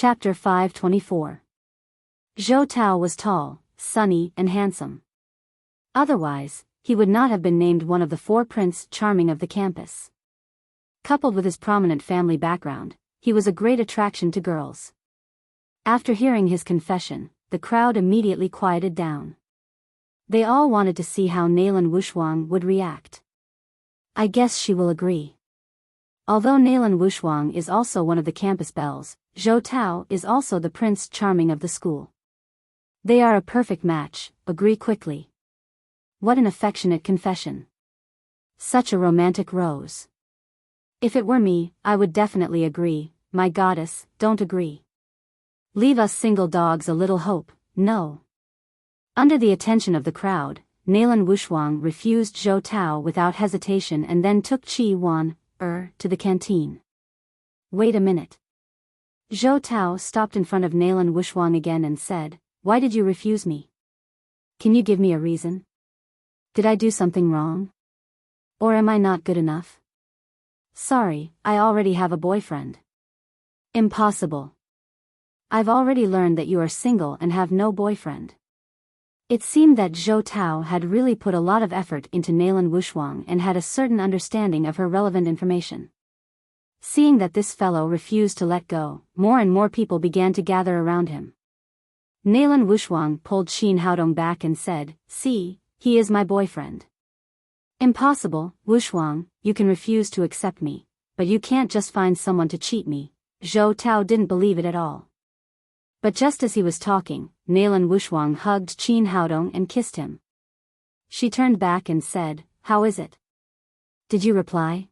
Chapter 524. Zhou Tao was tall, sunny, and handsome. Otherwise, he would not have been named one of the four Prince Charming of the campus. Coupled with his prominent family background, he was a great attraction to girls. After hearing his confession, the crowd immediately quieted down. They all wanted to see how Nalan Wushuang would react. I guess she will agree. Although Nalan Wushuang is also one of the campus belles, Zhou Tao is also the Prince Charming of the school. They are a perfect match, agree quickly. What an affectionate confession. Such a romantic rose. If it were me, I would definitely agree, my goddess, don't agree. Leave us single dogs a little hope, no. Under the attention of the crowd, Nalan Wushuang refused Zhou Tao without hesitation and then took Qi Wan, to the canteen. Wait a minute. Zhou Tao stopped in front of Nalan Wushuang again and said, why did you refuse me? Can you give me a reason? Did I do something wrong? Or am I not good enough? Sorry, I already have a boyfriend. Impossible. I've already learned that you are single and have no boyfriend. It seemed that Zhou Tao had really put a lot of effort into Nalan Wushuang and had a certain understanding of her relevant information. Seeing that this fellow refused to let go, more and more people began to gather around him. Nalan Wushuang pulled Qin Haodong back and said, see, he is my boyfriend. Impossible, Wushuang, you can refuse to accept me, but you can't just find someone to cheat me. Zhou Tao didn't believe it at all. But just as he was talking, Nalan Wushuang hugged Qin Haodong and kissed him. She turned back and said, how is it? Did you reply?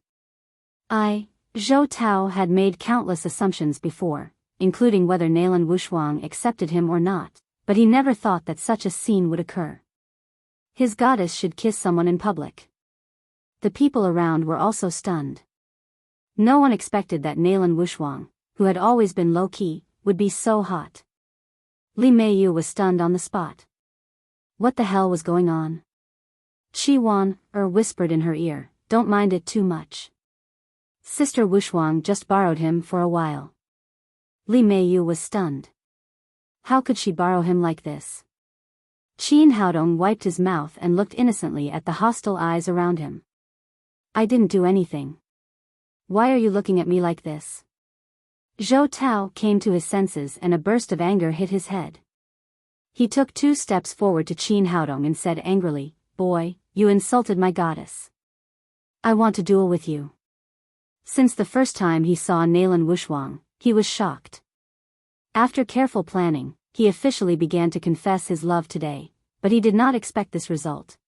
Zhou Tao had made countless assumptions before, including whether Nalan Wushuang accepted him or not, but he never thought that such a scene would occur. His goddess should kiss someone in public. The people around were also stunned. No one expected that Nalan Wushuang, who had always been low-key, would be so hot. Li Meiyu was stunned on the spot. What the hell was going on? Qi Wan, whispered in her ear, don't mind it too much. Sister Wushuang just borrowed him for a while. Li Meiyu was stunned. How could she borrow him like this? Qin Haodong wiped his mouth and looked innocently at the hostile eyes around him. I didn't do anything. Why are you looking at me like this? Zhou Tao came to his senses and a burst of anger hit his head. He took 2 steps forward to Qin Haodong and said angrily, boy, you insulted my goddess. I want to duel with you. Since the first time he saw Nalan Wushuang, he was shocked. After careful planning, he officially began to confess his love today, but he did not expect this result.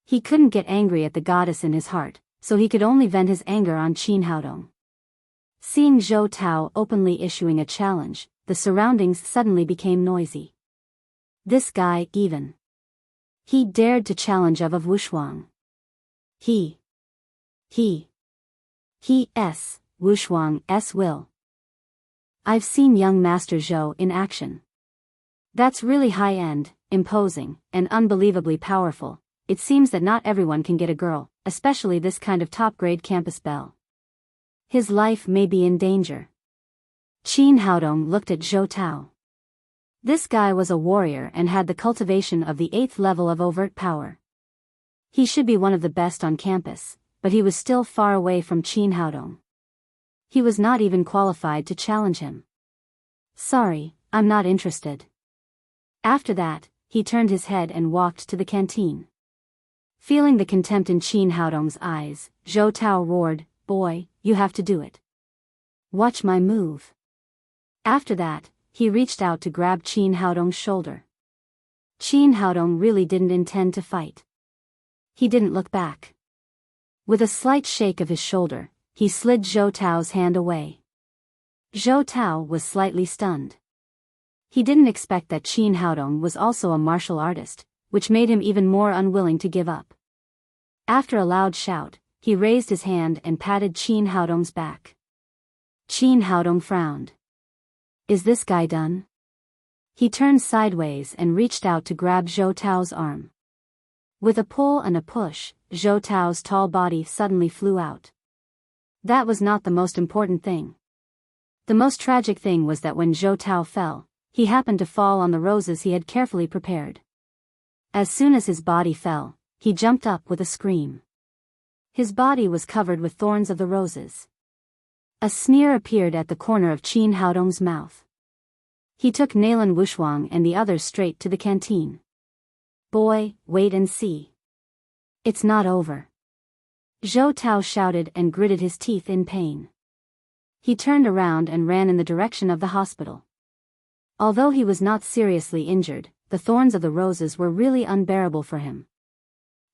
He couldn't get angry at the goddess in his heart, so he could only vent his anger on Qin Haodong. Seeing Zhou Tao openly issuing a challenge, the surroundings suddenly became noisy. This guy, even. He dared to challenge of Wushuang. Wushuang's will. I've seen young Master Zhou in action. That's really high-end, imposing, and unbelievably powerful. It seems that not everyone can get a girl, especially this kind of top-grade campus belle. His life may be in danger. Qin Haodong looked at Zhou Tao. This guy was a warrior and had the cultivation of the 8th level of overt power. He should be one of the best on campus, but he was still far away from Qin Haodong. He was not even qualified to challenge him. Sorry, I'm not interested. After that, he turned his head and walked to the canteen. Feeling the contempt in Qin Haodong's eyes, Zhou Tao roared, boy, you have to do it. Watch my move. After that, he reached out to grab Qin Haodong's shoulder. Qin Haodong really didn't intend to fight. He didn't look back. With a slight shake of his shoulder, he slid Zhou Tao's hand away. Zhou Tao was slightly stunned. He didn't expect that Qin Haodong was also a martial artist, which made him even more unwilling to give up. After a loud shout, he raised his hand and patted Qin Haodong's back. Qin Haodong frowned. Is this guy done? He turned sideways and reached out to grab Zhou Tao's arm. With a pull and a push, Zhou Tao's tall body suddenly flew out. That was not the most important thing. The most tragic thing was that when Zhou Tao fell, he happened to fall on the roses he had carefully prepared. As soon as his body fell, he jumped up with a scream. His body was covered with thorns of the roses. A sneer appeared at the corner of Qin Haodong's mouth. He took Nalan Wushuang and the others straight to the canteen. "Boy, wait and see. It's not over." Zhou Tao shouted and gritted his teeth in pain. He turned around and ran in the direction of the hospital. Although he was not seriously injured, the thorns of the roses were really unbearable for him.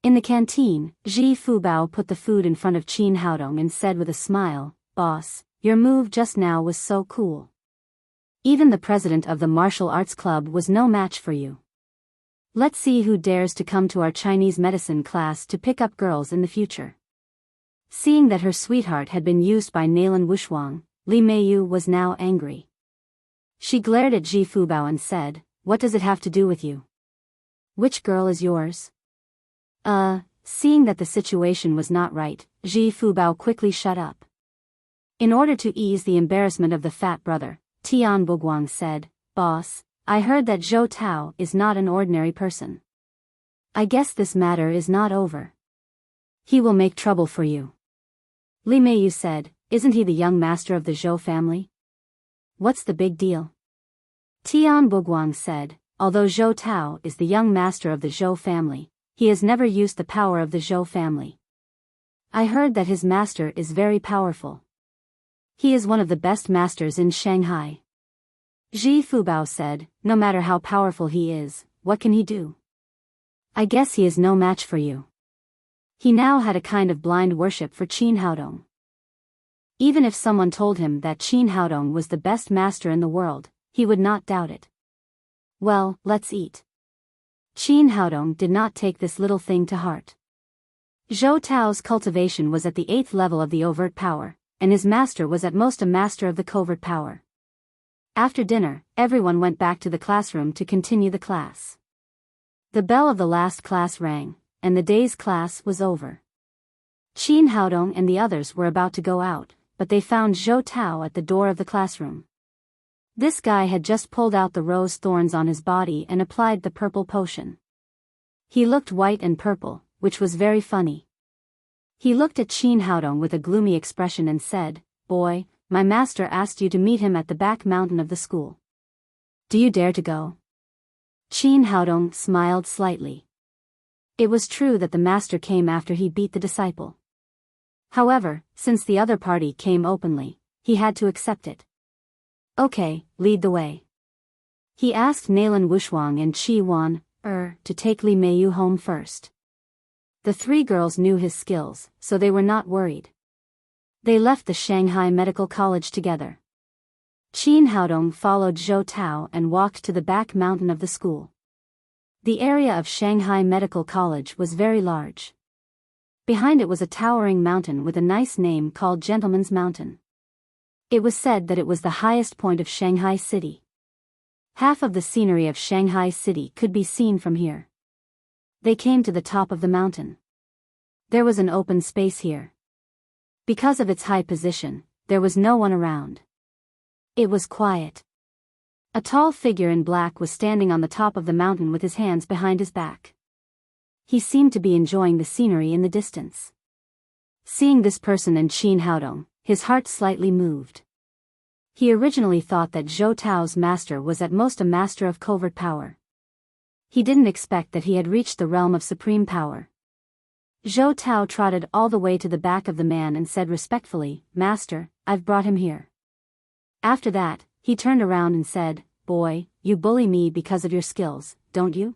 In the canteen, Ji Fubao put the food in front of Qin Haodong and said with a smile, "Boss, your move just now was so cool. Even the president of the martial arts club was no match for you. Let's see who dares to come to our Chinese medicine class to pick up girls in the future." Seeing that her sweetheart had been used by Nalan Wushuang, Li Meiyu was now angry. She glared at Ji Fubao and said, "What does it have to do with you? Which girl is yours?" Seeing that the situation was not right, Ji Fubao quickly shut up. In order to ease the embarrassment of the fat brother, Tian Boguang said, "Boss, I heard that Zhou Tao is not an ordinary person. I guess this matter is not over. He will make trouble for you." Li Meiyu said, "Isn't he the young master of the Zhou family? What's the big deal?" Tian Boguang said, "Although Zhou Tao is the young master of the Zhou family, he has never used the power of the Zhou family. I heard that his master is very powerful. He is one of the best masters in Shanghai." Ji Fubao said, "No matter how powerful he is, what can he do? I guess he is no match for you." He now had a kind of blind worship for Qin Haodong. Even if someone told him that Qin Haodong was the best master in the world, he would not doubt it. "Well, let's eat." Qin Haodong did not take this little thing to heart. Zhou Tao's cultivation was at the 8th level of the overt power, and his master was at most a master of the covert power. After dinner, everyone went back to the classroom to continue the class. The bell of the last class rang, and the day's class was over. Qin Haodong and the others were about to go out, but they found Zhou Tao at the door of the classroom. This guy had just pulled out the rose thorns on his body and applied the purple potion. He looked white and purple, which was very funny. He looked at Qin Haodong with a gloomy expression and said, "Boy, my master asked you to meet him at the back mountain of the school. Do you dare to go?" Qin Haodong smiled slightly. It was true that the master came after he beat the disciple. However, since the other party came openly, he had to accept it. "Okay, lead the way." He asked Nalan Wushuang and Qi Wan, to take Li Meiyu home first. The three girls knew his skills, so they were not worried. They left the Shanghai Medical College together. Qin Haodong followed Zhou Tao and walked to the back mountain of the school. The area of Shanghai Medical College was very large. Behind it was a towering mountain with a nice name called Gentleman's Mountain. It was said that it was the highest point of Shanghai City. Half of the scenery of Shanghai City could be seen from here. They came to the top of the mountain. There was an open space here. Because of its high position, there was no one around. It was quiet. A tall figure in black was standing on the top of the mountain with his hands behind his back. He seemed to be enjoying the scenery in the distance. Seeing this person and Qin Haodong, his heart slightly moved. He originally thought that Zhou Tao's master was at most a master of covert power. He didn't expect that he had reached the realm of supreme power. Zhou Tao trotted all the way to the back of the man and said respectfully, "Master, I've brought him here." After that, he turned around and said, "Boy, you bully me because of your skills, don't you?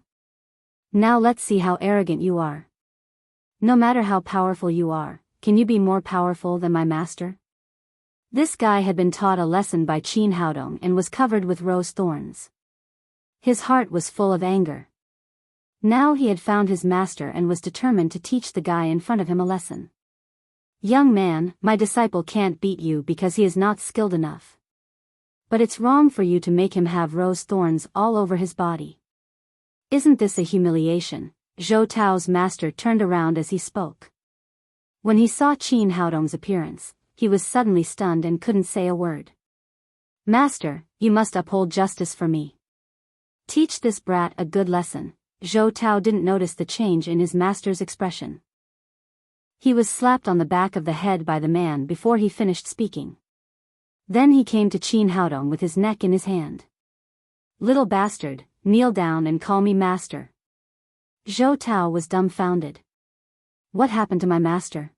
Now let's see how arrogant you are. No matter how powerful you are, can you be more powerful than my master?" This guy had been taught a lesson by Qin Haodong and was covered with rose thorns. His heart was full of anger. Now he had found his master and was determined to teach the guy in front of him a lesson. "Young man, my disciple can't beat you because he is not skilled enough. But it's wrong for you to make him have rose thorns all over his body. Isn't this a humiliation?" Zhou Tao's master turned around as he spoke. When he saw Qin Haodong's appearance, he was suddenly stunned and couldn't say a word. Master, you must uphold justice for me. Teach this brat a good lesson. Zhou Tao didn't notice the change in his master's expression. He was slapped on the back of the head by the man before he finished speaking. Then he came to Qin Haodong with his neck in his hand. Little bastard, kneel down and call me master. Zhou Tao was dumbfounded. What happened to my master?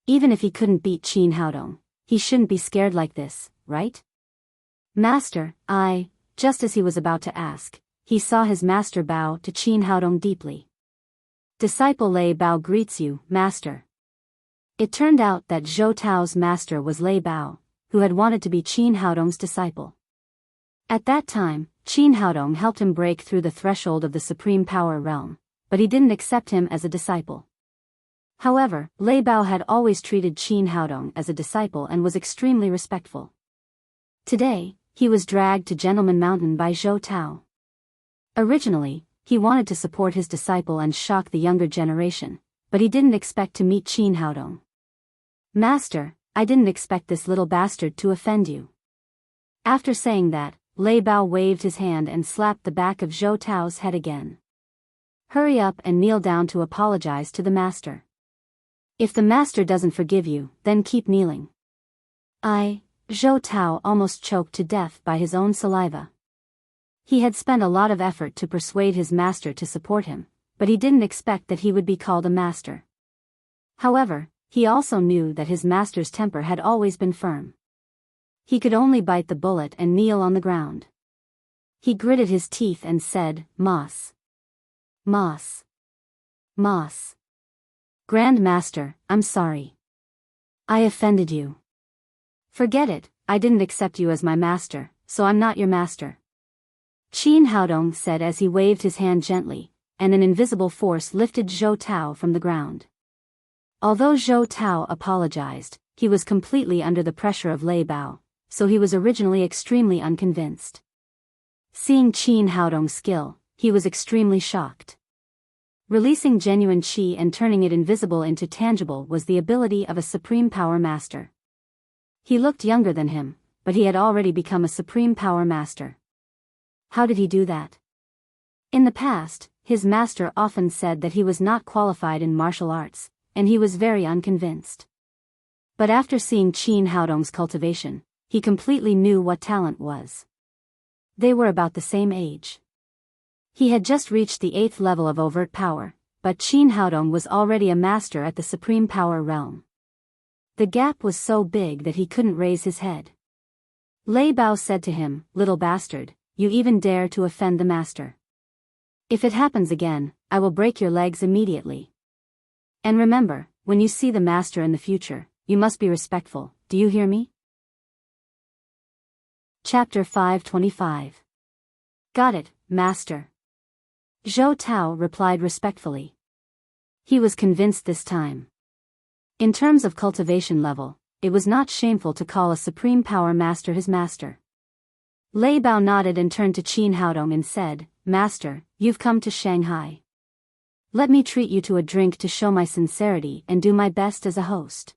Even if he couldn't beat Qin Haodong, he shouldn't be scared like this, right? Master, just as he was about to ask, he saw his master bow to Qin Haodong deeply. Disciple Lei Bao greets you, master. It turned out that Zhou Tao's master was Lei Bao, who had wanted to be Qin Haodong's disciple. At that time, Qin Haodong helped him break through the threshold of the supreme power realm, but he didn't accept him as a disciple. However, Lei Bao had always treated Qin Haodong as a disciple and was extremely respectful. Today, he was dragged to Gentleman Mountain by Zhou Tao. Originally, he wanted to support his disciple and shock the younger generation, but he didn't expect to meet Qin Haodong. Master, I didn't expect this little bastard to offend you. After saying that, Lei Bao waved his hand and slapped the back of Zhou Tao's head again. Hurry up and kneel down to apologize to the master. If the master doesn't forgive you, then keep kneeling. Zhou Tao almost choked to death by his own saliva. He had spent a lot of effort to persuade his master to support him, but he didn't expect that he would be called a master. However, he also knew that his master's temper had always been firm. He could only bite the bullet and kneel on the ground. He gritted his teeth and said, Moss. Moss. Moss. Grand Master, I'm sorry. I offended you. Forget it, I didn't accept you as my master, so I'm not your master. Qin Haodong said as he waved his hand gently, and an invisible force lifted Zhou Tao from the ground. Although Zhou Tao apologized, he was completely under the pressure of Lei Bao, so he was originally extremely unconvinced. Seeing Qin Haodong's skill, he was extremely shocked. Releasing genuine qi and turning it invisible into tangible was the ability of a supreme power master. He looked younger than him, but he had already become a supreme power master. How did he do that? In the past, his master often said that he was not qualified in martial arts, and he was very unconvinced. But after seeing Qin Haodong's cultivation, he completely knew what talent was. They were about the same age. He had just reached the 8th level of overt power, but Qin Haodong was already a master at the supreme power realm. The gap was so big that he couldn't raise his head. Lei Bao said to him, Little bastard, you even dare to offend the master. If it happens again, I will break your legs immediately. And remember, when you see the master in the future, you must be respectful, do you hear me? Chapter 525. Got it, master. Zhou Tao replied respectfully. He was convinced this time. In terms of cultivation level, it was not shameful to call a supreme power master his master. Lei Bao nodded and turned to Qin Haodong and said, Master, you've come to Shanghai. Let me treat you to a drink to show my sincerity and do my best as a host.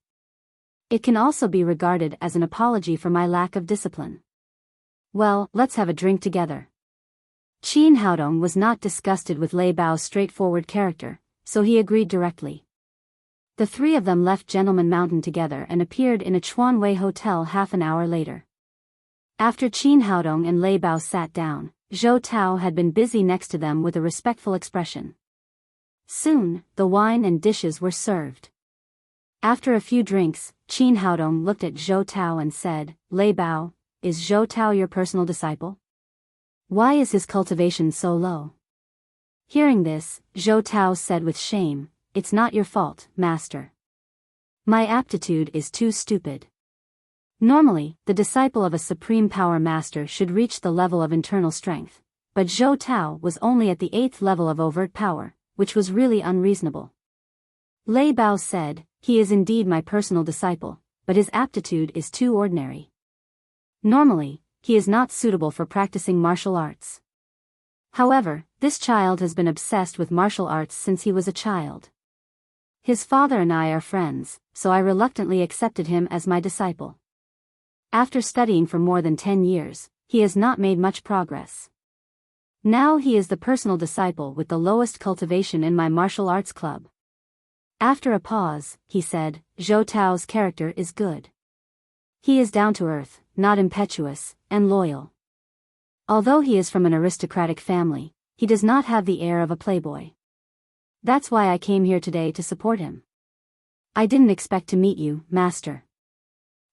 It can also be regarded as an apology for my lack of discipline. Well, let's have a drink together. Qin Haodong was not disgusted with Lei Bao's straightforward character, so he agreed directly. The three of them left Gentleman Mountain together and appeared in a Chuanwei hotel half an hour later. After Qin Haodong and Lei Bao sat down, Zhou Tao had been busy next to them with a respectful expression. Soon, the wine and dishes were served. After a few drinks, Qin Haodong looked at Zhou Tao and said, Lei Bao, is Zhou Tao your personal disciple? Why is his cultivation so low? Hearing this, Zhou Tao said with shame, It's not your fault, master. My aptitude is too stupid. Normally, the disciple of a supreme power master should reach the level of internal strength, but Zhou Tao was only at the 8th level of overt power, which was really unreasonable. Lei Bao said, He is indeed my personal disciple, but his aptitude is too ordinary. Normally, he is not suitable for practicing martial arts. However, this child has been obsessed with martial arts since he was a child. His father and I are friends, so I reluctantly accepted him as my disciple. After studying for more than 10 years, he has not made much progress. Now he is the personal disciple with the lowest cultivation in my martial arts club. After a pause, he said, Zhou Tao's character is good. He is down to earth, not impetuous, and loyal. Although he is from an aristocratic family, he does not have the air of a playboy. That's why I came here today to support him. I didn't expect to meet you, master.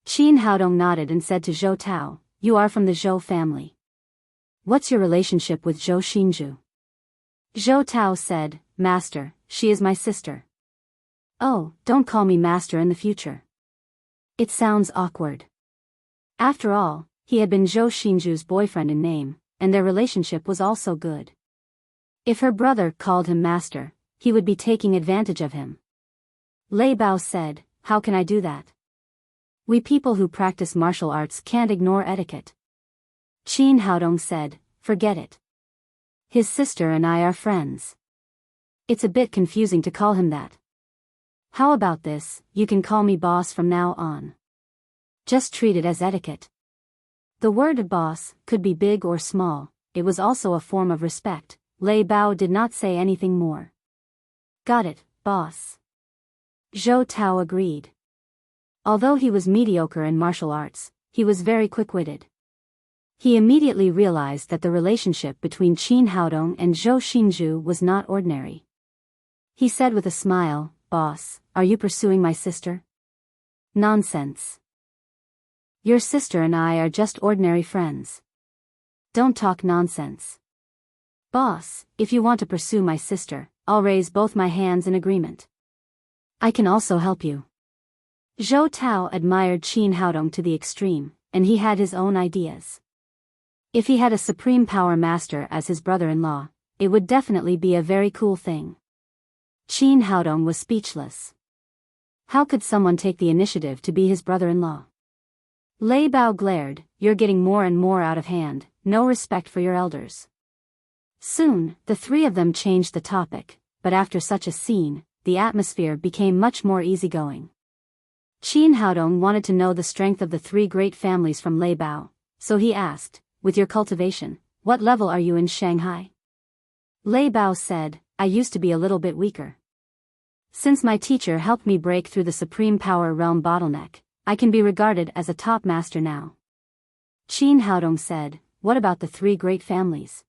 Qin Haodong nodded and said to Zhou Tao, you are from the Zhou family. What's your relationship with Zhou Xinju? Zhou Tao said, Master, she is my sister. Oh, don't call me master in the future. It sounds awkward. After all, he had been Zhou Xinju's boyfriend in name, and their relationship was also good. If her brother called him master, he would be taking advantage of him. Lei Bao said, how can I do that? We people who practice martial arts can't ignore etiquette. Qin Haodong said, forget it. His sister and I are friends. It's a bit confusing to call him that. How about this, you can call me boss from now on. Just treat it as etiquette. The word boss could be big or small, it was also a form of respect. Lei Bao did not say anything more. Got it, boss. Zhou Tao agreed. Although he was mediocre in martial arts, he was very quick-witted. He immediately realized that the relationship between Qin Haodong and Zhou Xinju was not ordinary. He said with a smile, Boss, are you pursuing my sister? Nonsense. Your sister and I are just ordinary friends. Don't talk nonsense. Boss, if you want to pursue my sister, I'll raise both my hands in agreement. I can also help you. Zhou Tao admired Qin Haodong to the extreme, and he had his own ideas. If he had a supreme power master as his brother-in-law, it would definitely be a very cool thing. Qin Haodong was speechless. How could someone take the initiative to be his brother-in-law? Lei Bao glared, you're getting more and more out of hand, no respect for your elders. Soon, the three of them changed the topic, but after such a scene, the atmosphere became much more easygoing. Qin Haodong wanted to know the strength of the three great families from Lei Bao, so he asked, with your cultivation, what level are you in Shanghai? Lei Bao said, I used to be a little bit weaker. Since my teacher helped me break through the supreme power realm bottleneck, I can be regarded as a top master now. Qin Haodong said, what about the three great families?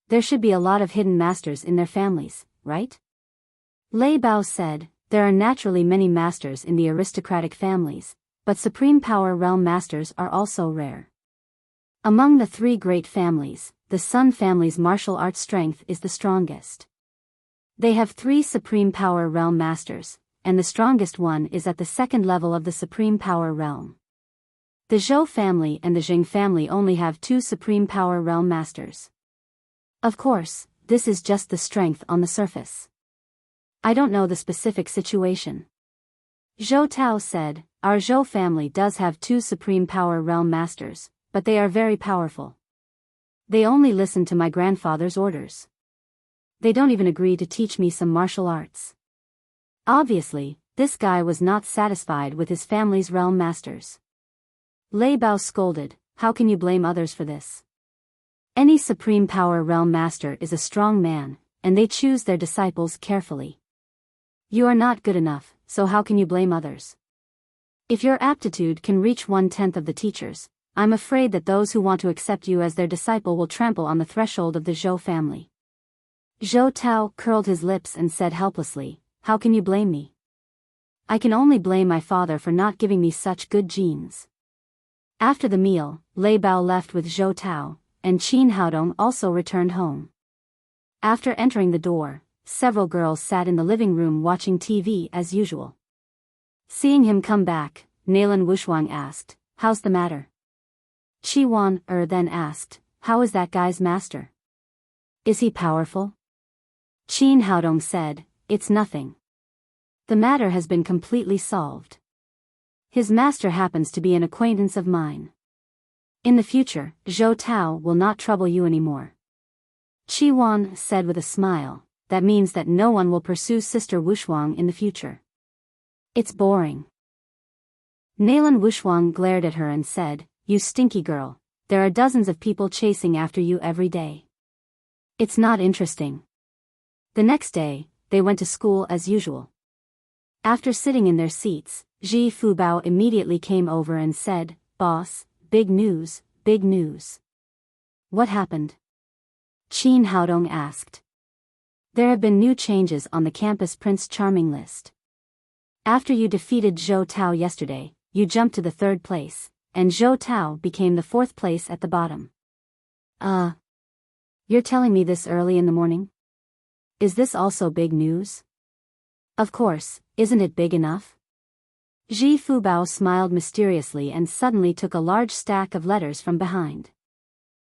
There should be a lot of hidden masters in their families, right? Lei Bao said, there are naturally many masters in the aristocratic families, but supreme power realm masters are also rare. Among the three great families, the Sun family's martial arts strength is the strongest. They have 3 supreme power realm masters, and the strongest one is at the second level of the supreme power realm. The Zhou family and the Jing family only have 2 supreme power realm masters. Of course, this is just the strength on the surface. I don't know the specific situation. Zhou Tao said, our Zhou family does have 2 supreme power realm masters, but they are very powerful. They only listen to my grandfather's orders. They don't even agree to teach me some martial arts. Obviously, this guy was not satisfied with his family's realm masters. Lei Bao scolded, how can you blame others for this? Any supreme power realm master is a strong man, and they choose their disciples carefully. You are not good enough, so how can you blame others? If your aptitude can reach 1/10 of the teachers, I'm afraid that those who want to accept you as their disciple will trample on the threshold of the Zhou family. Zhou Tao curled his lips and said helplessly, how can you blame me? I can only blame my father for not giving me such good genes. After the meal, Lei Bao left with Zhou Tao, and Qin Haodong also returned home. After entering the door, several girls sat in the living room watching TV as usual. Seeing him come back, Nalan Wushuang asked, how's the matter? Qi Wan then asked, how is that guy's master? Is he powerful? Qin Haodong said, it's nothing. The matter has been completely solved. His master happens to be an acquaintance of mine. In the future, Zhou Tao will not trouble you anymore. Qi Wan said with a smile, that means that no one will pursue Sister Wushuang in the future. It's boring. Nalan Wushuang glared at her and said, "You stinky girl, there are dozens of people chasing after you every day. It's not interesting." The next day, they went to school as usual. After sitting in their seats, Ji Fubao immediately came over and said, "Boss, big news, big news." "What happened?" Qin Haodong asked. "There have been new changes on the campus Prince Charming list. After you defeated Zhou Tao yesterday, you jumped to the 3rd place, and Zhou Tao became the 4th place at the bottom." You're telling me this early in the morning? Is this also big news?" "Of course, isn't it big enough?" Ji Fubao smiled mysteriously and suddenly took a large stack of letters from behind.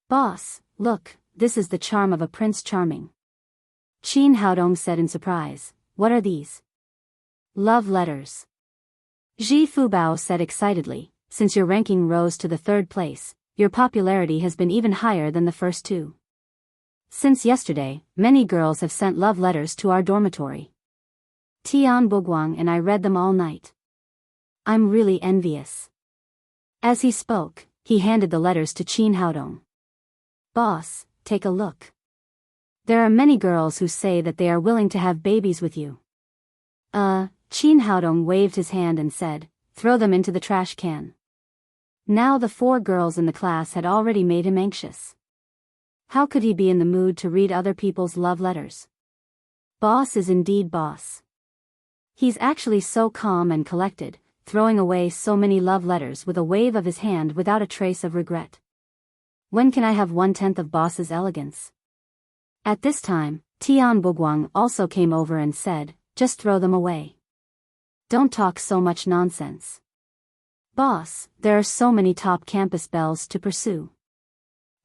"Boss, look, this is the charm of a Prince Charming." Qin Haodong said in surprise, "What are these?" "Love letters." Ji Fubao said excitedly, "Since your ranking rose to the 3rd place, your popularity has been even higher than the first 2. Since yesterday, many girls have sent love letters to our dormitory. Tian Buguang and I read them all night. I'm really envious." As he spoke, he handed the letters to Qin Haodong. "Boss, take a look. There are many girls who say that they are willing to have babies with you." Qin Haodong waved his hand and said, "Throw them into the trash can." Now the 4 girls in the class had already made him anxious. How could he be in the mood to read other people's love letters? Boss is indeed boss. He's actually so calm and collected, throwing away so many love letters with a wave of his hand without a trace of regret. When can I have 1/10 of boss's elegance? At this time, Tian Buguang also came over and said, "Just throw them away. Don't talk so much nonsense. Boss, there are so many top campus belles to pursue.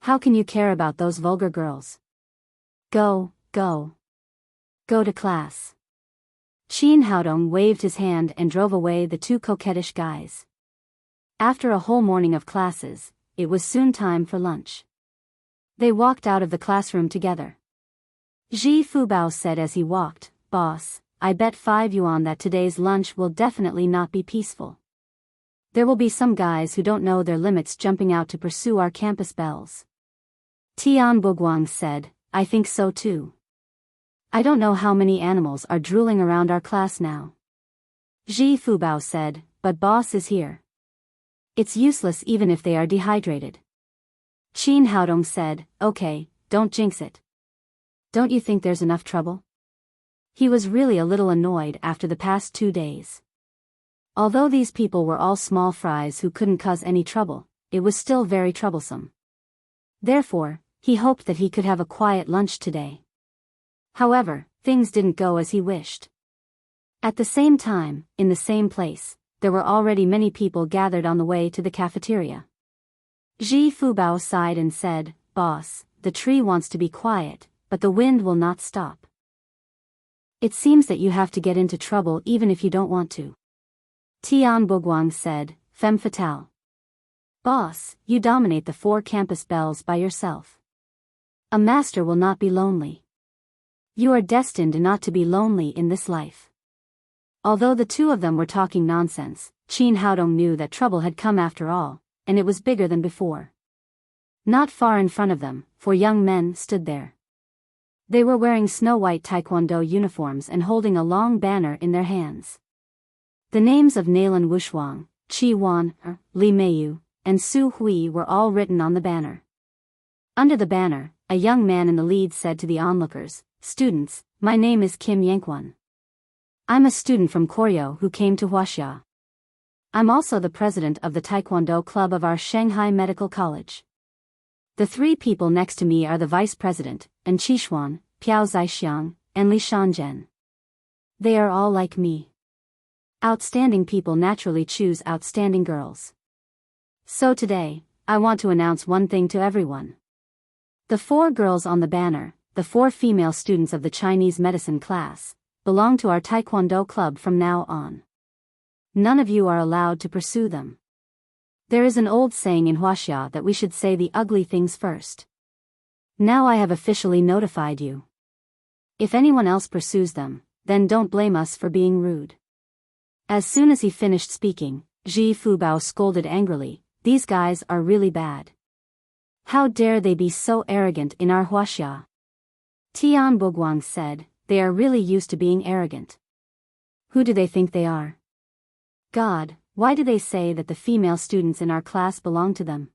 How can you care about those vulgar girls? Go to class." Qin Haodong waved his hand and drove away the 2 coquettish guys. After a whole morning of classes, it was soon time for lunch. They walked out of the classroom together. Ji Fubao said as he walked, "Boss, I bet 5 yuan that today's lunch will definitely not be peaceful. There will be some guys who don't know their limits jumping out to pursue our campus belles." Tian Buguang said, "I think so too. I don't know how many animals are drooling around our class now." Ji Fubao said, "But boss is here. It's useless even if they are dehydrated." Qin Haodong said, "Okay, don't jinx it. Don't you think there's enough trouble?" He was really a little annoyed after the past 2 days. Although these people were all small fries who couldn't cause any trouble, it was still very troublesome. Therefore, he hoped that he could have a quiet lunch today. However, things didn't go as he wished. At the same time, in the same place, there were already many people gathered on the way to the cafeteria. Ji Fubao sighed and said, "Boss, the tree wants to be quiet, but the wind will not stop. It seems that you have to get into trouble even if you don't want to." Tian Buguang said, "Femme fatale. Boss, you dominate the 4 campus belles by yourself. A master will not be lonely. You are destined not to be lonely in this life." Although the 2 of them were talking nonsense, Qin Haodong knew that trouble had come after all, and it was bigger than before. Not far in front of them, 4 young men stood there. They were wearing snow-white taekwondo uniforms and holding a long banner in their hands. The names of Nalan Wushuang, Qi Wan, Li Meiyu, and Su Hui were all written on the banner. Under the banner, a young man in the lead said to the onlookers, "Students, my name is Kim Yanquan. I'm a student from Koryo who came to Huaxia. I'm also the president of the Taekwondo Club of our Shanghai Medical College. The 3 people next to me are the vice president, and Qishuan, Piao Zaixiang, and Li Shanzhen. They are all like me. Outstanding people naturally choose outstanding girls. So today, I want to announce one thing to everyone. The 4 girls on the banner, the 4 female students of the Chinese medicine class, belong to our Taekwondo club from now on. None of you are allowed to pursue them. There is an old saying in Huaxia that we should say the ugly things first. Now I have officially notified you. If anyone else pursues them, then don't blame us for being rude." As soon as he finished speaking, Ji Fubao scolded angrily, these guys are really bad. How dare they be so arrogant in our huaxia? Tian Boguang said, they are really used to being arrogant. Who do they think they are? God, why do they say that the female students in our class belong to them?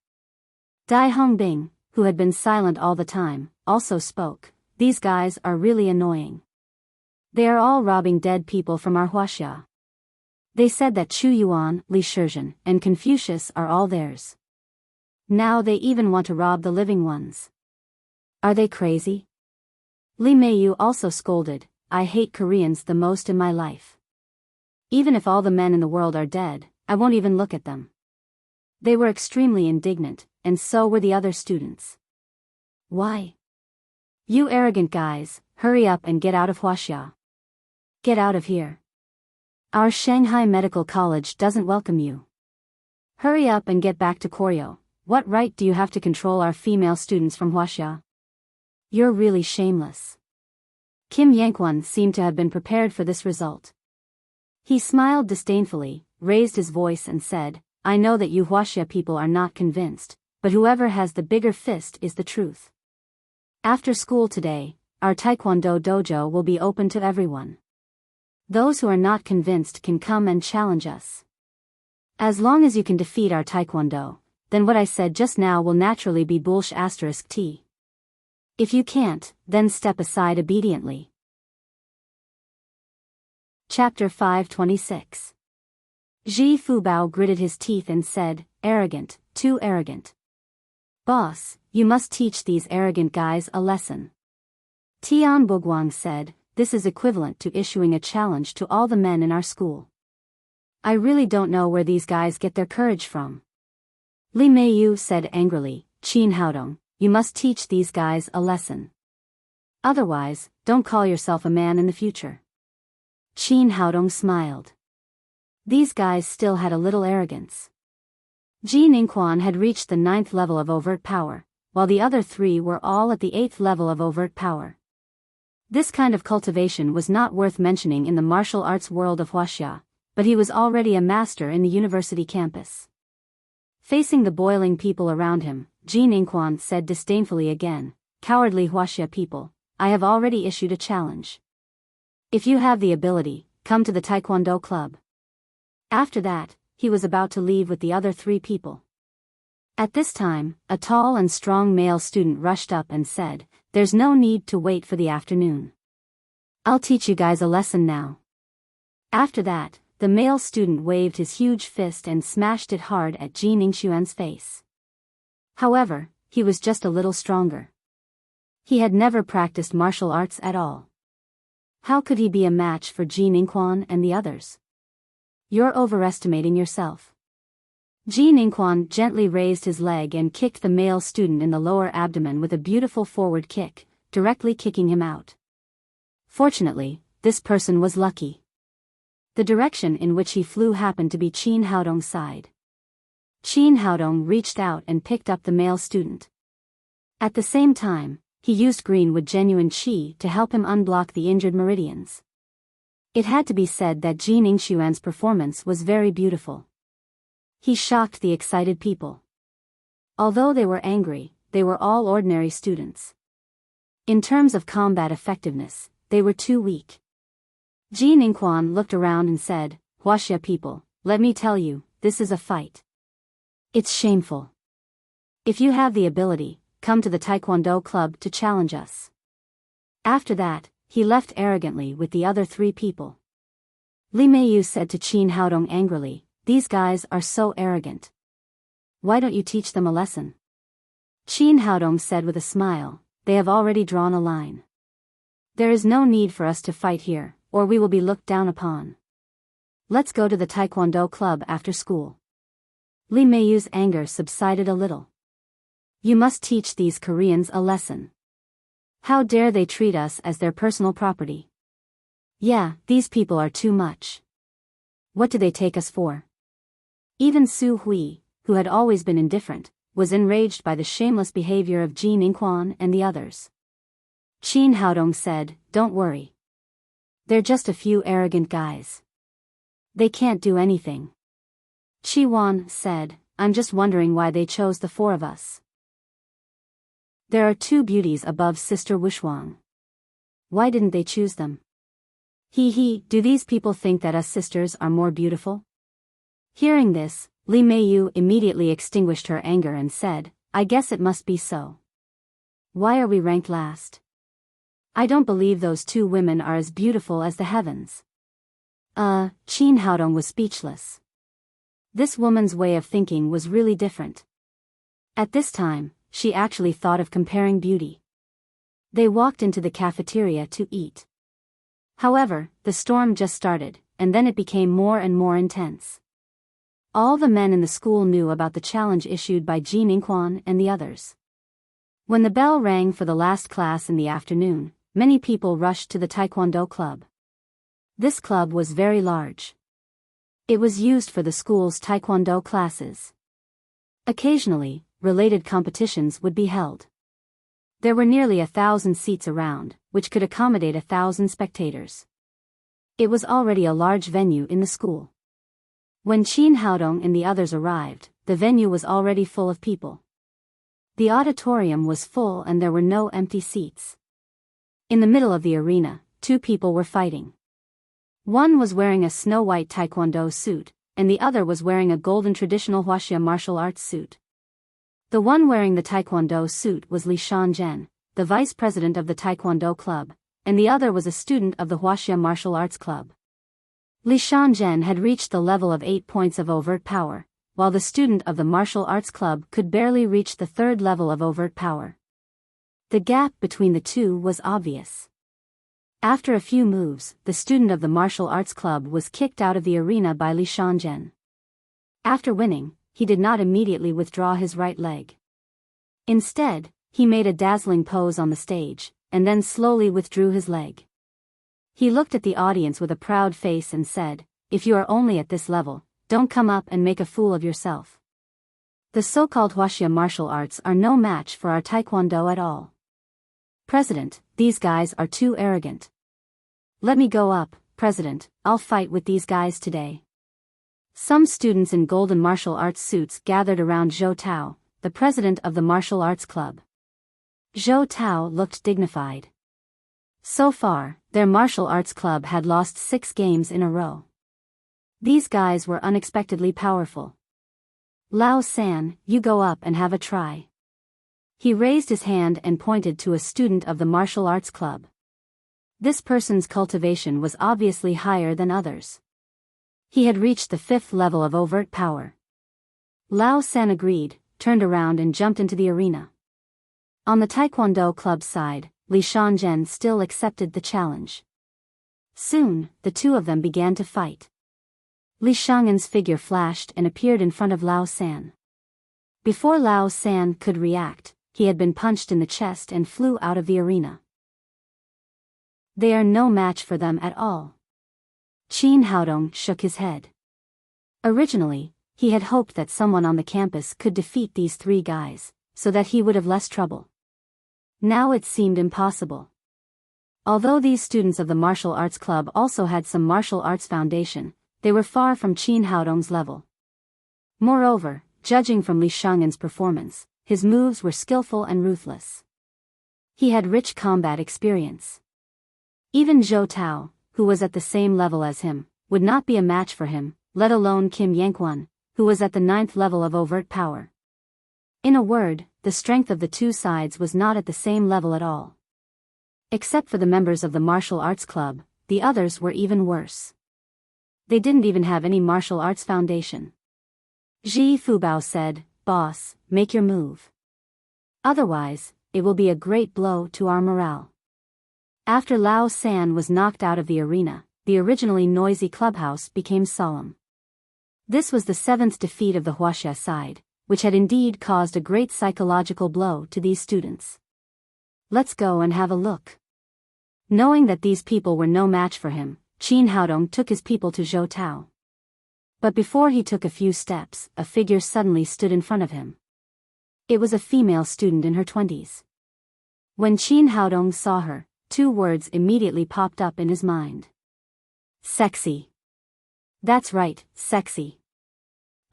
Dai Hongbing, who had been silent all the time, also spoke, these guys are really annoying. They are all robbing dead people from our huaxia. They said that Chu Yuan, Li Shizhen, and Confucius are all theirs. Now they even want to rob the living ones. Are they crazy? Li Meiyu also scolded, I hate Koreans the most in my life. Even if all the men in the world are dead, I won't even look at them. They were extremely indignant, and so were the other students. Why? You arrogant guys, hurry up and get out of huaxia. Get out of here. Our Shanghai Medical College doesn't welcome you. Hurry up and get back to Koryo. What right do you have to control our female students from huaxia? You're really shameless. Kim Yankwon seemed to have been prepared for this result. He smiled disdainfully, raised his voice and said, I know that you huaxia people are not convinced, but whoever has the bigger fist is the truth. After school today, our Taekwondo dojo will be open to everyone. Those who are not convinced can come and challenge us. As long as you can defeat our Taekwondo, then what I said just now will naturally be **t. If you can't, then step aside obediently. Chapter 526. Ji Fubao gritted his teeth and said, arrogant, too arrogant. Boss, you must teach these arrogant guys a lesson. Tian Boguang said, this is equivalent to issuing a challenge to all the men in our school. I really don't know where these guys get their courage from. Li Meiyu said angrily, Qin Haodong, you must teach these guys a lesson. Otherwise, don't call yourself a man in the future. Qin Haodong smiled. These guys still had a little arrogance. Ji Ningquan had reached the 9th level of overt power, while the other 3 were all at the 8th level of overt power. This kind of cultivation was not worth mentioning in the martial arts world of huaxia, but he was already a master in the university campus. Facing the boiling people around him, Ji Ningquan said disdainfully again, cowardly huaxia people, I have already issued a challenge. If you have the ability, come to the Taekwondo club. After that, he was about to leave with the other 3 people. At this time, a tall and strong male student rushed up and said, there's no need to wait for the afternoon. I'll teach you guys a lesson now. After that, the male student waved his huge fist and smashed it hard at Ji Ningxuan's face. However, he was just a little stronger. He had never practiced martial arts at all. How could he be a match for Ji Ningquan and the others? You're overestimating yourself. Ji Ningquan gently raised his leg and kicked the male student in the lower abdomen with a beautiful forward kick, directly kicking him out. Fortunately, this person was lucky. The direction in which he flew happened to be Qin Haodong's side. Qin Haodong reached out and picked up the male student. At the same time, he used greenwood genuine qi to help him unblock the injured meridians. It had to be said that Ji Ningxuan's performance was very beautiful. He shocked the excited people. Although they were angry, they were all ordinary students. In terms of combat effectiveness, they were too weak. Ji Ningquan looked around and said, huaxia people, let me tell you, this is a fight. It's shameful. If you have the ability, come to the Taekwondo club to challenge us. After that, he left arrogantly with the other 3 people. Li Meiyu said to Qin Haodong angrily, these guys are so arrogant. Why don't you teach them a lesson? Qin Haodong said with a smile, they have already drawn a line. There is no need for us to fight here, or we will be looked down upon. Let's go to the Taekwondo club after school. Li Meiyu's anger subsided a little. You must teach these Koreans a lesson. How dare they treat us as their personal property? Yeah, these people are too much. What do they take us for? Even Su Hui, who had always been indifferent, was enraged by the shameless behavior of Ji Ningquan and the others. Qin Haodong said, don't worry. They're just a few arrogant guys. They can't do anything. Chi Wan said, I'm just wondering why they chose the four of us. There are two beauties above Sister Wishwang. Why didn't they choose them? Do these people think that us sisters are more beautiful? Hearing this, Li Meiyu immediately extinguished her anger and said, I guess it must be so. Why are we ranked last? I don't believe those two women are as beautiful as the heavens. Qin Haodong was speechless. This woman's way of thinking was really different. At this time, she actually thought of comparing beauty. They walked into the cafeteria to eat. However, the storm just started, and then it became more and more intense. All the men in the school knew about the challenge issued by Jin Inquan and the others. When the bell rang for the last class in the afternoon, many people rushed to the Taekwondo club. This club was very large. It was used for the school's Taekwondo classes. Occasionally, related competitions would be held. There were nearly 1,000 seats around, which could accommodate 1,000 spectators. It was already a large venue in the school. When Qin Haodong and the others arrived, the venue was already full of people. The auditorium was full and there were no empty seats. In the middle of the arena, two people were fighting. One was wearing a snow-white taekwondo suit, and the other was wearing a golden traditional Huaxia martial arts suit. The one wearing the taekwondo suit was Li Shangzhen, the vice president of the taekwondo club, and the other was a student of the Huaxia martial arts club. Li Shangzhen had reached the level of 8 points of overt power, while the student of the martial arts club could barely reach the third level of overt power. The gap between the two was obvious. After a few moves, the student of the martial arts club was kicked out of the arena by Li Shangzhen. After winning, he did not immediately withdraw his right leg. Instead, he made a dazzling pose on the stage, and then slowly withdrew his leg. He looked at the audience with a proud face and said, if you are only at this level, don't come up and make a fool of yourself. The so-called Huaxia martial arts are no match for our Taekwondo at all. President, these guys are too arrogant. Let me go up, President, I'll fight with these guys today. Some students in golden martial arts suits gathered around Zhou Tao, the president of the martial arts club. Zhou Tao looked dignified. So far, their martial arts club had lost 6 games in a row. These guys were unexpectedly powerful. Lao San, you go up and have a try. He raised his hand and pointed to a student of the martial arts club. This person's cultivation was obviously higher than others. He had reached the 5th level of overt power. Lao San agreed, turned around and jumped into the arena. On the Taekwondo club side, Li Shangzhen still accepted the challenge. Soon, the two of them began to fight. Li Shangzhen's figure flashed and appeared in front of Lao San. Before Lao San could react, he had been punched in the chest and flew out of the arena. They are no match for them at all. Qin Haodong shook his head. Originally, he had hoped that someone on the campus could defeat these 3 guys, so that he would have less trouble. Now it seemed impossible. Although these students of the martial arts club also had some martial arts foundation, they were far from Qin Haodong's level. Moreover, judging from Li Shangzhen's performance, his moves were skillful and ruthless. He had rich combat experience. Even Zhou Tao, who was at the same level as him, would not be a match for him, let alone Kim Yanquan, who was at the 9th level of overt power. In a word, the strength of the two sides was not at the same level at all. Except for the members of the martial arts club, the others were even worse. They didn't even have any martial arts foundation. Ji Fubao said, "Boss, make your move. Otherwise, it will be a great blow to our morale." After Lao San was knocked out of the arena, the originally noisy clubhouse became solemn. This was the 7th defeat of the Huaxia side, which had indeed caused a great psychological blow to these students. Let's go and have a look. Knowing that these people were no match for him, Qin Haodong took his people to Zhou Tao. But before he took a few steps, a figure suddenly stood in front of him. It was a female student in her 20s. When Qin Haodong saw her, 2 words immediately popped up in his mind. Sexy. That's right, sexy.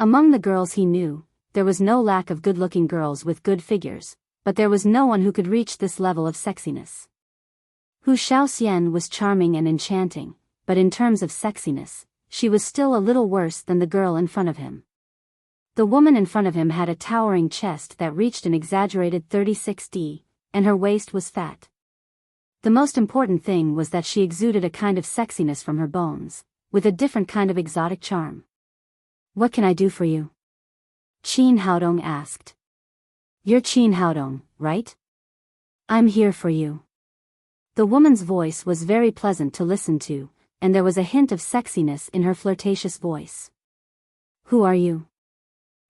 Among the girls he knew, there was no lack of good-looking girls with good figures, but there was no one who could reach this level of sexiness. Hu Xiaoxian was charming and enchanting, but in terms of sexiness, she was still a little worse than the girl in front of him. The woman in front of him had a towering chest that reached an exaggerated 36D, and her waist was fat. The most important thing was that she exuded a kind of sexiness from her bones, with a different kind of exotic charm. "What can I do for you?" Qin Haodong asked. "You're Qin Haodong, right? I'm here for you." The woman's voice was very pleasant to listen to, and there was a hint of sexiness in her flirtatious voice. "Who are you?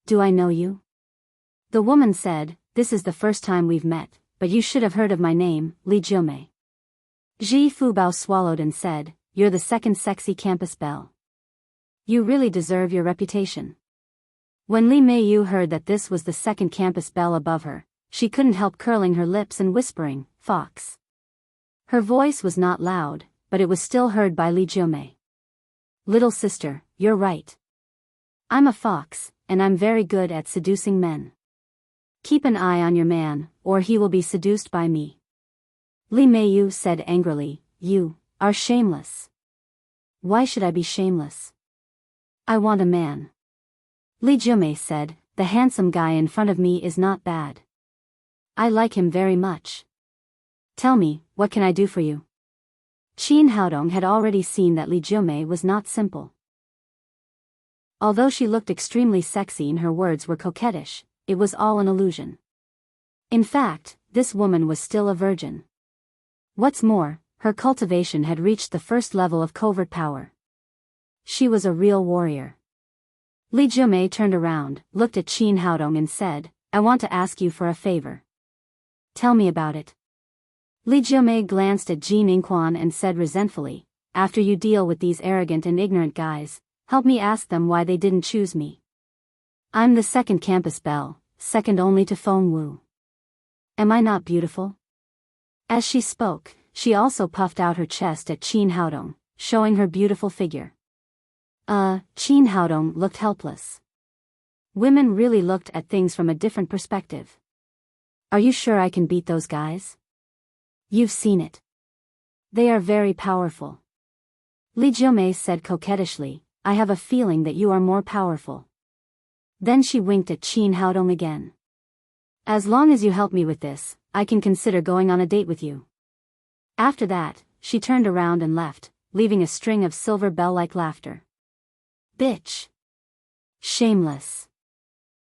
Do I know you?" The woman said, "This is the first time we've met, but you should have heard of my name, Li Jiumei." Ji Fubao swallowed and said, "You're the second sexy campus belle. You really deserve your reputation." When Li Meiyu heard that this was the second campus belle above her, she couldn't help curling her lips and whispering, "Fox." Her voice was not loud, but it was still heard by Li Jiumei. "Little sister, you're right. I'm a fox, and I'm very good at seducing men. Keep an eye on your man, or he will be seduced by me." Li Meiyu said angrily, "You are shameless." "Why should I be shameless? I want a man." Li Jiumei said, "The handsome guy in front of me is not bad. I like him very much. Tell me, what can I do for you?" Qin Haodong had already seen that Li Jiumei was not simple. Although she looked extremely sexy and her words were coquettish, it was all an illusion. In fact, this woman was still a virgin. What's more, her cultivation had reached the first level of covert power. She was a real warrior. Li Jiumei turned around, looked at Qin Haodong and said, "I want to ask you for a favor." "Tell me about it." Li Jiumei glanced at Jin Inquan and said resentfully, "After you deal with these arrogant and ignorant guys, help me ask them why they didn't choose me. I'm the second campus belle, second only to Feng Wu. Am I not beautiful?" As she spoke, she also puffed out her chest at Qin Haodong, showing her beautiful figure. Qin Haodong looked helpless. Women really looked at things from a different perspective. "Are you sure I can beat those guys? You've seen it. They are very powerful." Li Jiumei said coquettishly, "I have a feeling that you are more powerful." Then she winked at Qin Haodong again. "As long as you help me with this, I can consider going on a date with you." After that, she turned around and left, leaving a string of silver bell-like laughter. "Bitch. Shameless."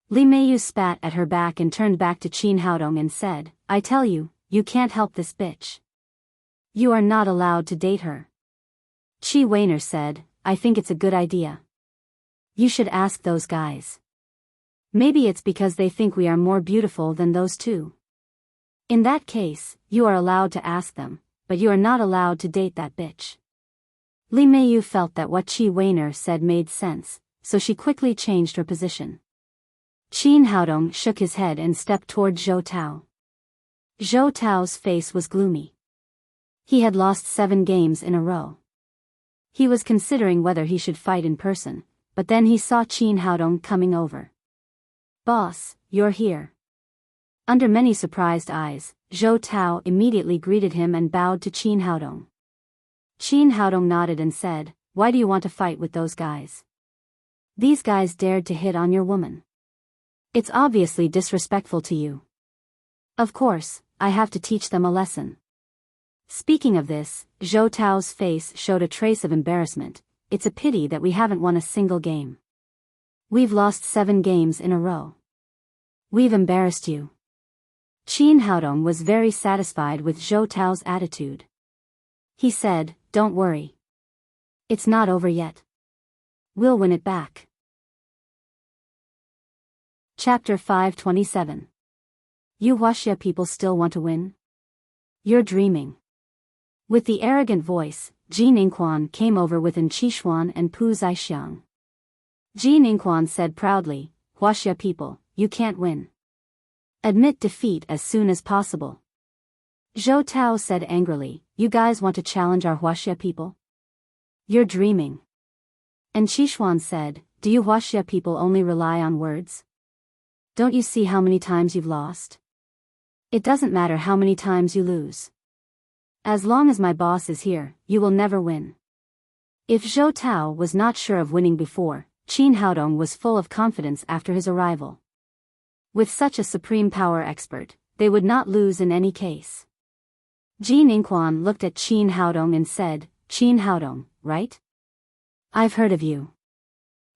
Li Meiyu spat at her back and turned back to Qin Haodong and said, "I tell you, you can't help this bitch. You are not allowed to date her." Qi Weiner said, "I think it's a good idea. You should ask those guys. Maybe it's because they think we are more beautiful than those two. In that case, you are allowed to ask them, but you are not allowed to date that bitch." Li Meiyu felt that what Qi Weiner said made sense, so she quickly changed her position. Qin Haodong shook his head and stepped toward Zhou Tao. Zhou Tao's face was gloomy. He had lost 7 games in a row. He was considering whether he should fight in person, but then he saw Qin Haodong coming over. "Boss, you're here." Under many surprised eyes, Zhou Tao immediately greeted him and bowed to Qin Haodong. Qin Haodong nodded and said, "Why do you want to fight with those guys? These guys dared to hit on your woman. It's obviously disrespectful to you. Of course, I have to teach them a lesson." Speaking of this, Zhou Tao's face showed a trace of embarrassment. "It's a pity that we haven't won a single game. We've lost 7 games in a row. We've embarrassed you." Qin Haodong was very satisfied with Zhou Tao's attitude. He said, "Don't worry. It's not over yet. We'll win it back." Chapter 527. You Huaxia people still want to win? You're dreaming. With the arrogant voice, Jin Inquan came over with An Qishuan and Pu Zaixiang. Jin Inquan said proudly, "Huaxia people, you can't win. Admit defeat as soon as possible." Zhou Tao said angrily, "You guys want to challenge our Huaxia people? You're dreaming." And Qishuan said, do you Huaxia people only rely on words? Don't you see how many times you've lost? It doesn't matter how many times you lose. As long as my boss is here, you will never win. If Zhou Tao was not sure of winning before, Qin Haodong was full of confidence after his arrival. With such a supreme power expert, they would not lose in any case. Ji Ningquan looked at Qin Haodong and said, Qin Haodong, right? I've heard of you.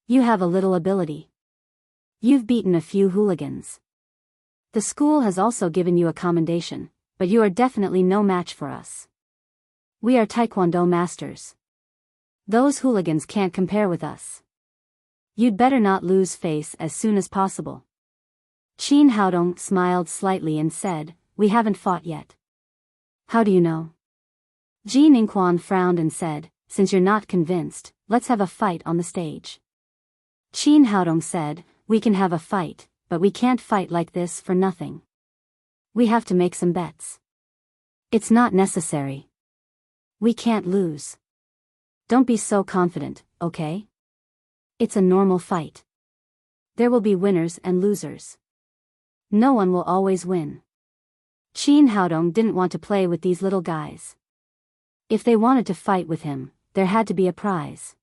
You have a little ability. You've beaten a few hooligans. The school has also given you a commendation, but you are definitely no match for us. We are Taekwondo masters. Those hooligans can't compare with us. You'd better not lose face as soon as possible. Qin Haodong smiled slightly and said, we haven't fought yet. How do you know? Ji Ningquan frowned and said, since you're not convinced, let's have a fight on the stage. Qin Haodong said, we can have a fight, but we can't fight like this for nothing. We have to make some bets. It's not necessary. We can't lose. Don't be so confident, okay? It's a normal fight. There will be winners and losers. No one will always win. Qin Haodong didn't want to play with these little guys. If they wanted to fight with him, there had to be a prize.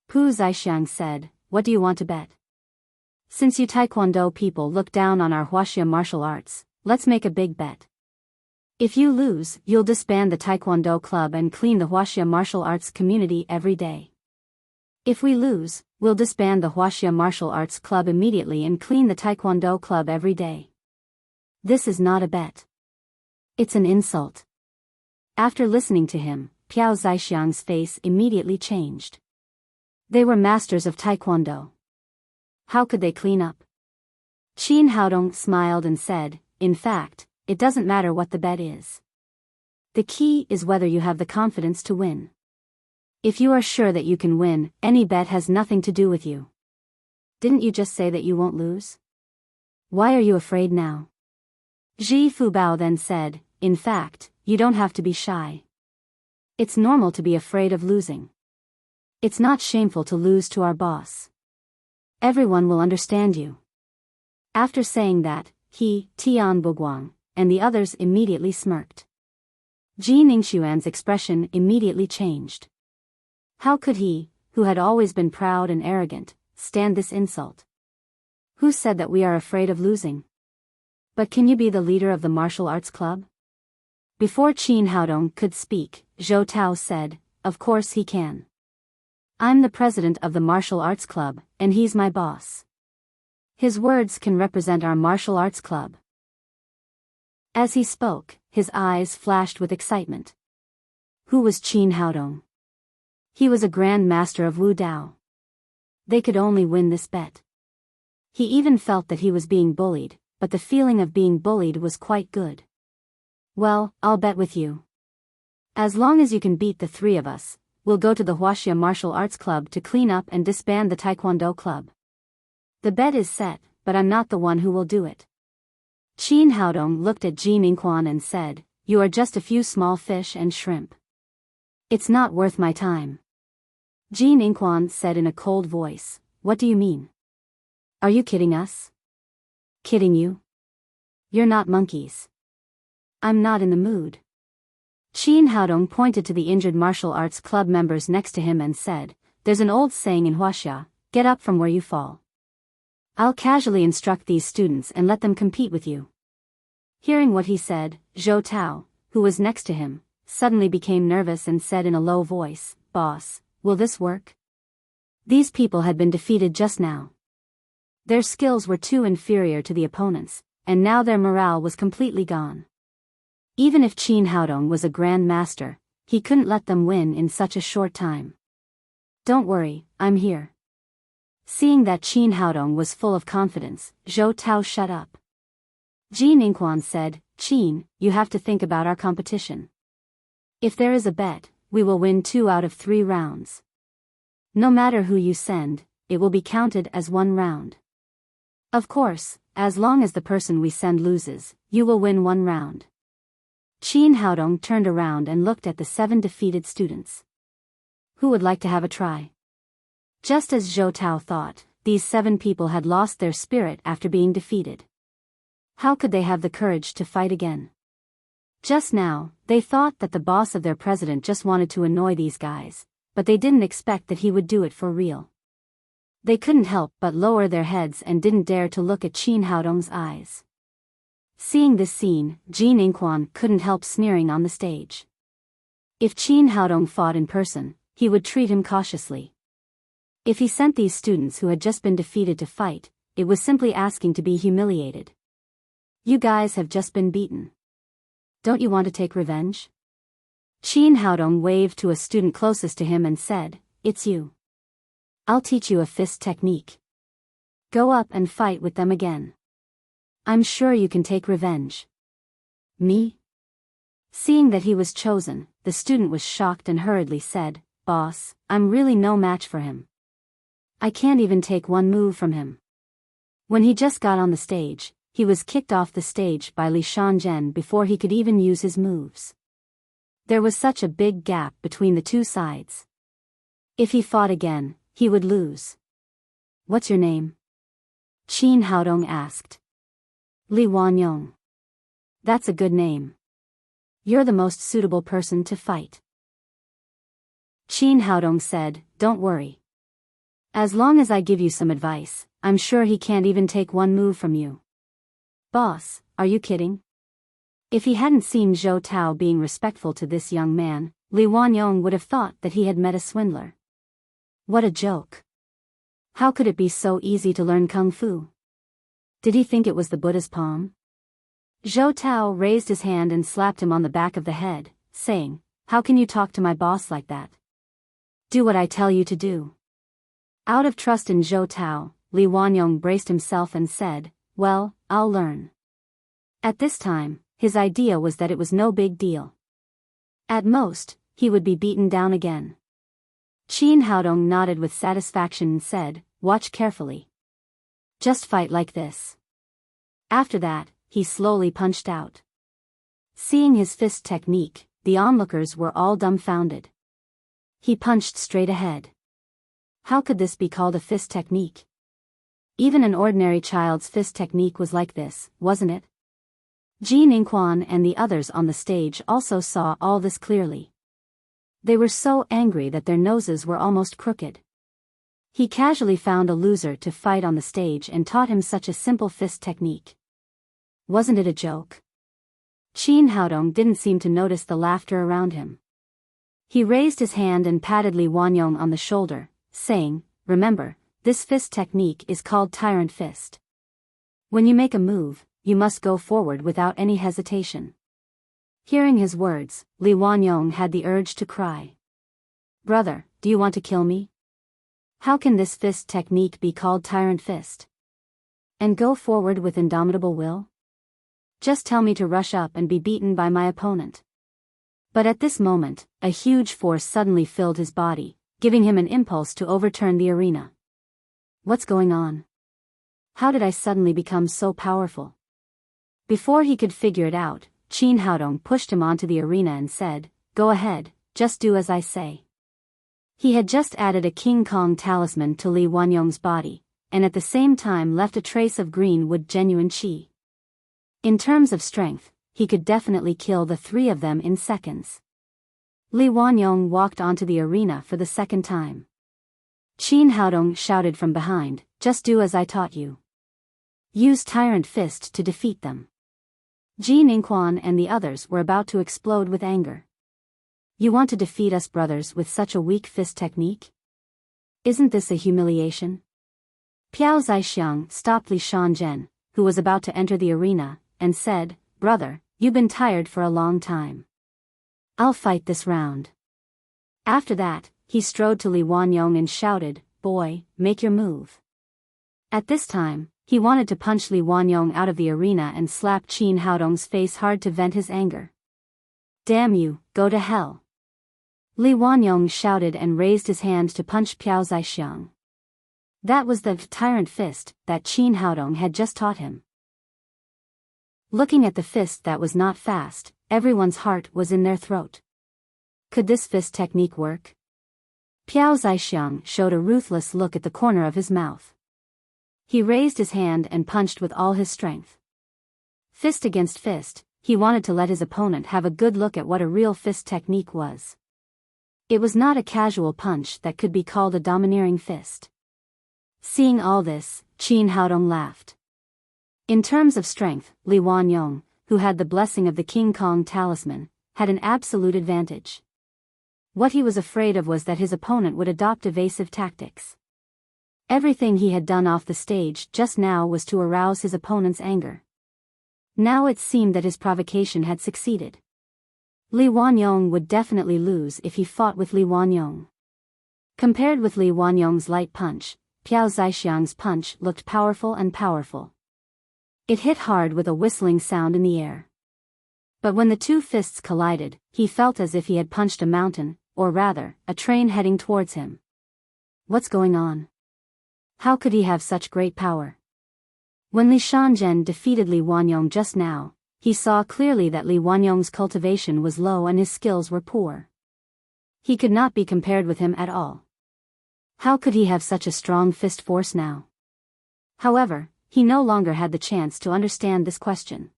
Pu Zaixiang said, what do you want to bet? Since you Taekwondo people look down on our Huaxia martial arts, let's make a big bet. If you lose, you'll disband the Taekwondo club and clean the Huaxia martial arts community every day. If we lose, we'll disband the Huaxia martial arts club immediately and clean the Taekwondo club every day. This is not a bet. It's an insult. After listening to him, Piao Zaixiang's face immediately changed. They were masters of Taekwondo. How could they clean up? Qin Haodong smiled and said, in fact, it doesn't matter what the bet is. The key is whether you have the confidence to win. If you are sure that you can win, any bet has nothing to do with you. Didn't you just say that you won't lose? Why are you afraid now? Zhi Fubao then said, in fact, you don't have to be shy. It's normal to be afraid of losing. It's not shameful to lose to our boss. Everyone will understand you. After saying that, he, Tian Buguang, and the others immediately smirked. Ji Ningxuan's expression immediately changed. How could he, who had always been proud and arrogant, stand this insult? Who said that we are afraid of losing? But can you be the leader of the martial arts club? Before Qin Haodong could speak, Zhou Tao said, of course he can. I'm the president of the martial arts club, and he's my boss. His words can represent our martial arts club. As he spoke, his eyes flashed with excitement. Who was Qin Haodong? He was a grand master of Wu Dao. They could only win this bet. He even felt that he was being bullied, but the feeling of being bullied was quite good. Well, I'll bet with you. As long as you can beat the three of us, we'll go to the Huaxia Martial Arts Club to clean up and disband the Taekwondo Club. The bet is set, but I'm not the one who will do it. Qin Haodong looked at Ji Ningquan and said, you are just a few small fish and shrimp. It's not worth my time. Ji Ningquan said in a cold voice, what do you mean? Are you kidding us? Kidding you? You're not monkeys. I'm not in the mood. Qin Haodong pointed to the injured martial arts club members next to him and said, there's an old saying in Huaxia, get up from where you fall. I'll casually instruct these students and let them compete with you. Hearing what he said, Zhou Tao, who was next to him, suddenly became nervous and said in a low voice, boss, will this work? These people had been defeated just now. Their skills were too inferior to the opponents, and now their morale was completely gone. Even if Qin Haodong was a grand master, he couldn't let them win in such a short time. Don't worry, I'm here. Seeing that Qin Haodong was full of confidence, Zhou Tao shut up. Ji Ningquan said, Qin, you have to think about our competition. If there is a bet, we will win 2 out of 3 rounds. No matter who you send, it will be counted as 1 round. Of course, as long as the person we send loses, you will win 1 round. Qin Haodong turned around and looked at the 7 defeated students. Who would like to have a try? Just as Zhou Tao thought, these 7 people had lost their spirit after being defeated. How could they have the courage to fight again? Just now, they thought that the boss of their president just wanted to annoy these guys, but they didn't expect that he would do it for real. They couldn't help but lower their heads and didn't dare to look at Qin Haodong's eyes. Seeing this scene, Jin Inquan couldn't help sneering on the stage. If Qin Haodong fought in person, he would treat him cautiously. If he sent these students who had just been defeated to fight, it was simply asking to be humiliated. You guys have just been beaten. Don't you want to take revenge? Qin Haodong waved to a student closest to him and said, "It's you. I'll teach you a fist technique. Go up and fight with them again. I'm sure you can take revenge." Me? Seeing that he was chosen, the student was shocked and hurriedly said, "Boss, I'm really no match for him. I can't even take one move from him." When he just got on the stage, he was kicked off the stage by Li Shanzhen before he could even use his moves. There was such a big gap between the two sides. If he fought again, he would lose. "What's your name?" Qin Haodong asked. "Li Wanyong." "That's a good name. You're the most suitable person to fight." Qin Haodong said, "Don't worry. As long as I give you some advice, I'm sure he can't even take one move from you." "Boss, are you kidding?" If he hadn't seen Zhou Tao being respectful to this young man, Li Wanyong would have thought that he had met a swindler. What a joke. How could it be so easy to learn Kung Fu? Did he think it was the Buddha's palm? Zhou Tao raised his hand and slapped him on the back of the head, saying, "How can you talk to my boss like that? Do what I tell you to do." Out of trust in Zhou Tao, Li Wanyong braced himself and said, "Well, I'll learn." At this time, his idea was that it was no big deal. At most, he would be beaten down again. Qin Haodong nodded with satisfaction and said, "Watch carefully. Just fight like this." After that, he slowly punched out. Seeing his fist technique, the onlookers were all dumbfounded. He punched straight ahead. How could this be called a fist technique? Even an ordinary child's fist technique was like this, wasn't it? Jin Inquan and the others on the stage also saw all this clearly. They were so angry that their noses were almost crooked. He casually found a loser to fight on the stage and taught him such a simple fist technique. Wasn't it a joke? Qin Haodong didn't seem to notice the laughter around him. He raised his hand and patted Li Wanyong on the shoulder, saying, "Remember, this fist technique is called Tyrant Fist. When you make a move, you must go forward without any hesitation." Hearing his words, Li Wanyong had the urge to cry. "Brother, do you want to kill me? How can this fist technique be called Tyrant Fist? And go forward with indomitable will? Just tell me to rush up and be beaten by my opponent." But at this moment, a huge force suddenly filled his body, giving him an impulse to overturn the arena. What's going on? How did I suddenly become so powerful? Before he could figure it out, Qin Haodong pushed him onto the arena and said, "Go ahead, just do as I say." He had just added a King Kong talisman to Li Wanyong's body, and at the same time left a trace of green wood genuine qi. In terms of strength, he could definitely kill the 3 of them in seconds. Li Wanyong walked onto the arena for the second time. Qin Haodong shouted from behind, "Just do as I taught you. Use Tyrant Fist to defeat them." Jin Inquan and the others were about to explode with anger. "You want to defeat us brothers with such a weak fist technique? Isn't this a humiliation?" Piao Zaixiang stopped Li Shanzhen, who was about to enter the arena, and said, "Brother, you've been tired for a long time. I'll fight this round." After that, he strode to Li Wanyong and shouted, "Boy, make your move." At this time, he wanted to punch Li Wanyong out of the arena and slap Qin Haodong's face hard to vent his anger. "Damn you, go to hell!" Li Wanyong shouted and raised his hand to punch Piao Zaixiang. That was the Tyrant Fist that Qin Haodong had just taught him. Looking at the fist that was not fast, everyone's heart was in their throat. Could this fist technique work? Piao Zaixiang showed a ruthless look at the corner of his mouth. He raised his hand and punched with all his strength. Fist against fist, he wanted to let his opponent have a good look at what a real fist technique was. It was not a casual punch that could be called a domineering fist. Seeing all this, Qin Haodong laughed. In terms of strength, Li Wanyong, who had the blessing of the King Kong talisman, had an absolute advantage. What he was afraid of was that his opponent would adopt evasive tactics. Everything he had done off the stage just now was to arouse his opponent's anger. Now it seemed that his provocation had succeeded. Li Wanyong would definitely lose if he fought with Li Wanyong. Compared with Li Wanyong's light punch, Piao Zaixiang's punch looked powerful and powerful. It hit hard with a whistling sound in the air. But when the two fists collided, he felt as if he had punched a mountain, or rather, a train heading towards him. What's going on? How could he have such great power? When Li Shanzhen defeated Li Wanyong just now, he saw clearly that Li Wanyong's cultivation was low and his skills were poor. He could not be compared with him at all. How could he have such a strong fist force now? However, he no longer had the chance to understand this question.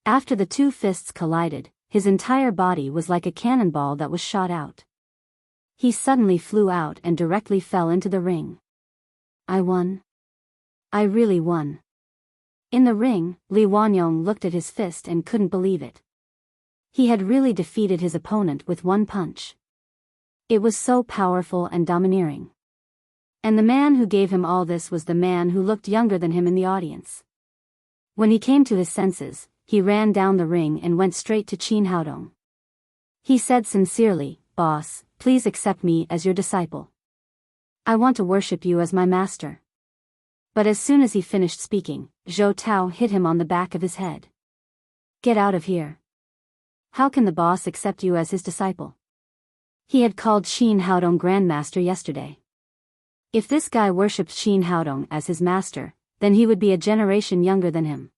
After the two fists collided, his entire body was like a cannonball that was shot out. He suddenly flew out and directly fell into the ring. I won. I really won. In the ring, Li Wanyong looked at his fist and couldn't believe it. He had really defeated his opponent with one punch. It was so powerful and domineering. And the man who gave him all this was the man who looked younger than him in the audience. When he came to his senses, he ran down the ring and went straight to Qin Haodong. He said sincerely, "Boss, please accept me as your disciple. I want to worship you as my master." But as soon as he finished speaking, Zhou Tao hit him on the back of his head. "Get out of here. How can the boss accept you as his disciple?" He had called Qin Haodong Grandmaster yesterday. If this guy worshipped Qin Haodong as his master, then he would be a generation younger than him.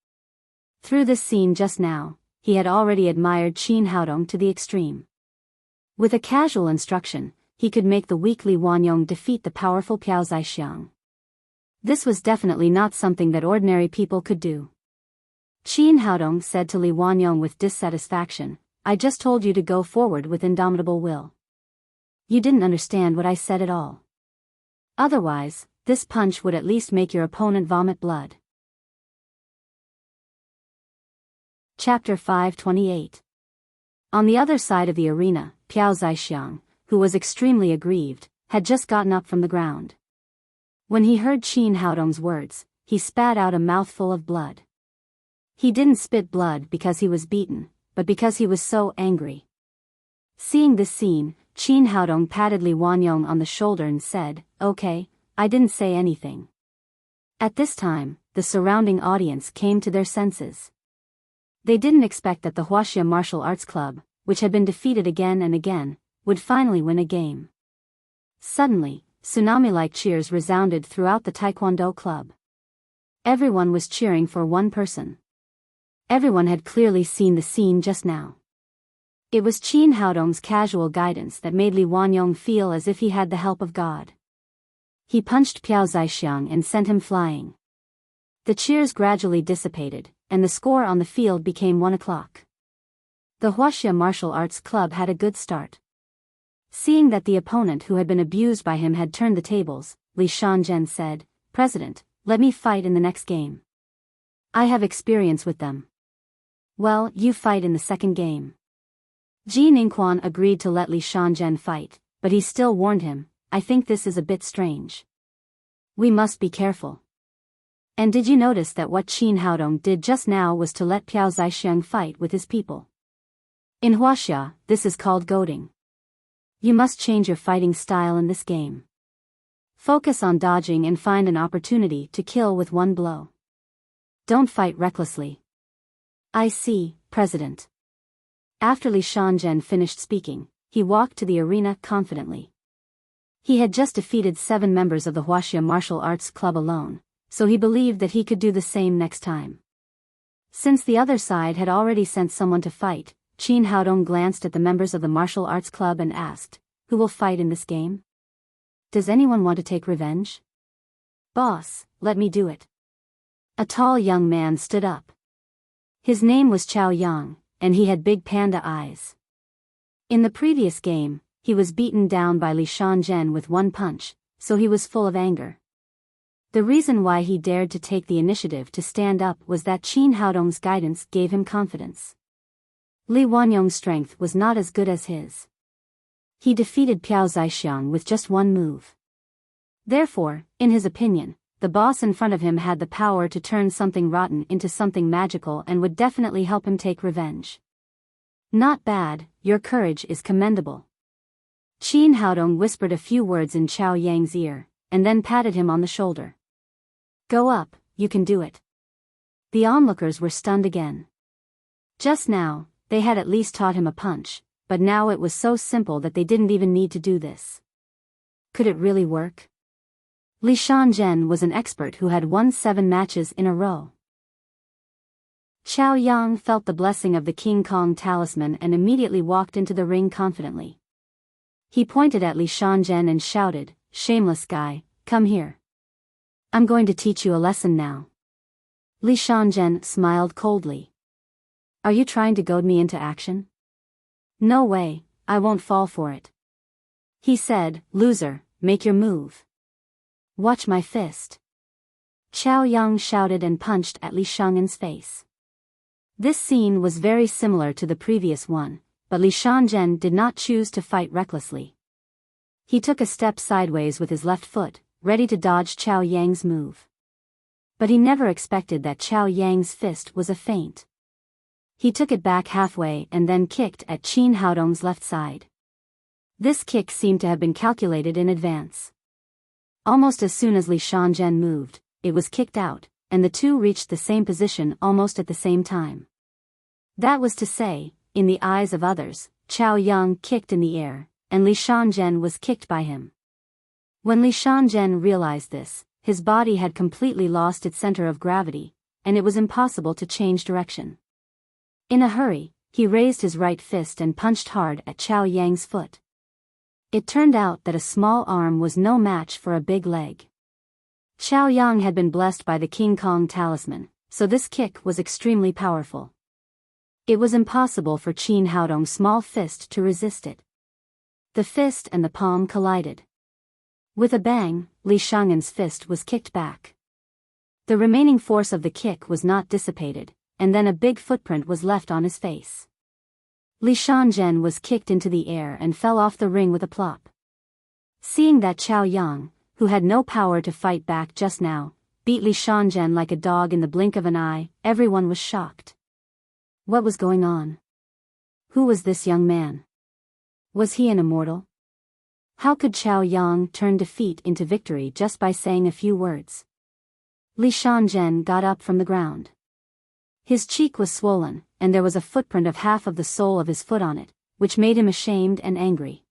Through this scene just now, he had already admired Qin Haodong to the extreme. With a casual instruction, he could make the weak Li Wanyong defeat the powerful Piao Zaixiang. This was definitely not something that ordinary people could do. Qin Haodong said to Li Wanyong with dissatisfaction, "I just told you to go forward with indomitable will. You didn't understand what I said at all. Otherwise, this punch would at least make your opponent vomit blood." Chapter 528. On the other side of the arena, Piao Zaixiang, who was extremely aggrieved, had just gotten up from the ground. When he heard Qin Haodong's words, he spat out a mouthful of blood. He didn't spit blood because he was beaten, but because he was so angry. Seeing this scene, Qin Haodong patted Li Wanyong on the shoulder and said, "Okay, I didn't say anything." At this time, the surrounding audience came to their senses. They didn't expect that the Huaxia Martial Arts Club, which had been defeated again and again, would finally win a game. Suddenly, tsunami-like cheers resounded throughout the Taekwondo club. Everyone was cheering for one person. Everyone had clearly seen the scene just now. It was Qin Haodong's casual guidance that made Li Wanyong feel as if he had the help of God. He punched Piao Zaixiang and sent him flying. The cheers gradually dissipated, and the score on the field became 1-0. The Huaxia Martial Arts Club had a good start. Seeing that the opponent who had been abused by him had turned the tables, Li Shanzhen said, "President, let me fight in the next game. I have experience with them." "Well, you fight in the second game." Ji Ningquan agreed to let Li Shanzhen fight, but he still warned him, "I think this is a bit strange. We must be careful." And did you notice that what Qin Haodong did just now was to let Piao Zaixiang fight with his people? In Huaxia, this is called goading. You must change your fighting style in this game. Focus on dodging and find an opportunity to kill with one blow. Don't fight recklessly. "I see, President." After Li Shanzhen finished speaking, he walked to the arena confidently. He had just defeated 7 members of the Huaxia Martial Arts Club alone, so he believed that he could do the same next time. Since the other side had already sent someone to fight, Qin Haodong glanced at the members of the martial arts club and asked, "Who will fight in this game?" Does anyone want to take revenge? Boss, let me do it. A tall young man stood up. His name was Chao Yang, and he had big panda eyes. In the previous game, he was beaten down by Li Shanzhen with one punch, so he was full of anger. The reason why he dared to take the initiative to stand up was that Qin Haodong's guidance gave him confidence. Li Wanyong's strength was not as good as his. He defeated Piao Zaixiang with just one move. Therefore, in his opinion, the boss in front of him had the power to turn something rotten into something magical and would definitely help him take revenge. Not bad, your courage is commendable. Qin Haodong whispered a few words in Chao Yang's ear, and then patted him on the shoulder. Go up, you can do it. The onlookers were stunned again. Just now, they had at least taught him a punch, but now it was so simple that they didn't even need to do this. Could it really work? Li Shanzhen was an expert who had won 7 matches in a row. Chao Yang felt the blessing of the King Kong talisman and immediately walked into the ring confidently. He pointed at Li Shanzhen and shouted, "Shameless guy, come here. I'm going to teach you a lesson now." Li Shanzhen smiled coldly. Are you trying to goad me into action? No way, I won't fall for it. He said, loser, make your move. Watch my fist. Chao Yang shouted and punched at Li Shang'an's face. This scene was very similar to the previous one, but Li Shanzhen did not choose to fight recklessly. He took a step sideways with his left foot, ready to dodge Chao Yang's move. But he never expected that Chao Yang's fist was a feint. He took it back halfway and then kicked at Qin Haodong's left side. This kick seemed to have been calculated in advance. Almost as soon as Li Shanzhen moved, it was kicked out, and the two reached the same position almost at the same time. That was to say, in the eyes of others, Chao Yang kicked in the air, and Li Shanzhen was kicked by him. When Li Shanzhen realized this, his body had completely lost its center of gravity, and it was impossible to change direction. In a hurry, he raised his right fist and punched hard at Chao Yang's foot. It turned out that a small arm was no match for a big leg. Chao Yang had been blessed by the King Kong talisman, so this kick was extremely powerful. It was impossible for Qin Haodong's small fist to resist it. The fist and the palm collided. With a bang, Li Shang'an's fist was kicked back. The remaining force of the kick was not dissipated, and then a big footprint was left on his face. Li Shanzhen was kicked into the air and fell off the ring with a plop. Seeing that Chao Yang, who had no power to fight back just now, beat Li Shanzhen like a dog in the blink of an eye, everyone was shocked. What was going on? Who was this young man? Was he an immortal? How could Chao Yang turn defeat into victory just by saying a few words? Li Shanzhen got up from the ground. His cheek was swollen, and there was a footprint of half of the sole of his foot on it, which made him ashamed and angry.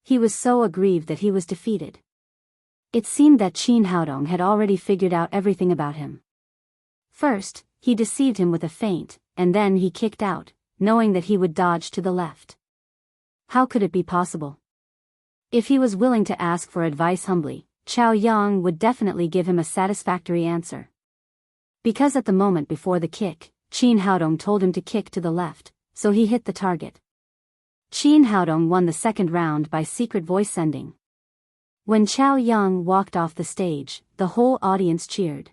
He was so aggrieved that he was defeated. It seemed that Qin Haodong had already figured out everything about him. First, he deceived him with a feint, and then he kicked out, knowing that he would dodge to the left. How could it be possible? If he was willing to ask for advice humbly, Chao Yang would definitely give him a satisfactory answer. Because at the moment before the kick, Qin Haodong told him to kick to the left, so he hit the target. Qin Haodong won the second round by secret voice sending. When Chao Yang walked off the stage, the whole audience cheered.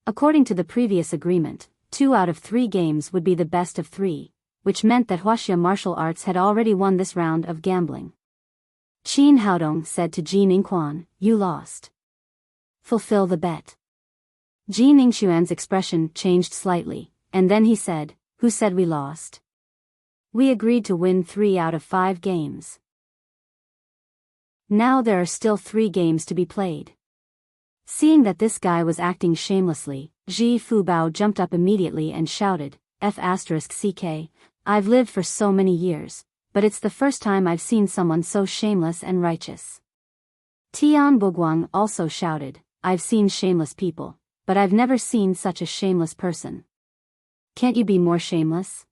According to the previous agreement, 2 out of 3 games would be the best of 3, which meant that Huaxia Martial Arts had already won this round of gambling. Qin Haodong said to Ji Ningquan, "You lost. Fulfill the bet." Ji Ningxuan's expression changed slightly, and then he said, "Who said we lost? We agreed to win 3 out of 5 games. Now there are still 3 games to be played." Seeing that this guy was acting shamelessly, Ji Fubao jumped up immediately and shouted, "F***ck, I've lived for so many years, but it's the first time I've seen someone so shameless and righteous." Tian Boguang also shouted, "I've seen shameless people, but I've never seen such a shameless person. Can't you be more shameless?"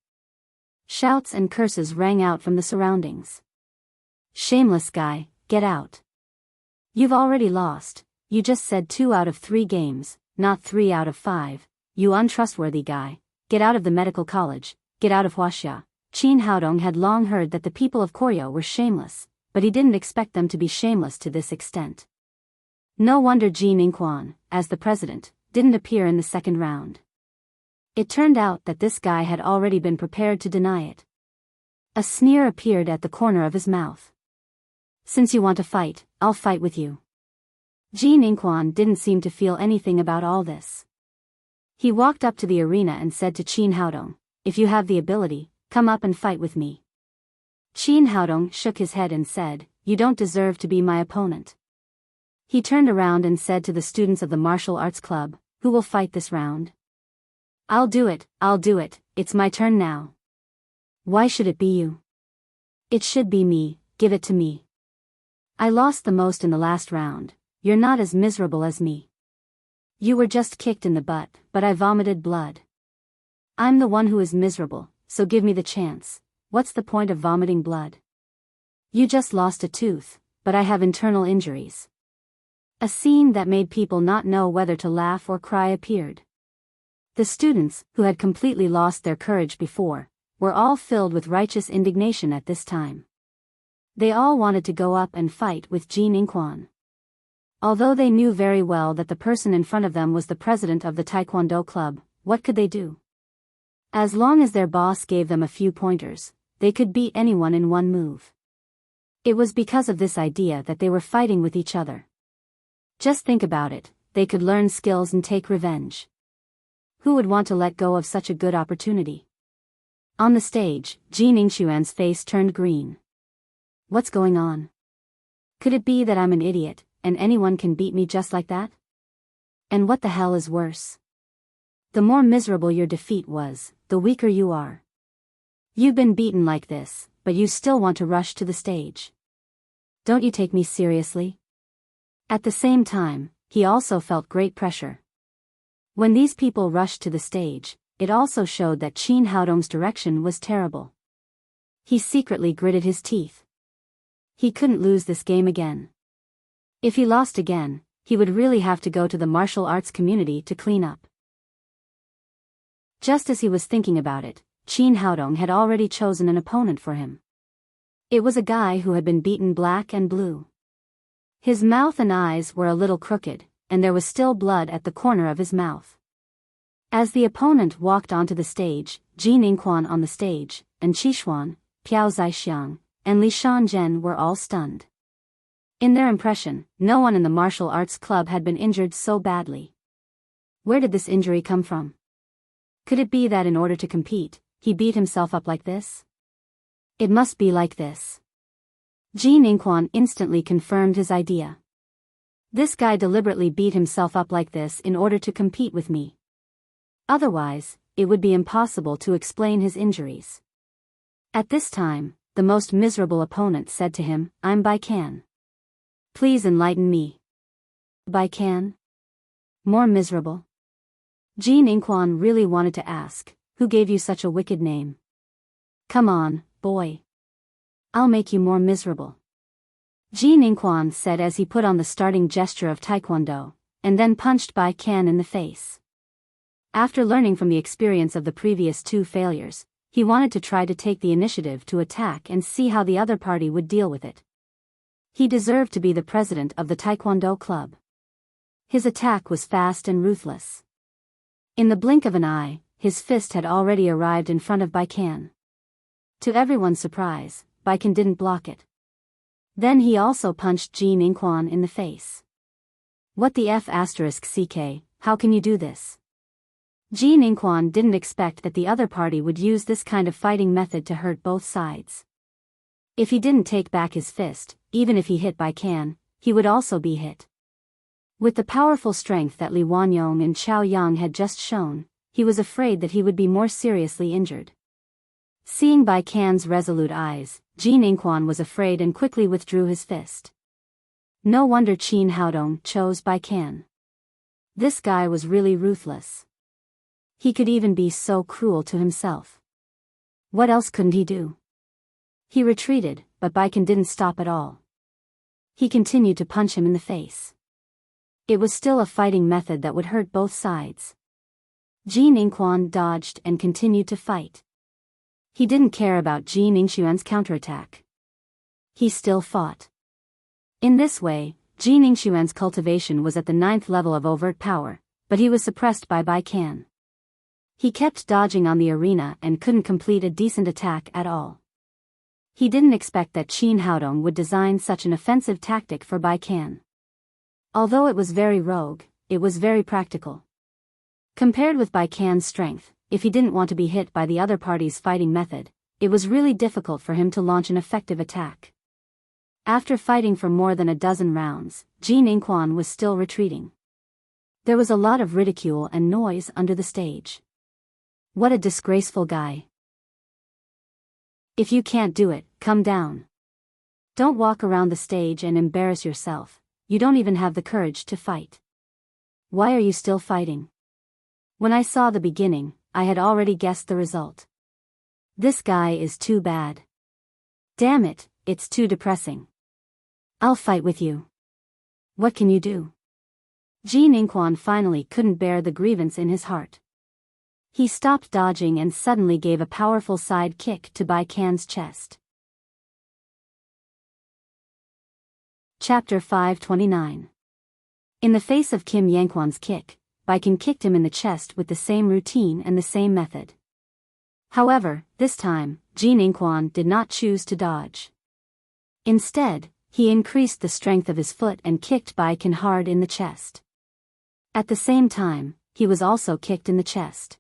Shouts and curses rang out from the surroundings. "Shameless guy, get out. You've already lost. You just said 2 out of 3 games, not 3 out of 5. You untrustworthy guy. Get out of the medical college. Get out of Huaxia. Qin Haodong had long heard that the people of Koryo were shameless, but he didn't expect them to be shameless to this extent. No wonder Ji Ningquan, as the president, didn't appear in the second round. It turned out that this guy had already been prepared to deny it. A sneer appeared at the corner of his mouth. Since you want to fight, I'll fight with you. Ji Ningquan didn't seem to feel anything about all this. He walked up to the arena and said to Qin Haodong, if you have the ability, come up and fight with me. Qin Haodong shook his head and said, you don't deserve to be my opponent. He turned around and said to the students of the martial arts club, who will fight this round? I'll do it, it's my turn now. Why should it be you? It should be me, give it to me. I lost the most in the last round, you're not as miserable as me. You were just kicked in the butt, but I vomited blood. I'm the one who is miserable, so give me the chance. What's the point of vomiting blood? You just lost a tooth, but I have internal injuries. A scene that made people not know whether to laugh or cry appeared. The students, who had completely lost their courage before, were all filled with righteous indignation at this time. They all wanted to go up and fight with Ji Ningquan. Although they knew very well that the person in front of them was the president of the Taekwondo club, what could they do? As long as their boss gave them a few pointers, they could beat anyone in one move. It was because of this idea that they were fighting with each other. Just think about it, they could learn skills and take revenge. Who would want to let go of such a good opportunity? On the stage, Ji Ningxuan's face turned green. What's going on? Could it be that I'm an idiot, and anyone can beat me just like that? And what the hell is worse? The more miserable your defeat was, the weaker you are. You've been beaten like this, but you still want to rush to the stage. Don't you take me seriously? At the same time, he also felt great pressure. When these people rushed to the stage, it also showed that Qin Haodong's direction was terrible. He secretly gritted his teeth. He couldn't lose this game again. If he lost again, he would really have to go to the martial arts community to clean up. Just as he was thinking about it, Qin Haodong had already chosen an opponent for him. It was a guy who had been beaten black and blue. His mouth and eyes were a little crooked, and there was still blood at the corner of his mouth. As the opponent walked onto the stage, Ji Ningquan on the stage, and Qishuan, Piao Zaixiang, and Li Shanzhen were all stunned. In their impression, no one in the martial arts club had been injured so badly. Where did this injury come from? Could it be that in order to compete, he beat himself up like this? It must be like this. Ji Ningquan instantly confirmed his idea. This guy deliberately beat himself up like this in order to compete with me. Otherwise, it would be impossible to explain his injuries. At this time, the most miserable opponent said to him, I'm Baikan. Please enlighten me. Baikan? More miserable? Ji Ningquan really wanted to ask, who gave you such a wicked name? Come on, boy. I'll make you more miserable. Ji Ningquan said as he put on the starting gesture of Taekwondo, and then punched Baikan in the face. After learning from the experience of the previous 2 failures, he wanted to try to take the initiative to attack and see how the other party would deal with it. He deserved to be the president of the Taekwondo club. His attack was fast and ruthless. In the blink of an eye, his fist had already arrived in front of Baikan. To everyone's surprise, Baikan didn't block it. Then he also punched Ji Ningquan in the face. What the F***ck, how can you do this? Ji Ningquan didn't expect that the other party would use this kind of fighting method to hurt both sides. If he didn't take back his fist, even if he hit Baikan, he would also be hit. With the powerful strength that Li Wanyong and Chao Yang had just shown, he was afraid that he would be more seriously injured. Seeing Baikan's resolute eyes, Ji Ningquan was afraid and quickly withdrew his fist. No wonder Qin Haodong chose Baikan. This guy was really ruthless. He could even be so cruel to himself. What else couldn't he do? He retreated, but Baikan didn't stop at all. He continued to punch him in the face. It was still a fighting method that would hurt both sides. Jin Inquan dodged and continued to fight. He didn't care about Jin Ingxuan's counterattack. He still fought. In this way, Jin Ingxuan's cultivation was at the 9th level of overt power, but he was suppressed by Bai Kan. He kept dodging on the arena and couldn't complete a decent attack at all. He didn't expect that Qin Haodong would design such an offensive tactic for Bai Kan. Although it was very rogue, it was very practical. Compared with Bai Kan's strength, if he didn't want to be hit by the other party's fighting method, it was really difficult for him to launch an effective attack. After fighting for more than a dozen rounds, Jin Inquan was still retreating. There was a lot of ridicule and noise under the stage. What a disgraceful guy. If you can't do it, come down. Don't walk around the stage and embarrass yourself, you don't even have the courage to fight. Why are you still fighting? When I saw the beginning, I had already guessed the result. This guy is too bad. Damn it, it's too depressing. I'll fight with you. What can you do? Jin Inquan finally couldn't bear the grievance in his heart. He stopped dodging and suddenly gave a powerful side kick to Bai Kan's chest. Chapter 529. In the face of Kim Yanquan's kick, Bai Kan kicked him in the chest with the same routine and the same method. However, this time, Jin Inquan did not choose to dodge. Instead, he increased the strength of his foot and kicked Bai Kan hard in the chest. At the same time, he was also kicked in the chest.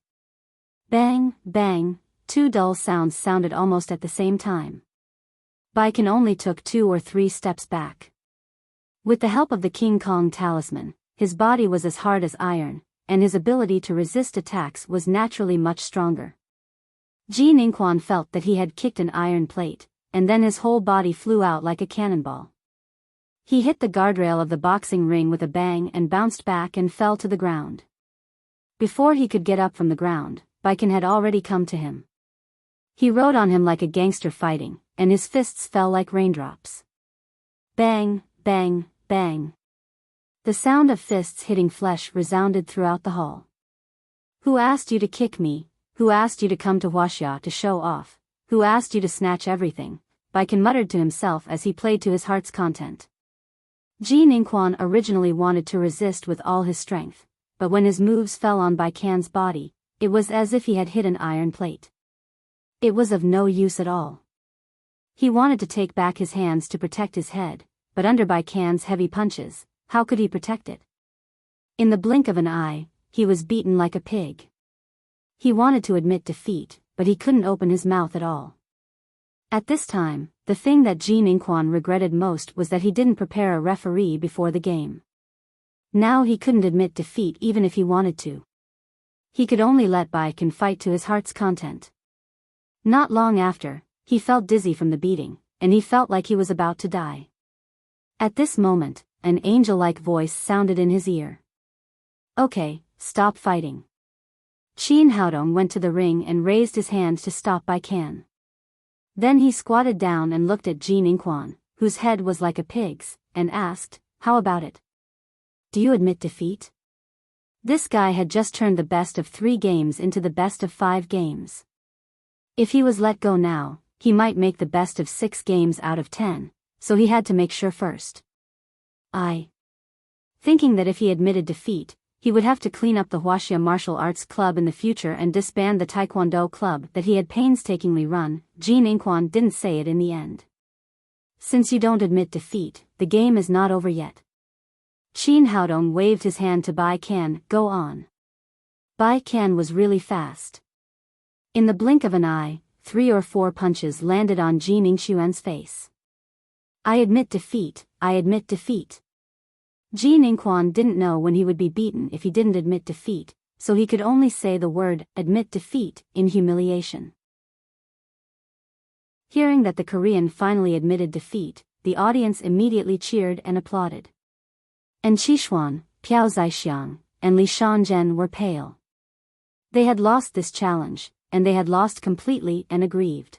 Bang, bang, two dull sounds sounded almost at the same time. Bai Kan only took 2 or 3 steps back. With the help of the King Kong talisman, his body was as hard as iron, and his ability to resist attacks was naturally much stronger. Jin Inquan felt that he had kicked an iron plate, and then his whole body flew out like a cannonball. He hit the guardrail of the boxing ring with a bang and bounced back and fell to the ground. Before he could get up from the ground, Bai Kan had already come to him. He rode on him like a gangster fighting, and his fists fell like raindrops. Bang, bang, bang. The sound of fists hitting flesh resounded throughout the hall. Who asked you to kick me? Who asked you to come to Huaxia to show off? Who asked you to snatch everything? Bai Kan muttered to himself as he played to his heart's content. Jin Inquan originally wanted to resist with all his strength, but when his moves fell on Bai Kan's body, it was as if he had hit an iron plate. It was of no use at all. He wanted to take back his hands to protect his head, but under Bai Kan's heavy punches, how could he protect it? In the blink of an eye, he was beaten like a pig. He wanted to admit defeat, but he couldn't open his mouth at all. At this time, the thing that Jin Inquan regretted most was that he didn't prepare a referee before the game. Now he couldn't admit defeat even if he wanted to. He could only let Bai Kan fight to his heart's content. Not long after, he felt dizzy from the beating, and he felt like he was about to die. At this moment, an angel-like voice sounded in his ear. Okay, stop fighting. Qin Haodong went to the ring and raised his hand to stop Bai Kan. Then he squatted down and looked at Jin Inquan, whose head was like a pig's, and asked, "How about it? Do you admit defeat?" This guy had just turned the best of 3 games into the best of 5 games. If he was let go now, he might make the best of 6 games out of 10, so he had to make sure first. Thinking that if he admitted defeat, he would have to clean up the Huaxia Martial Arts Club in the future and disband the Taekwondo Club that he had painstakingly run, Jin Inquan didn't say it in the end. Since you don't admit defeat, the game is not over yet. Qin Haodong waved his hand to Bai Kan, "Go on." Bai Kan was really fast. In the blink of an eye, 3 or 4 punches landed on Jin Ingxuan's face. I admit defeat, I admit defeat. Jin Inquan didn't know when he would be beaten if he didn't admit defeat, so he could only say the word, admit defeat, in humiliation. Hearing that the Korean finally admitted defeat, the audience immediately cheered and applauded. And Qixuan, Piao Zaixiang, and Li Shanzhen were pale. They had lost this challenge, and they had lost completely and aggrieved.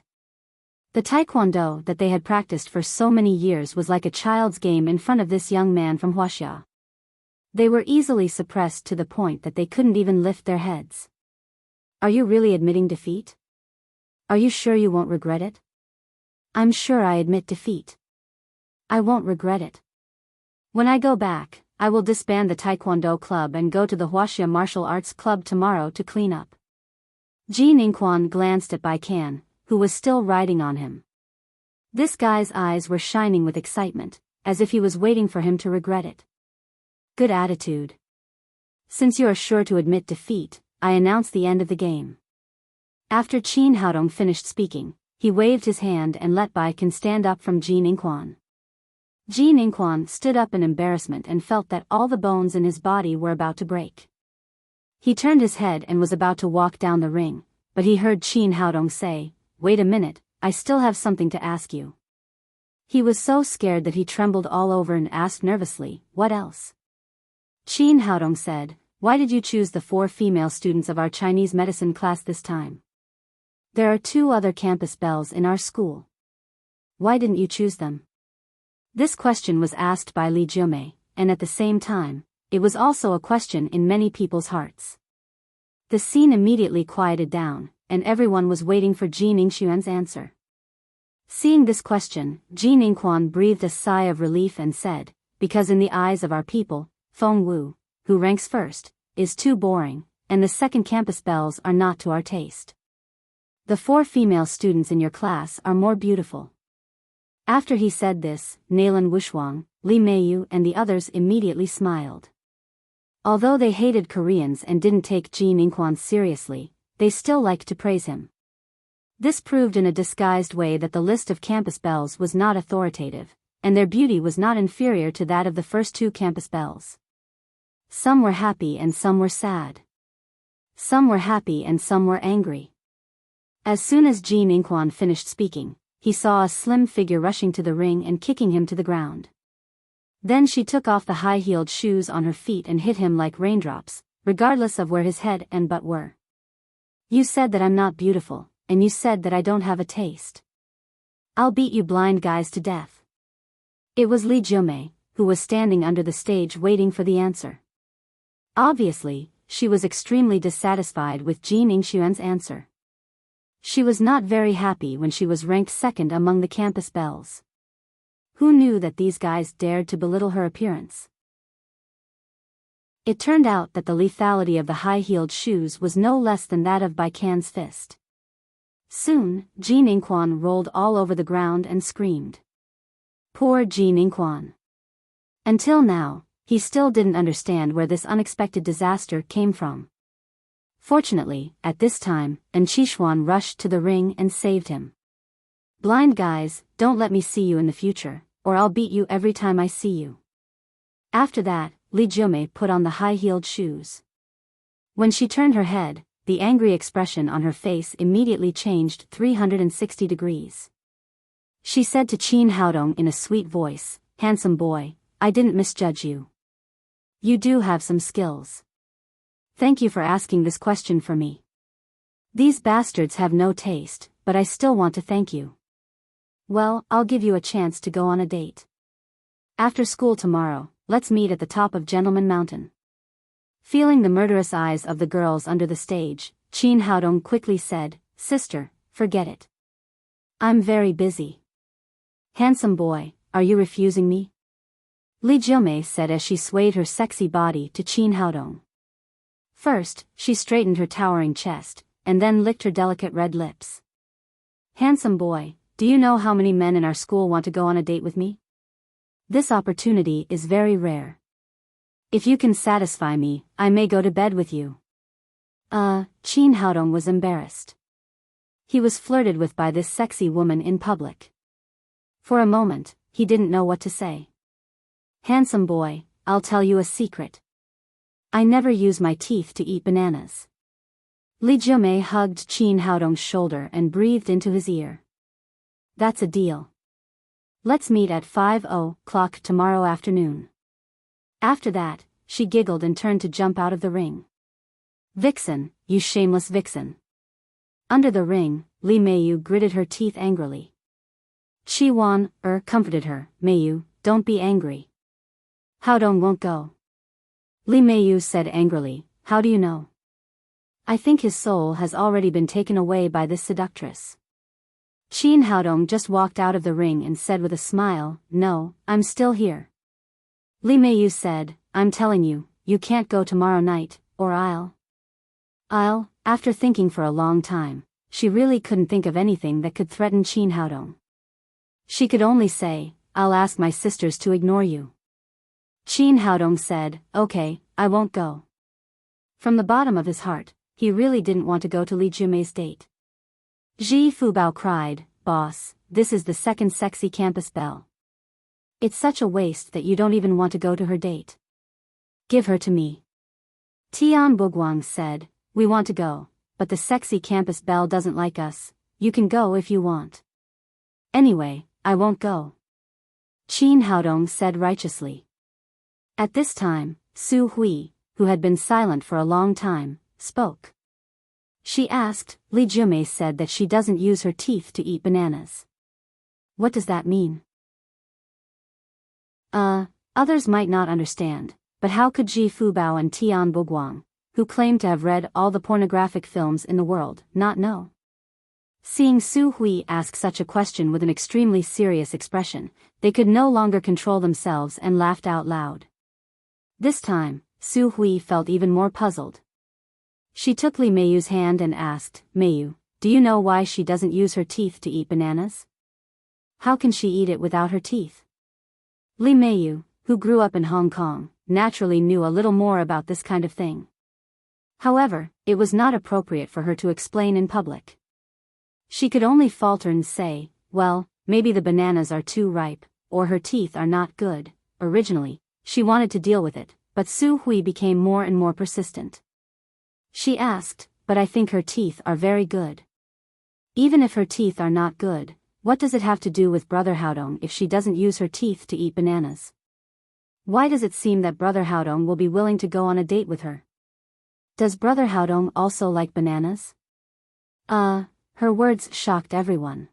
The taekwondo that they had practiced for so many years was like a child's game in front of this young man from Huaxia. They were easily suppressed to the point that they couldn't even lift their heads. Are you really admitting defeat? Are you sure you won't regret it? I'm sure I admit defeat. I won't regret it. When I go back, I will disband the taekwondo club and go to the Huaxia martial arts club tomorrow to clean up. Ji Ningquan glanced at Bai Can, who was still riding on him. This guy's eyes were shining with excitement, as if he was waiting for him to regret it. Good attitude. Since you are sure to admit defeat, I announce the end of the game. After Qin Haodong finished speaking, he waved his hand and let Bai Can stand up from Ji Ningquan. Ji Ningquan stood up in embarrassment and felt that all the bones in his body were about to break. He turned his head and was about to walk down the ring, but he heard Qin Haodong say, "Wait a minute, I still have something to ask you." He was so scared that he trembled all over and asked nervously, "What else?" Qin Haodong said, "Why did you choose the 4 female students of our Chinese medicine class this time? There are 2 other campus belles in our school. Why didn't you choose them?" This question was asked by Li Jiumei, and at the same time, it was also a question in many people's hearts. The scene immediately quieted down, and everyone was waiting for Ji Ningxuan's answer. Seeing this question, Ji Ningquan breathed a sigh of relief and said, "Because in the eyes of our people, Feng Wu, who ranks first, is too boring, and the second campus belles are not to our taste. The 4 female students in your class are more beautiful." After he said this, Nailan Wushuang, Li Meiyu and the others immediately smiled. Although they hated Koreans and didn't take Ji Ningquan seriously, they still liked to praise him. This proved in a disguised way that the list of campus belles was not authoritative, and their beauty was not inferior to that of the first 2 campus belles. Some were happy and some were sad. Some were happy and some were angry. As soon as Ji Ningquan finished speaking, he saw a slim figure rushing to the ring and kicking him to the ground. Then she took off the high-heeled shoes on her feet and hit him like raindrops, regardless of where his head and butt were. "You said that I'm not beautiful, and you said that I don't have a taste. I'll beat you blind guys to death." It was Li Jiumei, who was standing under the stage waiting for the answer. Obviously, she was extremely dissatisfied with Ji Ningxuan's answer. She was not very happy when she was ranked second among the campus belles. Who knew that these guys dared to belittle her appearance? It turned out that the lethality of the high-heeled shoes was no less than that of Bai Can's fist. Soon, Ji Ningquan rolled all over the ground and screamed. Poor Ji Ningquan. Until now, he still didn't understand where this unexpected disaster came from. Fortunately, at this time, Enrich rushed to the ring and saved him. "Blind guys, don't let me see you in the future, or I'll beat you every time I see you." After that, Li Jiumei put on the high-heeled shoes. When she turned her head, the angry expression on her face immediately changed 360 degrees. She said to Qin Haodong in a sweet voice, "Handsome boy, I didn't misjudge you. You do have some skills. Thank you for asking this question for me. These bastards have no taste, but I still want to thank you. Well, I'll give you a chance to go on a date. After school tomorrow, let's meet at the top of Gentleman Mountain." Feeling the murderous eyes of the girls under the stage, Qin Haodong quickly said, "Sister, forget it. I'm very busy." "Handsome boy, are you refusing me?" Li Jiumei said as she swayed her sexy body to Qin Haodong. First, she straightened her towering chest, and then licked her delicate red lips. "Handsome boy, do you know how many men in our school want to go on a date with me? This opportunity is very rare. If you can satisfy me, I may go to bed with you." Qin Haodong was embarrassed. He was flirted with by this sexy woman in public. For a moment, he didn't know what to say. "Handsome boy, I'll tell you a secret. I never use my teeth to eat bananas." Li Jiumei hugged Qin Haodong's shoulder and breathed into his ear. "That's a deal. Let's meet at 5:00 tomorrow afternoon." After that, she giggled and turned to jump out of the ring. "Vixen, you shameless vixen." Under the ring, Li Meiyu gritted her teeth angrily. Chi Wan, comforted her. Meiyu, don't be angry. Haodong won't go. Li Meiyu said angrily, how do you know? I think his soul has already been taken away by this seductress. Qin Haodong just walked out of the ring and said with a smile, no, I'm still here. Li Meiyu said, I'm telling you, you can't go tomorrow night, or after thinking for a long time, she really couldn't think of anything that could threaten Qin Haodong. She could only say, I'll ask my sisters to ignore you. Qin Haodong said, okay, I won't go. From the bottom of his heart, he really didn't want to go to Li Jumei's date. Ji Fubao cried, boss, this is the second sexy campus belle. It's such a waste that you don't even want to go to her date. Give her to me. Tian Buguang said, we want to go, but the sexy campus belle doesn't like us. You can go if you want. Anyway, I won't go. Qin Haodong said righteously. At this time, Su Hui, who had been silent for a long time, spoke. She asked, Li Jumei said that she doesn't use her teeth to eat bananas. What does that mean? Others might not understand, but how could Ji Fubao and Tian Buguang, who claimed to have read all the pornographic films in the world, not know? Seeing Su Hui ask such a question with an extremely serious expression, they could no longer control themselves and laughed out loud. This time, Su Hui felt even more puzzled. She took Li Meiyu's hand and asked, Meiyu, do you know why she doesn't use her teeth to eat bananas? How can she eat it without her teeth? Li Meiyu, who grew up in Hong Kong, naturally knew a little more about this kind of thing. However, it was not appropriate for her to explain in public. She could only falter and say, well, maybe the bananas are too ripe, or her teeth are not good. Originally, she wanted to deal with it, but Su Hui became more and more persistent. She asked, but I think her teeth are very good. Even if her teeth are not good, what does it have to do with Brother Haodong if she doesn't use her teeth to eat bananas? Why does it seem that Brother Haodong will be willing to go on a date with her? Does Brother Haodong also like bananas? Her words shocked everyone.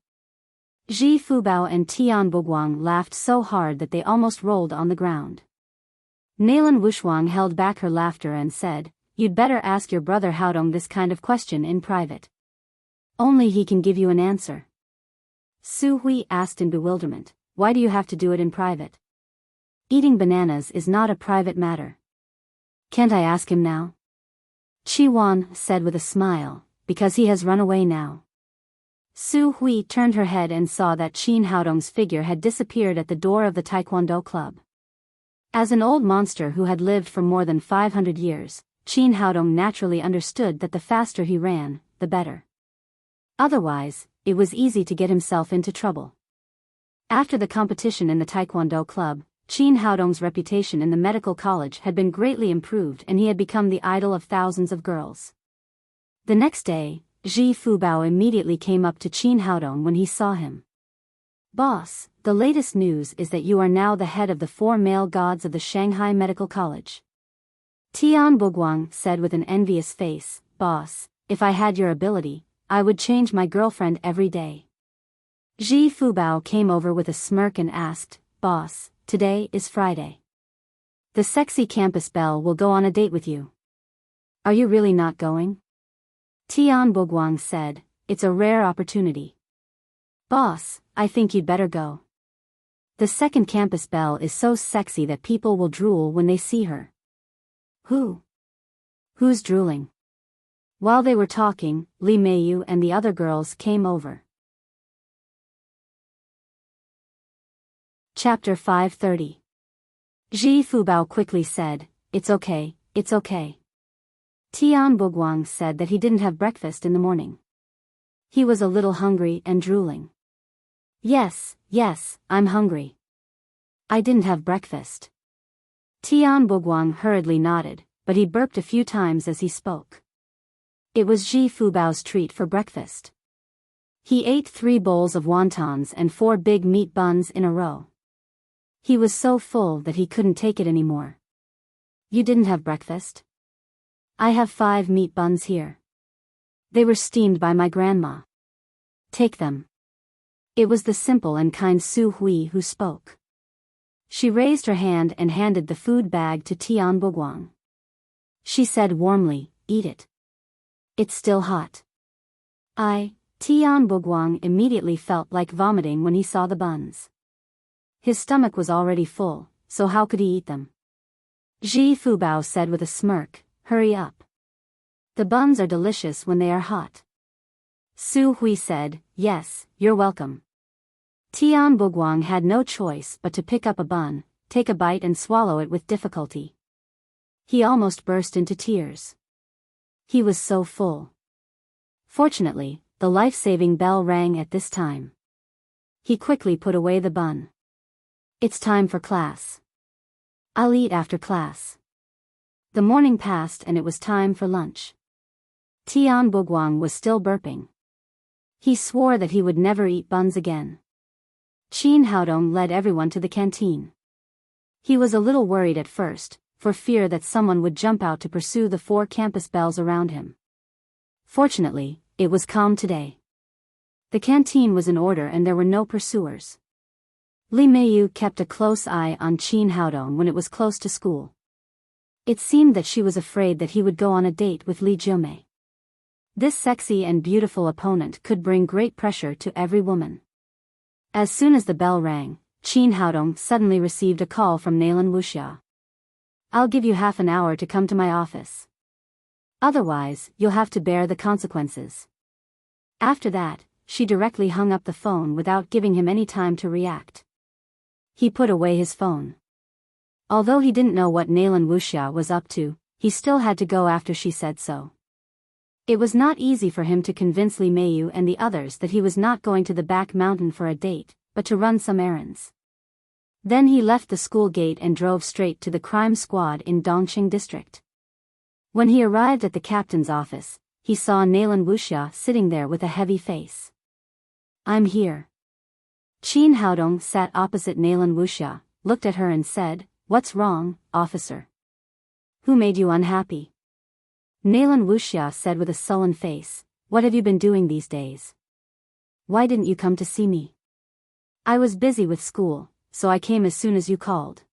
Ji Fubao and Tian Buguang laughed so hard that they almost rolled on the ground. Nalan Wushuang held back her laughter and said, you'd better ask your Brother Haodong this kind of question in private. Only he can give you an answer. Su Hui asked in bewilderment, why do you have to do it in private? Eating bananas is not a private matter. Can't I ask him now? Chi Wan said with a smile, because he has run away now. Su Hui turned her head and saw that Qin Haodong's figure had disappeared at the door of the Taekwondo club. As an old monster who had lived for more than 500 years, Qin Haodong naturally understood that the faster he ran, the better. Otherwise, it was easy to get himself into trouble. After the competition in the Taekwondo club, Qin Haodong's reputation in the medical college had been greatly improved and he had become the idol of thousands of girls. The next day, Ji Fubao immediately came up to Qin Haodong when he saw him. Boss, the latest news is that you are now the head of the 4 male gods of the Shanghai Medical College. Tian Buguang said with an envious face, boss, if I had your ability, I would change my girlfriend every day. Ji Fubao came over with a smirk and asked, boss, today is Friday. The sexy campus belle will go on a date with you. Are you really not going? Tian Buguang said, it's a rare opportunity. Boss, I think you'd better go. The second campus belle is so sexy that people will drool when they see her. Who's drooling? While they were talking, Li Meiyu and the other girls came over. Chapter 530. Ji Fubao quickly said, it's okay, it's okay. Tian Buguang said that he didn't have breakfast in the morning. He was a little hungry and drooling. Yes, I'm hungry. I didn't have breakfast. Tian Buguang hurriedly nodded, but he burped a few times as he spoke. It was Ji Fubao's treat for breakfast. He ate 3 bowls of wontons and 4 big meat buns in a row. He was so full that he couldn't take it anymore. You didn't have breakfast? I have 5 meat buns here. They were steamed by my grandma. Take them. It was the simple and kind Su Hui who spoke. She raised her hand and handed the food bag to Tian Boguang. She said warmly, "Eat it. It's still hot." Tian Boguang immediately felt like vomiting when he saw the buns. His stomach was already full, so how could he eat them? Ji Fubao said with a smirk, "Hurry up. The buns are delicious when they are hot." Su Hui said, "Yes, you're welcome." Tian Boguang had no choice but to pick up a bun, take a bite and swallow it with difficulty. He almost burst into tears. He was so full. Fortunately, the life-saving bell rang at this time. He quickly put away the bun. "It's time for class. I'll eat after class." The morning passed and it was time for lunch. Tian Boguang was still burping. He swore that he would never eat buns again. Qin Haodong led everyone to the canteen. He was a little worried at first, for fear that someone would jump out to pursue the 4 campus belles around him. Fortunately, it was calm today. The canteen was in order and there were no pursuers. Li Meiyu kept a close eye on Qin Haodong when it was close to school. It seemed that she was afraid that he would go on a date with Li Jiumei. This sexy and beautiful opponent could bring great pressure to every woman. As soon as the bell rang, Qin Haodong suddenly received a call from Nailan Wuxia. "I'll give you half an hour to come to my office. Otherwise, you'll have to bear the consequences." After that, she directly hung up the phone without giving him any time to react. He put away his phone. Although he didn't know what Nailan Wuxia was up to, he still had to go after she said so. It was not easy for him to convince Li Meiyu and the others that he was not going to the back mountain for a date, but to run some errands. Then he left the school gate and drove straight to the crime squad in Dongqing district. When he arrived at the captain's office, he saw Nailan Wuxia sitting there with a heavy face. "I'm here." Qin Haodong sat opposite Nailan Wuxia, looked at her and said, "What's wrong, officer? Who made you unhappy?" Nailan Wuxia said with a sullen face, "What have you been doing these days? Why didn't you come to see me?" "I was busy with school, so I came as soon as you called."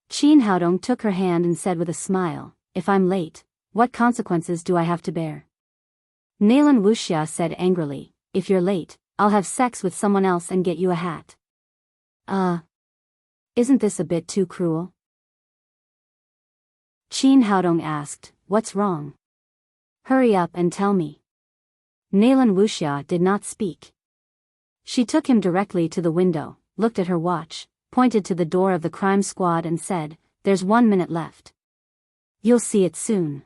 Qin Haodong took her hand and said with a smile, "If I'm late, what consequences do I have to bear?" Nailan Wuxia said angrily, "If you're late, I'll have sex with someone else and get you a hat." Isn't this a bit too cruel?" Qin Haodong asked, "What's wrong? Hurry up and tell me." Nailan Wuxia did not speak. She took him directly to the window, looked at her watch, pointed to the door of the crime squad and said, "There's 1 minute left. You'll see it soon."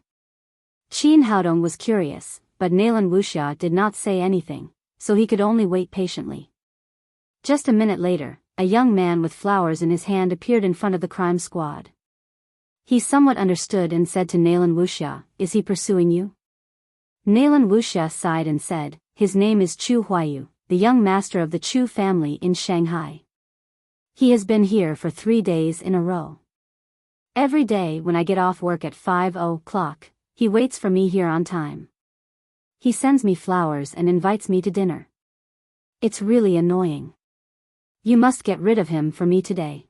Qin Haodong was curious, but Nailan Wuxia did not say anything, so he could only wait patiently. Just a minute later, a young man with flowers in his hand appeared in front of the crime squad. He somewhat understood and said to Nailan Wuxia, "Is he pursuing you?" Nailan Wuxia sighed and said, "His name is Chu Huayu, the young master of the Chu family in Shanghai. He has been here for 3 days in a row. Every day when I get off work at 5 o'clock, he waits for me here on time. He sends me flowers and invites me to dinner. It's really annoying. You must get rid of him for me today."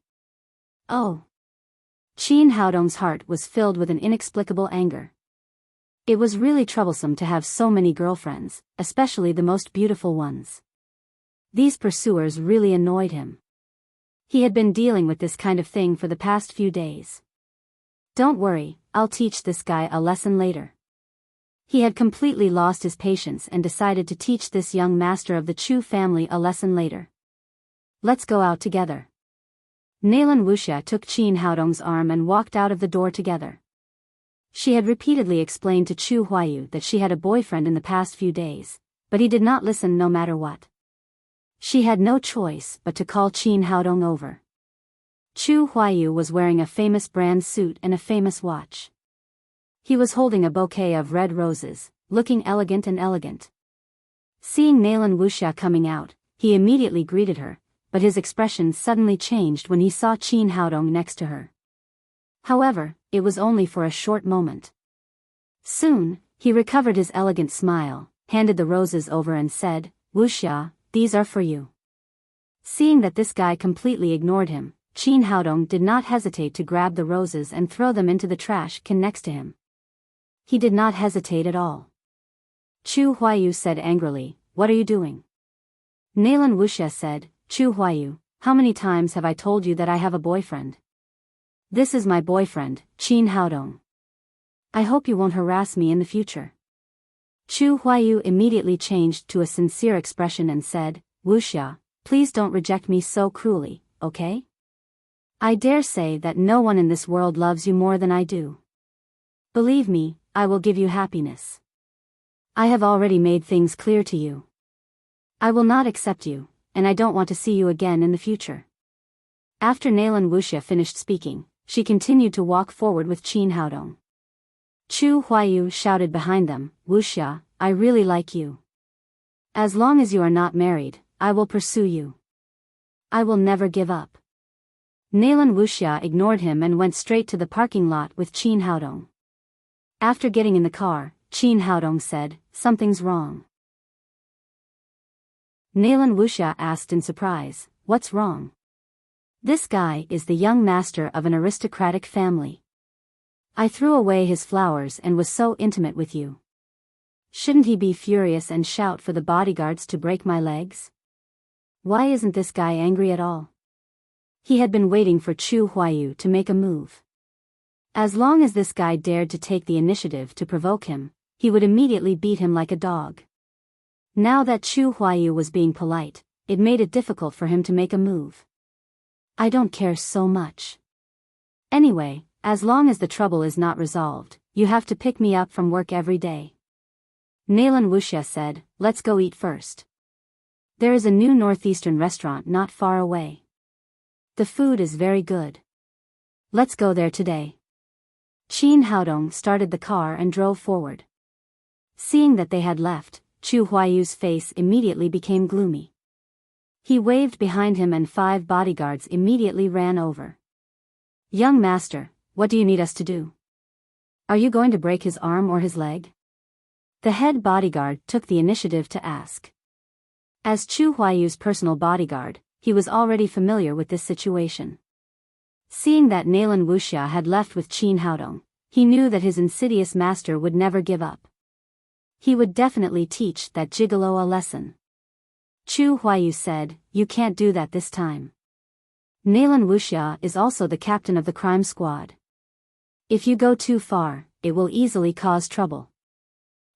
"Oh." Qin Haodong's heart was filled with an inexplicable anger. It was really troublesome to have so many girlfriends, especially the most beautiful ones. These pursuers really annoyed him. He had been dealing with this kind of thing for the past few days. "Don't worry, I'll teach this guy a lesson later." He had completely lost his patience and decided to teach this young master of the Chu family a lesson later. "Let's go out together." Nailan Wuxia took Qin Haodong's arm and walked out of the door together. She had repeatedly explained to Chu Huayu that she had a boyfriend in the past few days, but he did not listen no matter what. She had no choice but to call Qin Haodong over. Chu Huayu was wearing a famous brand suit and a famous watch. He was holding a bouquet of red roses, looking elegant and elegant. Seeing Nailan Wuxia coming out, he immediately greeted her, but his expression suddenly changed when he saw Qin Haodong next to her. However, it was only for a short moment. Soon, he recovered his elegant smile, handed the roses over and said, "Wuxia, these are for you." Seeing that this guy completely ignored him, Qin Haodong did not hesitate to grab the roses and throw them into the trash can next to him. He did not hesitate at all. Chu Huayu said angrily, "What are you doing?" Nalan Wuxia said, "Chu Huayu, how many times have I told you that I have a boyfriend? This is my boyfriend, Qin Haodong. I hope you won't harass me in the future." Chu Huayu immediately changed to a sincere expression and said, "Wuxia, please don't reject me so cruelly, okay? I dare say that no one in this world loves you more than I do. Believe me, I will give you happiness. I have already made things clear to you. I will not accept you, and I don't want to see you again in the future." After Nalan Wuxia finished speaking, she continued to walk forward with Qin Haodong. Chu Huayu shouted behind them, "Wuxia, I really like you. As long as you are not married, I will pursue you. I will never give up." Nalan Wuxia ignored him and went straight to the parking lot with Qin Haodong. After getting in the car, Qin Haodong said, "Something's wrong." Nalan Wuxia asked in surprise, "What's wrong?" "This guy is the young master of an aristocratic family. I threw away his flowers and was so intimate with you. Shouldn't he be furious and shout for the bodyguards to break my legs? Why isn't this guy angry at all?" He had been waiting for Chu Huayu to make a move. As long as this guy dared to take the initiative to provoke him, he would immediately beat him like a dog. Now that Chu Huayu was being polite, it made it difficult for him to make a move. "I don't care so much. Anyway, as long as the trouble is not resolved, you have to pick me up from work every day." Nalan Wuxia said, "Let's go eat first. There is a new northeastern restaurant not far away. The food is very good. Let's go there today." Qin Haodong started the car and drove forward. Seeing that they had left, Chu Huayu's face immediately became gloomy. He waved behind him and 5 bodyguards immediately ran over. "Young master, what do you need us to do? Are you going to break his arm or his leg?" The head bodyguard took the initiative to ask. As Chu Huayu's personal bodyguard, he was already familiar with this situation. Seeing that Nalan Wuxia had left with Qin Haodong, he knew that his insidious master would never give up. He would definitely teach that gigolo a lesson. Chu Huayu said, "You can't do that this time. Nalan Wuxia is also the captain of the crime squad. If you go too far, it will easily cause trouble."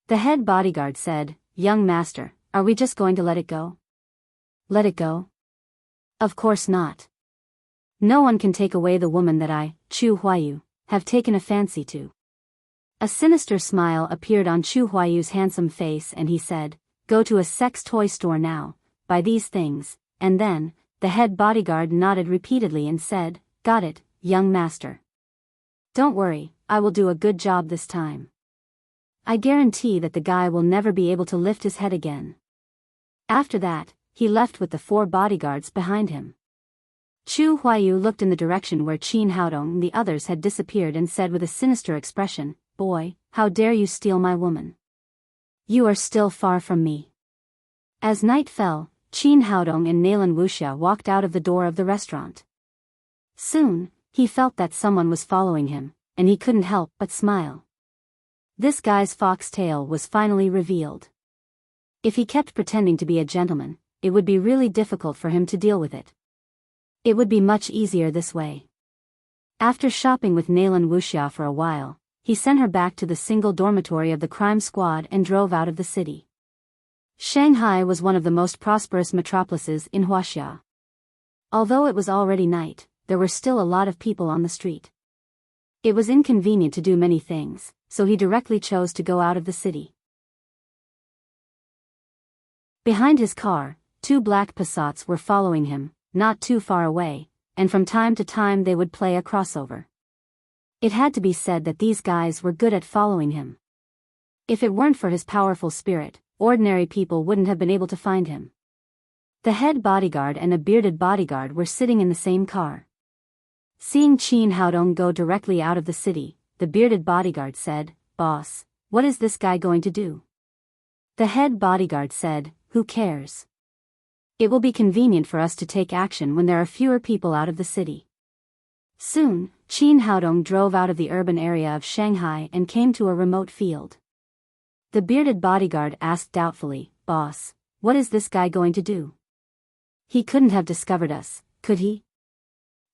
The head bodyguard said, "Young master, are we just going to let it go?" "Let it go? Of course not. No one can take away the woman that I, Chu Huayu, have taken a fancy to." A sinister smile appeared on Chu Huayu's handsome face and he said, "Go to a sex toy store now, buy these things," and then, the head bodyguard nodded repeatedly and said, "Got it, young master. Don't worry, I will do a good job this time. I guarantee that the guy will never be able to lift his head again." After that, he left with the 4 bodyguards behind him. Chu Huayu looked in the direction where Qin Haodong and the others had disappeared and said with a sinister expression, "Boy, how dare you steal my woman? You are still far from me." As night fell, Qin Haodong and Nalan Wuxia walked out of the door of the restaurant. Soon, he felt that someone was following him, and he couldn't help but smile. This guy's foxtail was finally revealed. If he kept pretending to be a gentleman, it would be really difficult for him to deal with it. It would be much easier this way. After shopping with Nalan Wuxia for a while, he sent her back to the single dormitory of the crime squad and drove out of the city. Shanghai was one of the most prosperous metropolises in Huaxia. Although it was already night, there were still a lot of people on the street. It was inconvenient to do many things, so he directly chose to go out of the city. Behind his car, 2 black Passats were following him, not too far away, and from time to time they would play a crossover. It had to be said that these guys were good at following him. If it weren't for his powerful spirit, ordinary people wouldn't have been able to find him. The head bodyguard and a bearded bodyguard were sitting in the same car. Seeing Qin Haodong go directly out of the city, the bearded bodyguard said, "Boss, what is this guy going to do?" The head bodyguard said, "Who cares? It will be convenient for us to take action when there are fewer people out of the city. Soon, Qin Haodong drove out of the urban area of Shanghai and came to a remote field. The bearded bodyguard asked doubtfully, "Boss, what is this guy going to do? He couldn't have discovered us, could he?"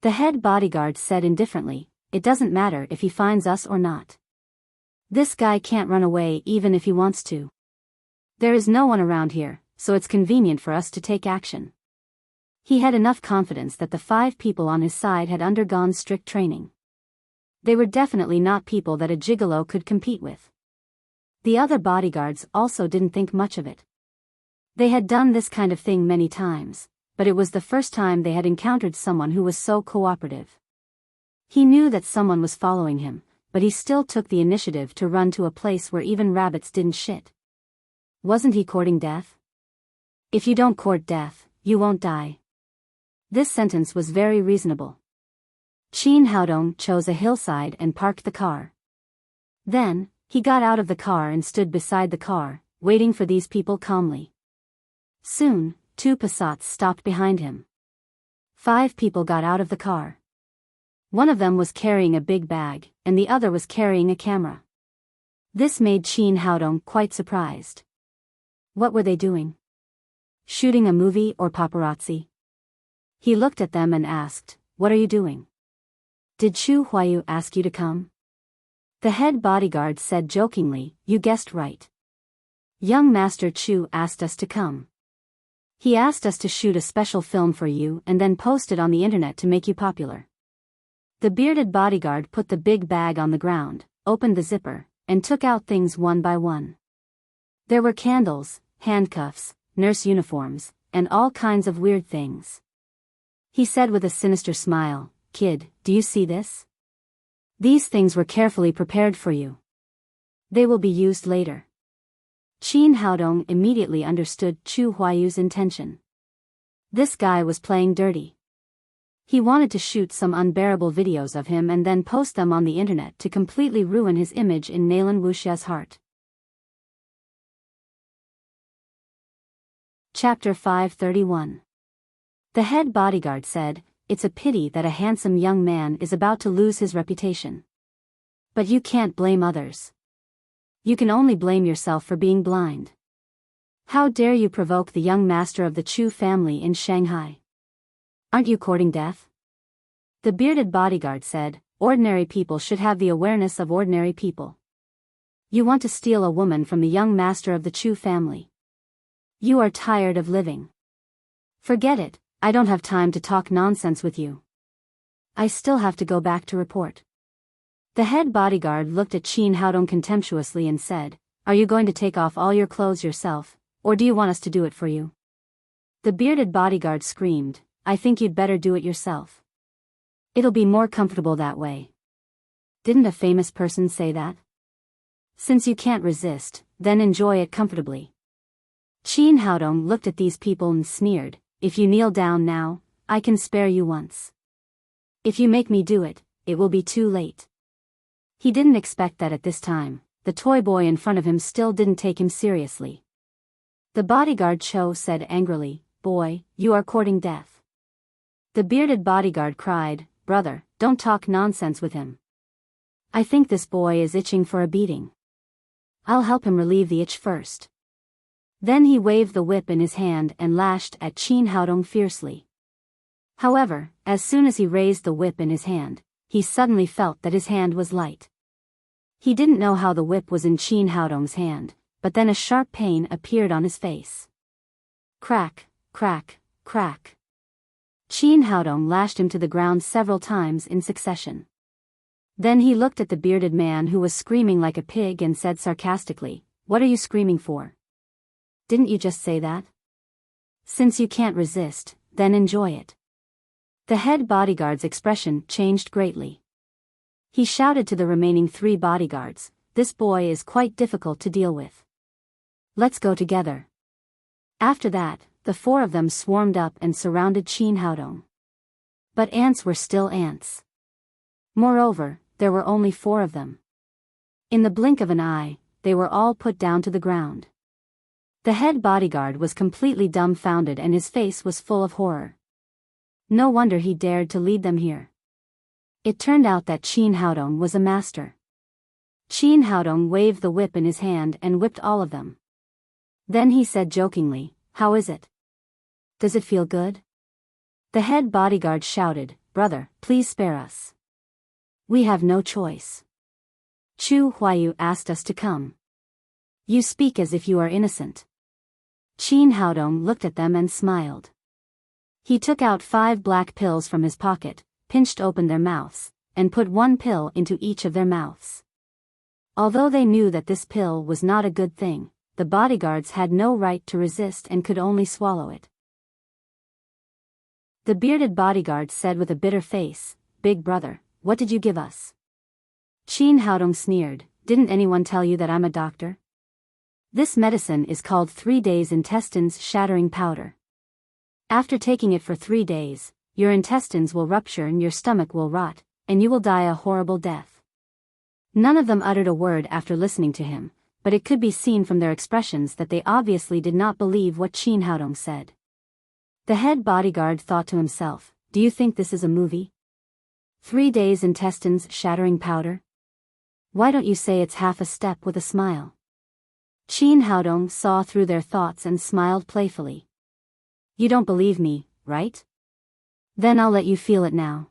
The head bodyguard said indifferently, "It doesn't matter if he finds us or not. This guy can't run away even if he wants to. There is no one around here, so it's convenient for us to take action." He had enough confidence that the 5 people on his side had undergone strict training. They were definitely not people that a gigolo could compete with. The other bodyguards also didn't think much of it. They had done this kind of thing many times, but it was the first time they had encountered someone who was so cooperative. He knew that someone was following him, but he still took the initiative to run to a place where even rabbits didn't shit. Wasn't he courting death? If you don't court death, you won't die. This sentence was very reasonable. Qin Haodong chose a hillside and parked the car. Then, he got out of the car and stood beside the car, waiting for these people calmly. Soon, 2 Passats stopped behind him. 5 people got out of the car. One of them was carrying a big bag, and the other was carrying a camera. This made Qin Haodong quite surprised. What were they doing? Shooting a movie or paparazzi? He looked at them and asked, "What are you doing? Did Chu Huayu ask you to come?" The head bodyguard said jokingly, "You guessed right. Young Master Chu asked us to come. He asked us to shoot a special film for you and then post it on the internet to make you popular." The bearded bodyguard put the big bag on the ground, opened the zipper, and took out things one by one. There were candles, handcuffs, nurse uniforms, and all kinds of weird things. He said with a sinister smile, "Kid, do you see this? These things were carefully prepared for you. They will be used later." Qin Haodong immediately understood Chu Huayu's intention. This guy was playing dirty. He wanted to shoot some unbearable videos of him and then post them on the internet to completely ruin his image in Nalan Wuxia's heart. Chapter 531. The head bodyguard said, "It's a pity that a handsome young man is about to lose his reputation. But you can't blame others. You can only blame yourself for being blind. How dare you provoke the young master of the Chu family in Shanghai? Aren't you courting death?" The bearded bodyguard said, "Ordinary people should have the awareness of ordinary people. You want to steal a woman from the young master of the Chu family. You are tired of living. Forget it, I don't have time to talk nonsense with you. I still have to go back to report." The head bodyguard looked at Qin Haodong contemptuously and said, "Are you going to take off all your clothes yourself, or do you want us to do it for you?" The bearded bodyguard screamed, "I think you'd better do it yourself. It'll be more comfortable that way. Didn't a famous person say that? Since you can't resist, then enjoy it comfortably." Qin Haodong looked at these people and sneered, "If you kneel down now, I can spare you once. If you make me do it, it will be too late." He didn't expect that at this time, the toy boy in front of him still didn't take him seriously. The bodyguard Cho said angrily, "Boy, you are courting death." The bearded bodyguard cried, "Brother, don't talk nonsense with him. I think this boy is itching for a beating. I'll help him relieve the itch first." Then he waved the whip in his hand and lashed at Qin Haodong fiercely. However, as soon as he raised the whip in his hand, he suddenly felt that his hand was light. He didn't know how the whip was in Qin Haodong's hand, but then a sharp pain appeared on his face. Crack, crack, crack. Qin Haodong lashed him to the ground several times in succession. Then he looked at the bearded man who was screaming like a pig and said sarcastically, "What are you screaming for? Didn't you just say that? Since you can't resist, then enjoy it." The head bodyguard's expression changed greatly. He shouted to the remaining 3 bodyguards, "This boy is quite difficult to deal with. Let's go together." After that, the 4 of them swarmed up and surrounded Qin Haodong. But ants were still ants. Moreover, there were only 4 of them. In the blink of an eye, they were all put down to the ground. The head bodyguard was completely dumbfounded and his face was full of horror. No wonder he dared to lead them here. It turned out that Qin Haodong was a master. Qin Haodong waved the whip in his hand and whipped all of them. Then he said jokingly, "How is it? Does it feel good?" The head bodyguard shouted, "Brother, please spare us. We have no choice. Chu Huayu asked us to come. You speak as if you are innocent." Qin Haodong looked at them and smiled. He took out 5 black pills from his pocket, pinched open their mouths, and put 1 pill into each of their mouths. Although they knew that this pill was not a good thing, the bodyguards had no right to resist and could only swallow it. The bearded bodyguard said with a bitter face, "Big brother, what did you give us?" Qin Haodong sneered, "Didn't anyone tell you that I'm a doctor? This medicine is called 3 days intestines shattering powder. After taking it for 3 days, your intestines will rupture and your stomach will rot, and you will die a horrible death." None of them uttered a word after listening to him, but it could be seen from their expressions that they obviously did not believe what Qin Haodong said. The head bodyguard thought to himself, "Do you think this is a movie? 3 days intestines shattering powder? Why don't you say it's half a step with a smile?" Qin Haodong saw through their thoughts and smiled playfully. "You don't believe me, right? Then I'll let you feel it now."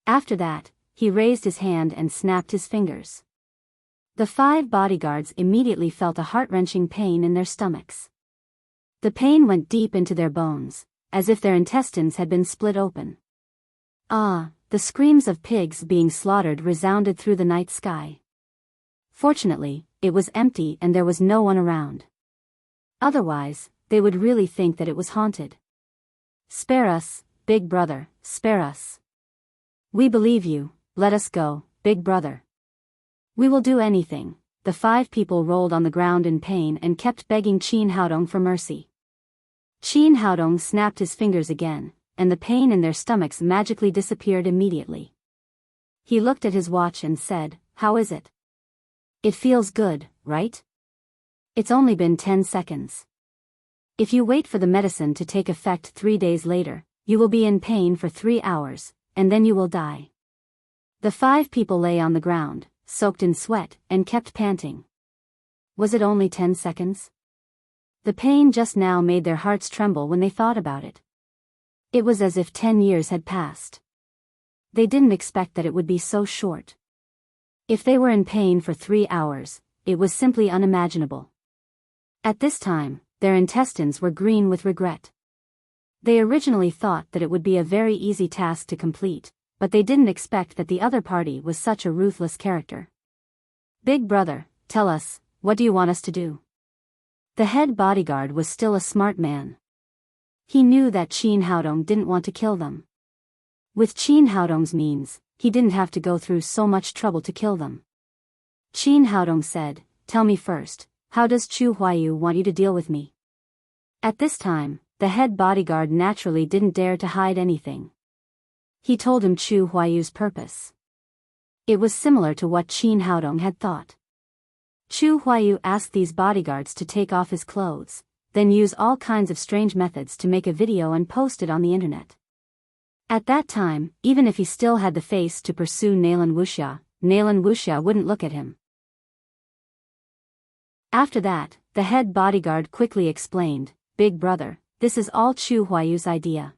After that, he raised his hand and snapped his fingers. The 5 bodyguards immediately felt a heart-wrenching pain in their stomachs. The pain went deep into their bones, as if their intestines had been split open. Ah, the screams of pigs being slaughtered resounded through the night sky. Fortunately, it was empty and there was no one around. Otherwise, they would really think that it was haunted. "Spare us, big brother, spare us. We believe you, let us go, big brother. We will do anything." The 5 people rolled on the ground in pain and kept begging Qin Haodong for mercy. Qin Haodong snapped his fingers again, and the pain in their stomachs magically disappeared immediately. He looked at his watch and said, "How is it? It feels good, right? It's only been 10 seconds. If you wait for the medicine to take effect 3 days later, you will be in pain for 3 hours, and then you will die." The 5 people lay on the ground, soaked in sweat, and kept panting. Was it only 10 seconds? The pain just now made their hearts tremble when they thought about it. It was as if 10 years had passed. They didn't expect that it would be so short. If they were in pain for 3 hours, it was simply unimaginable. At this time, their intestines were green with regret. They originally thought that it would be a very easy task to complete, but they didn't expect that the other party was such a ruthless character. "Big brother, tell us, what do you want us to do?" The head bodyguard was still a smart man. He knew that Qin Haodong didn't want to kill them. With Qin Haodong's means, he didn't have to go through so much trouble to kill them. Qin Haodong said, "Tell me first, how does Chu Huayu want you to deal with me?" At this time, the head bodyguard naturally didn't dare to hide anything. He told him Chu Huayu's purpose. It was similar to what Qin Haodong had thought. Chu Huayu asked these bodyguards to take off his clothes, then use all kinds of strange methods to make a video and post it on the internet. At that time, even if he still had the face to pursue Nalan Wuxia wouldn't look at him. After that, the head bodyguard quickly explained, "Big brother, this is all Chu Huayu's idea.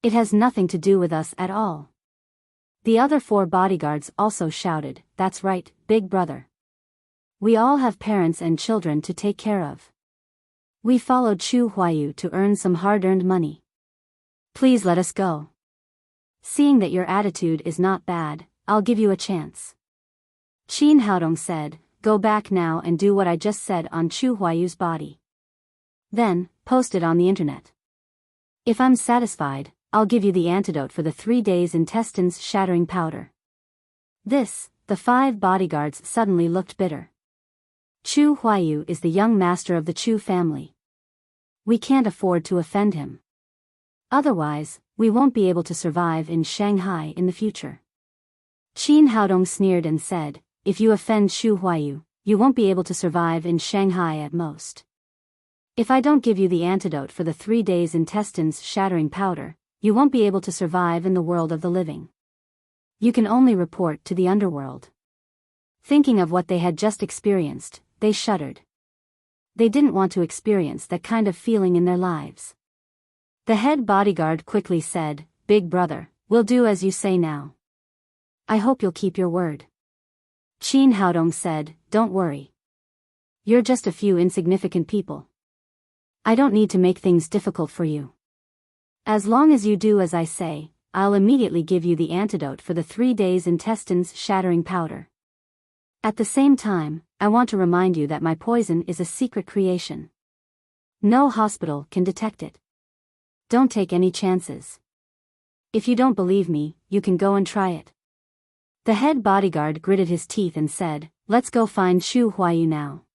It has nothing to do with us at all." The other 4 bodyguards also shouted, "That's right, big brother. We all have parents and children to take care of. We followed Chu Huayu to earn some hard-earned money. Please let us go. Seeing that your attitude is not bad, I'll give you a chance." Qin Haodong said, "Go back now and do what I just said on Chu Huayu's body. Then, post it on the internet. If I'm satisfied, I'll give you the antidote for the 3 days intestines shattering powder." This, the 5 bodyguards suddenly looked bitter. Chu Huayu is the young master of the Chu family. We can't afford to offend him. Otherwise, we won't be able to survive in Shanghai in the future. Qin Haodong sneered and said, "If you offend Chu Huayu, you won't be able to survive in Shanghai at most. If I don't give you the antidote for the 3 days intestines shattering powder, you won't be able to survive in the world of the living. You can only report to the underworld. Thinking of what they had just experienced, they shuddered. They didn't want to experience that kind of feeling in their lives. The head bodyguard quickly said, "Big brother, we'll do as you say now. I hope you'll keep your word." Qin Haodong said, "Don't worry. You're just a few insignificant people. I don't need to make things difficult for you. As long as you do as I say, I'll immediately give you the antidote for the 3 days intestines shattering powder. At the same time, I want to remind you that my poison is a secret creation. No hospital can detect it. Don't take any chances. If you don't believe me, you can go and try it." The head bodyguard gritted his teeth and said, "Let's go find Chu Huayu now."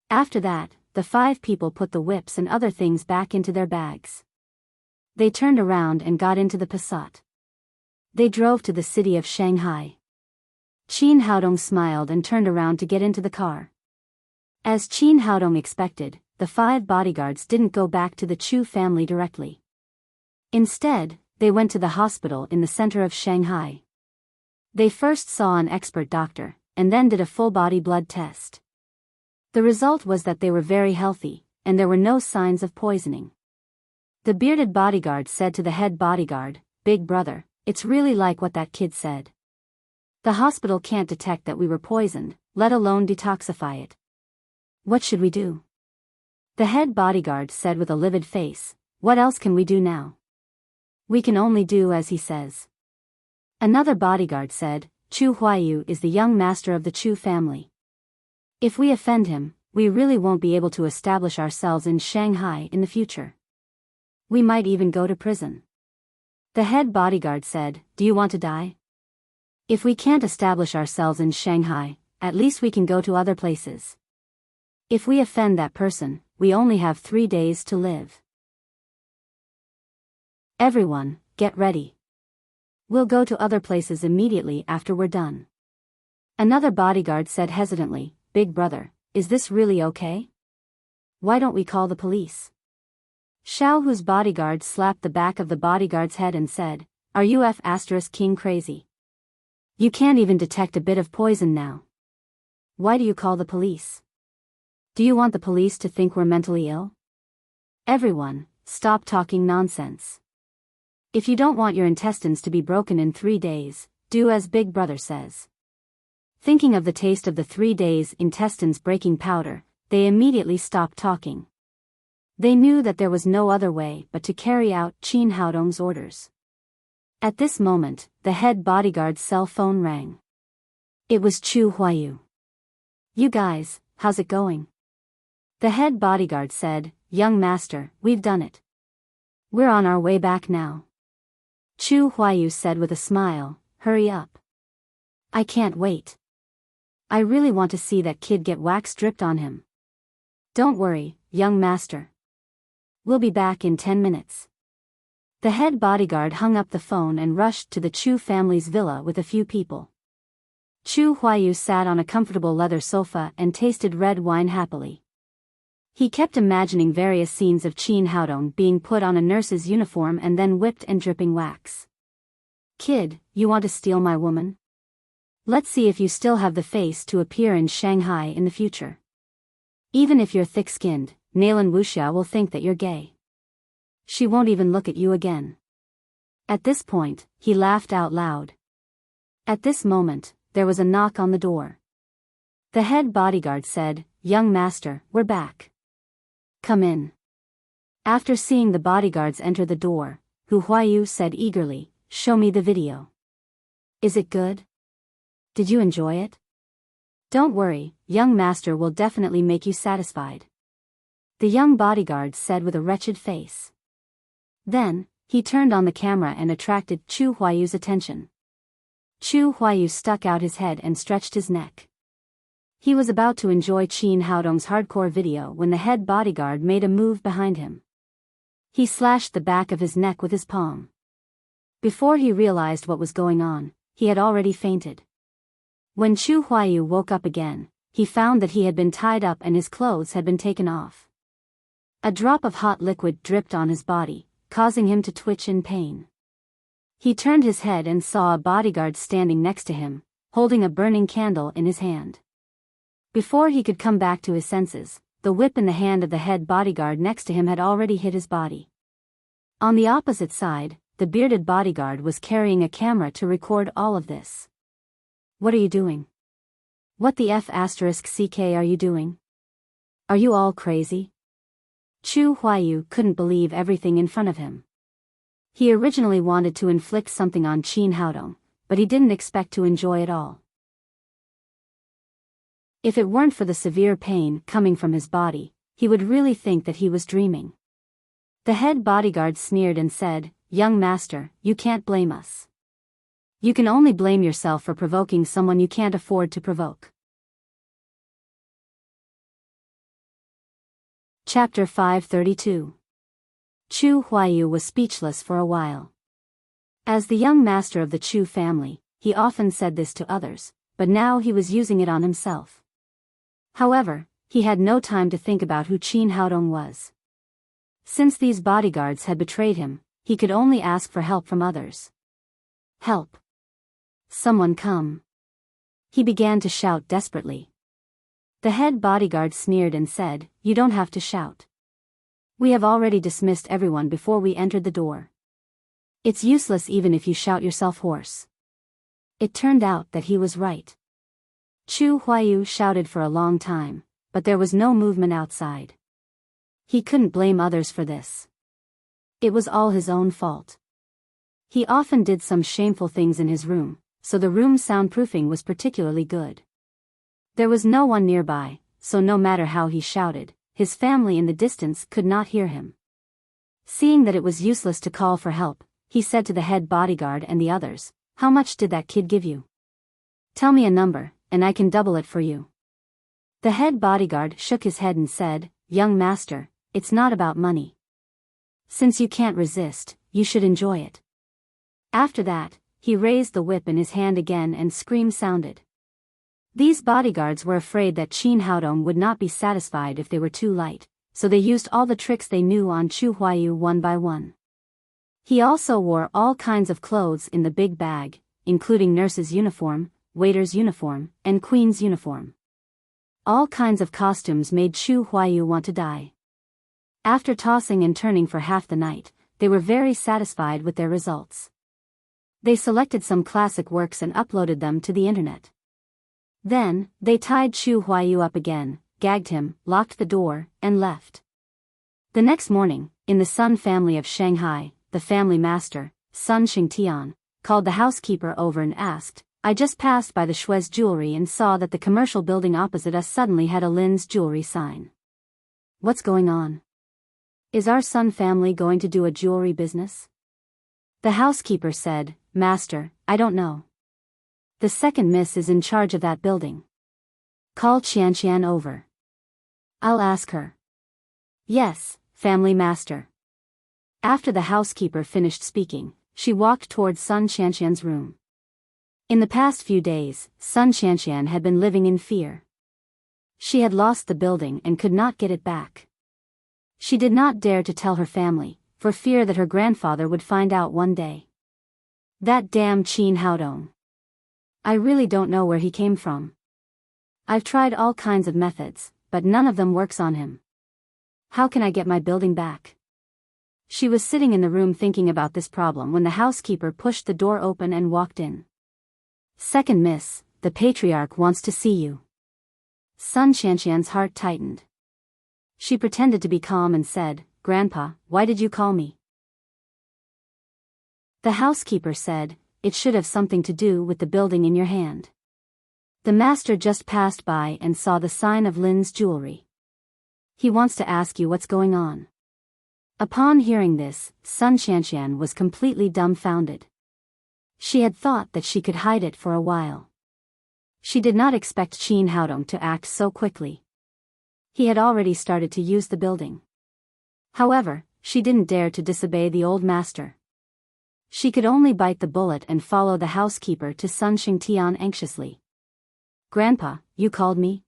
After that, the 5 people put the whips and other things back into their bags. They turned around and got into the Passat. They drove to the city of Shanghai. Qin Haodong smiled and turned around to get into the car. As Qin Haodong expected, the 5 bodyguards didn't go back to the Chu family directly. Instead, they went to the hospital in the center of Shanghai. They first saw an expert doctor, and then did a full-body blood test. The result was that they were very healthy, and there were no signs of poisoning. The bearded bodyguard said to the head bodyguard, "Big brother, it's really like what that kid said. The hospital can't detect that we were poisoned, let alone detoxify it. What should we do?" The head bodyguard said with a livid face, "What else can we do now? We can only do as he says." Another bodyguard said, "Chu Huayu is the young master of the Chu family. If we offend him, we really won't be able to establish ourselves in Shanghai in the future. We might even go to prison." The head bodyguard said, "Do you want to die? If we can't establish ourselves in Shanghai, at least we can go to other places. If we offend that person, we only have 3 days to live. Everyone, get ready. We'll go to other places immediately after we're done." Another bodyguard said hesitantly, "Big brother, is this really okay? Why don't we call the police?" Xiao Hu's bodyguard slapped the back of the bodyguard's head and said, "Are you King crazy? You can't even detect a bit of poison now. Why do you call the police? Do you want the police to think we're mentally ill? Everyone, stop talking nonsense. If you don't want your intestines to be broken in 3 days, do as Big Brother says." Thinking of the taste of the 3 days intestines breaking powder, they immediately stopped talking. They knew that there was no other way but to carry out Qin Haodong's orders. At this moment, the head bodyguard's cell phone rang. It was Chu Huayu. "You guys, how's it going?" The head bodyguard said, "Young master, we've done it. We're on our way back now." Chu Huayu said with a smile, "Hurry up. I can't wait. I really want to see that kid get wax dripped on him." "Don't worry, young master. We'll be back in 10 minutes. The head bodyguard hung up the phone and rushed to the Chu family's villa with a few people. Chu Huayu sat on a comfortable leather sofa and tasted red wine happily. He kept imagining various scenes of Qin Haodong being put on a nurse's uniform and then whipped and dripping wax. "Kid, you want to steal my woman? Let's see if you still have the face to appear in Shanghai in the future. Even if you're thick-skinned, Nailan Wuxia will think that you're gay. She won't even look at you again." At this point, he laughed out loud. At this moment, there was a knock on the door. The head bodyguard said, "Young master, we're back. Come in." After seeing the bodyguards enter the door, Hu Huayu said eagerly, "Show me the video. Is it good? Did you enjoy it? Don't worry, young master will definitely make you satisfied." The young bodyguard said with a wretched face. Then, he turned on the camera and attracted Chu Huayu's attention. Chu Huayu stuck out his head and stretched his neck. He was about to enjoy Qin Haodong's hardcore video when the head bodyguard made a move behind him. He slashed the back of his neck with his palm. Before he realized what was going on, he had already fainted. When Chu Huayu woke up again, he found that he had been tied up and his clothes had been taken off. A drop of hot liquid dripped on his body, causing him to twitch in pain. He turned his head and saw a bodyguard standing next to him, holding a burning candle in his hand. Before he could come back to his senses, the whip in the hand of the head bodyguard next to him had already hit his body. On the opposite side, the bearded bodyguard was carrying a camera to record all of this. "What are you doing? What the F***ck are you doing? Are you all crazy?" Chu Huayu couldn't believe everything in front of him. He originally wanted to inflict something on Qin Haodong, but he didn't expect to enjoy it all. If it weren't for the severe pain coming from his body, he would really think that he was dreaming. The head bodyguard sneered and said, "Young master, you can't blame us. You can only blame yourself for provoking someone you can't afford to provoke." Chapter 532. Chu Huayu was speechless for a while. As the young master of the Chu family, he often said this to others, but now he was using it on himself. However, he had no time to think about who Qin Haodong was. Since these bodyguards had betrayed him, he could only ask for help from others. "Help! Someone come!" He began to shout desperately. The head bodyguard sneered and said, "You don't have to shout. We have already dismissed everyone before we entered the door. It's useless even if you shout yourself hoarse." It turned out that he was right. Chu Huayu shouted for a long time, but there was no movement outside. He couldn't blame others for this. It was all his own fault. He often did some shameful things in his room, so the room's soundproofing was particularly good. There was no one nearby, so no matter how he shouted, his family in the distance could not hear him. Seeing that it was useless to call for help, he said to the head bodyguard and the others, "How much did that kid give you? Tell me a number, and I can double it for you." The head bodyguard shook his head and said, "Young master, it's not about money. Since you can't resist, you should enjoy it." After that, he raised the whip in his hand again and screams sounded. These bodyguards were afraid that Qin Haodong would not be satisfied if they were too light, so they used all the tricks they knew on Chu Huayu one by one. He also wore all kinds of clothes in the big bag, including nurse's uniform, waiter's uniform, and queen's uniform. All kinds of costumes made Chu Huayu want to die. After tossing and turning for half the night, they were very satisfied with their results. They selected some classic works and uploaded them to the internet. Then, they tied Chu Huayu up again, gagged him, locked the door, and left. The next morning, in the Sun family of Shanghai, the family master, Sun Xingtian, called the housekeeper over and asked, "I just passed by the Shui's jewelry and saw that the commercial building opposite us suddenly had a Lin's jewelry sign. What's going on? Is our Sun family going to do a jewelry business?" The housekeeper said, "Master, I don't know. The second miss is in charge of that building. Call Qianqian over. I'll ask her." "Yes, family master." After the housekeeper finished speaking, she walked towards Sun Qianqian's room. In the past few days, Sun Qianqian had been living in fear. She had lost the building and could not get it back. She did not dare to tell her family, for fear that her grandfather would find out one day. That damn Qin Haodong. I really don't know where he came from. I've tried all kinds of methods, but none of them works on him. How can I get my building back? She was sitting in the room thinking about this problem when the housekeeper pushed the door open and walked in. "Second miss, the patriarch wants to see you." Sun Qianqian's heart tightened. She pretended to be calm and said, "Grandpa, why did you call me?" The housekeeper said, "It should have something to do with the building in your hand. The master just passed by and saw the sign of Lin's jewelry. He wants to ask you what's going on." Upon hearing this, Sun Qianqian was completely dumbfounded. She had thought that she could hide it for a while. She did not expect Qin Haodong to act so quickly. He had already started to use the building. However, she didn't dare to disobey the old master. She could only bite the bullet and follow the housekeeper to Sun Xingtian anxiously. "Grandpa, you called me?"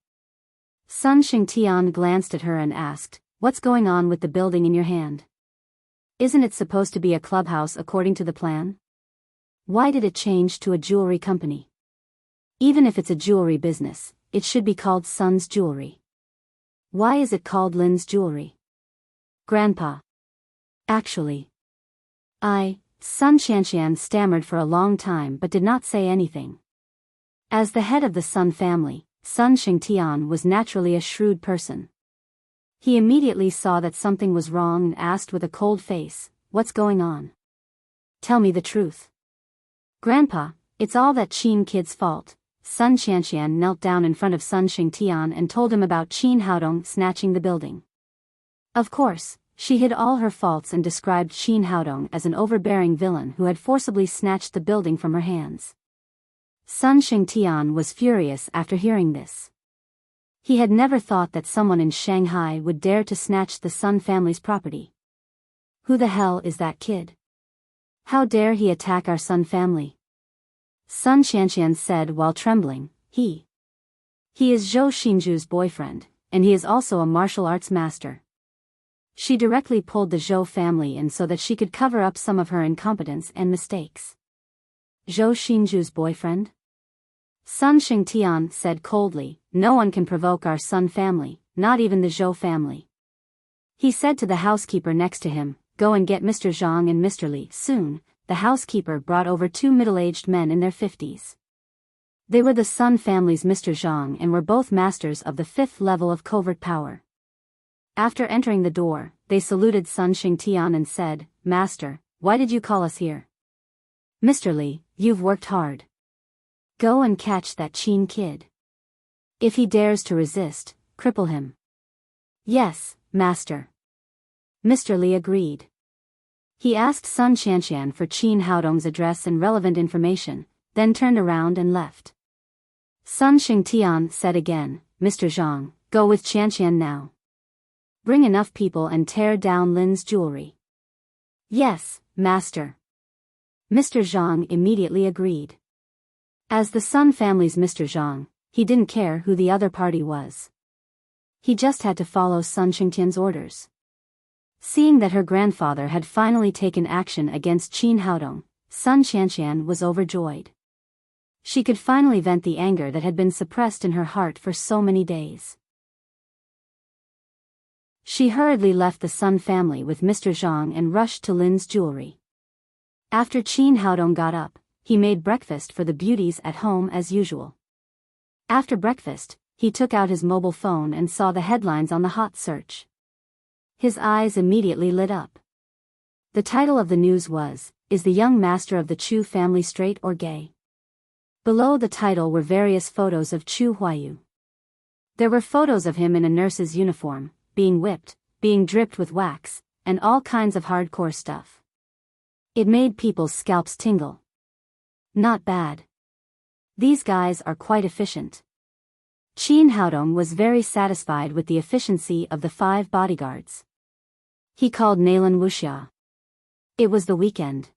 Sun Xingtian glanced at her and asked, What's going on with the building in your hand? Isn't it supposed to be a clubhouse according to the plan? Why did it change to a jewelry company? Even if it's a jewelry business, it should be called Sun's Jewelry. Why is it called Lin's Jewelry? Grandpa. Actually, Sun Shanshan stammered for a long time but did not say anything. As the head of the Sun family, Sun Xingtian was naturally a shrewd person. He immediately saw that something was wrong and asked with a cold face, "What's going on? Tell me the truth." "Grandpa, it's all that Qin kid's fault." Sun Shanshan knelt down in front of Sun Xingtian and told him about Qin Haodong snatching the building. Of course, she hid all her faults and described Qin Haodong as an overbearing villain who had forcibly snatched the building from her hands. Sun Xingtian was furious after hearing this. He had never thought that someone in Shanghai would dare to snatch the Sun family's property. Who the hell is that kid? How dare he attack our Sun family? Sun Shanshan said while trembling, He is Zhou Xinju's boyfriend, and he is also a martial arts master. She directly pulled the Zhou family in so that she could cover up some of her incompetence and mistakes. Zhou Xinju's boyfriend? Sun Xingtian said coldly, "No one can provoke our Sun family, not even the Zhou family." He said to the housekeeper next to him, "Go and get Mr. Zhang and Mr. Li." Soon, the housekeeper brought over two middle-aged men in their 50s. They were the Sun family's Mr. Zhang and were both masters of the 5th level of covert power. After entering the door, they saluted Sun Xingtian and said, "Master, why did you call us here?" "Mr. Li, you've worked hard. Go and catch that Qin kid. If he dares to resist, cripple him." "Yes, master." Mr. Li agreed. He asked Sun Shanshan for Qin Haodong's address and relevant information, then turned around and left. Sun Xingtian said again, "Mr. Zhang, go with Shanshan now. Bring enough people and tear down Lin's jewelry." "Yes, master." Mr. Zhang immediately agreed. As the Sun family's Mr. Zhang, he didn't care who the other party was. He just had to follow Sun Xingtian's orders. Seeing that her grandfather had finally taken action against Qin Haodong, Sun Shanshan was overjoyed. She could finally vent the anger that had been suppressed in her heart for so many days. She hurriedly left the Sun family with Mr. Zhang and rushed to Lin's jewelry. After Qin Haodong got up, he made breakfast for the beauties at home as usual. After breakfast, he took out his mobile phone and saw the headlines on the hot search. His eyes immediately lit up. The title of the news was, "Is the young master of the Chu family straight or gay?" Below the title were various photos of Chu Huayu. There were photos of him in a nurse's uniform, being whipped, being dripped with wax, and all kinds of hardcore stuff. It made people's scalps tingle. Not bad. These guys are quite efficient. Qin Haodong was very satisfied with the efficiency of the 5 bodyguards. He called Nalan Wuxia. It was the weekend.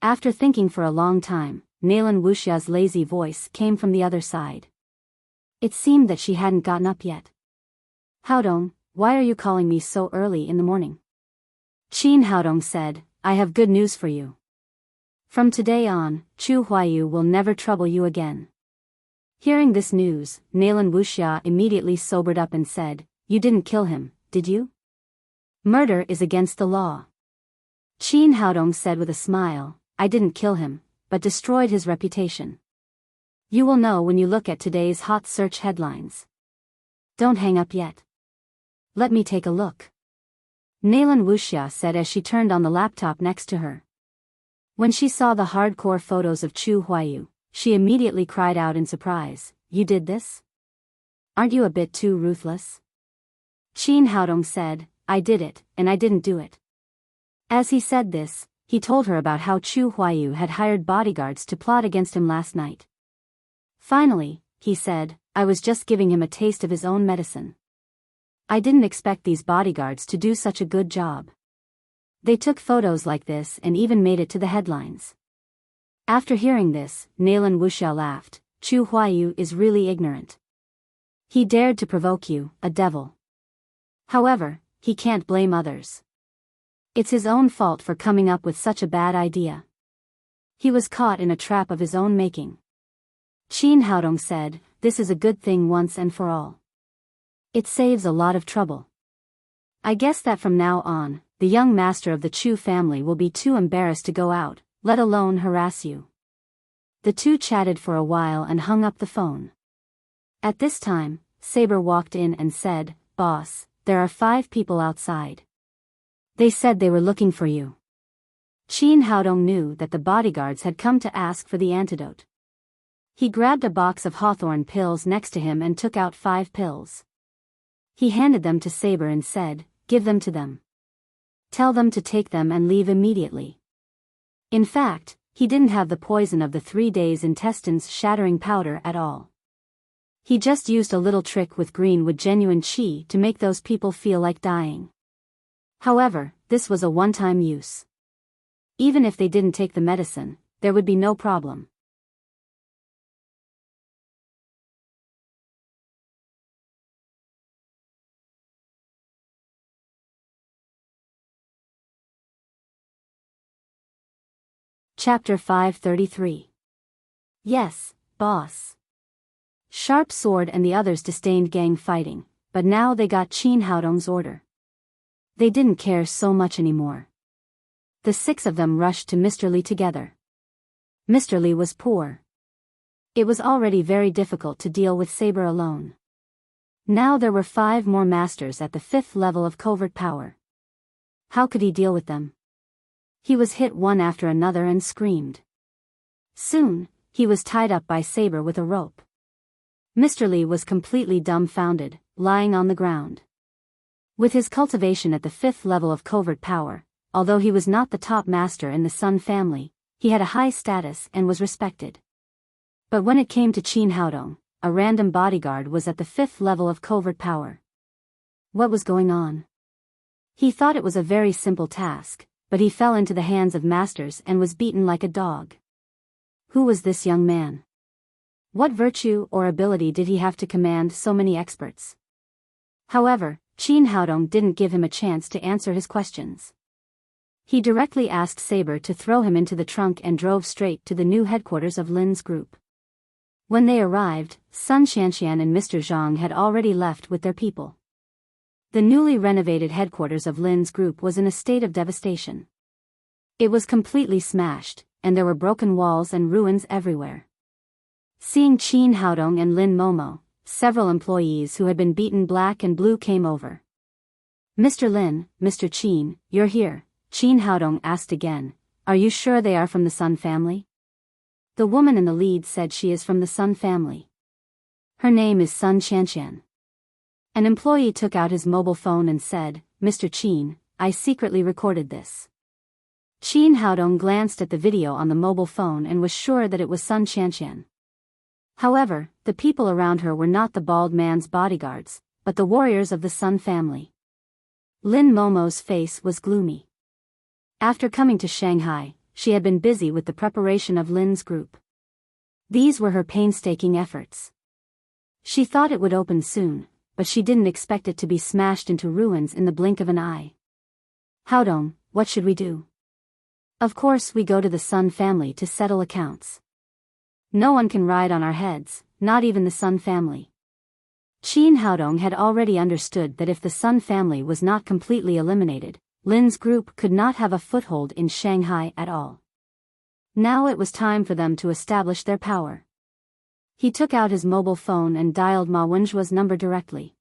After thinking for a long time, Nalan Wuxia's lazy voice came from the other side. It seemed that she hadn't gotten up yet. "Haodong, why are you calling me so early in the morning?" Qin Haodong said, "I have good news for you. From today on, Chu Huayu will never trouble you again." Hearing this news, Nalan Wuxia immediately sobered up and said, "You didn't kill him, did you? Murder is against the law." Qin Haodong said with a smile, "I didn't kill him, but destroyed his reputation. You will know when you look at today's hot search headlines. Don't hang up yet. Let me take a look." Nalan Wuxia said as she turned on the laptop next to her. When she saw the hardcore photos of Chu Huayu, she immediately cried out in surprise, "You did this? Aren't you a bit too ruthless?" Qin Haodong said, "I did it, and I didn't do it." As he said this, he told her about how Chu Huayu had hired bodyguards to plot against him last night. Finally, he said, "I was just giving him a taste of his own medicine. I didn't expect these bodyguards to do such a good job. They took photos like this and even made it to the headlines." After hearing this, Nalan Wuxia laughed. "Chu Huayu is really ignorant. He dared to provoke you, a devil. However, he can't blame others. It's his own fault for coming up with such a bad idea. He was caught in a trap of his own making. Qin Haodong said, "This is a good thing once and for all. It saves a lot of trouble. I guess that from now on, the young master of the Chu family will be too embarrassed to go out, let alone harass you." The two chatted for a while and hung up the phone. At this time, Saber walked in and said, "Boss, there are 5 people outside. They said they were looking for you." Qin Haodong knew that the bodyguards had come to ask for the antidote. He grabbed a box of hawthorn pills next to him and took out 5 pills. He handed them to Saber and said, "Give them to them. Tell them to take them and leave immediately." In fact, he didn't have the poison of the 3 days intestines shattering powder at all. He just used a little trick with greenwood genuine qi to make those people feel like dying. However, this was a one-time use. Even if they didn't take the medicine, there would be no problem. Chapter 533. Yes, boss. Sharp Sword and the others disdained gang fighting, but now they got Qin Haodong's order. They didn't care so much anymore. The 6 of them rushed to Mr. Li together. Mr. Li was poor. It was already very difficult to deal with Saber alone. Now there were 5 more masters at the 5th level of covert power. How could he deal with them? He was hit one after another and screamed. Soon, he was tied up by Saber with a rope. Mr. Li was completely dumbfounded, lying on the ground. With his cultivation at the 5th level of covert power, although he was not the top master in the Sun family, he had a high status and was respected. But when it came to Qin Haodong, a random bodyguard was at the 5th level of covert power. What was going on? He thought it was a very simple task, but he fell into the hands of masters and was beaten like a dog. Who was this young man? What virtue or ability did he have to command so many experts? However, Qin Haodong didn't give him a chance to answer his questions. He directly asked Saber to throw him into the trunk and drove straight to the new headquarters of Lin's group. When they arrived, Sun Shanshan and Mr. Zhang had already left with their people. The newly renovated headquarters of Lin's group was in a state of devastation. It was completely smashed, and there were broken walls and ruins everywhere. Seeing Qin Haodong and Lin Momo, several employees who had been beaten black and blue came over. "Mr. Lin, Mr. Qin, you're here," Qin Haodong asked again. "Are you sure they are from the Sun family?" The woman in the lead said she is from the Sun family. Her name is Sun Shanshan. An employee took out his mobile phone and said, "Mr. Qin, I secretly recorded this." Qin Haodong glanced at the video on the mobile phone and was sure that it was Sun Shanshan. However, the people around her were not the bald man's bodyguards, but the warriors of the Sun family. Lin Momo's face was gloomy. After coming to Shanghai, she had been busy with the preparation of Lin's group. These were her painstaking efforts. She thought it would open soon, but she didn't expect it to be smashed into ruins in the blink of an eye. "Haodong, what should we do?" "Of course we go to the Sun family to settle accounts. No one can ride on our heads, not even the Sun family." Qin Haodong had already understood that if the Sun family was not completely eliminated, Lin's group could not have a foothold in Shanghai at all. Now it was time for them to establish their power. He took out his mobile phone and dialed Ma Wenjua's number directly.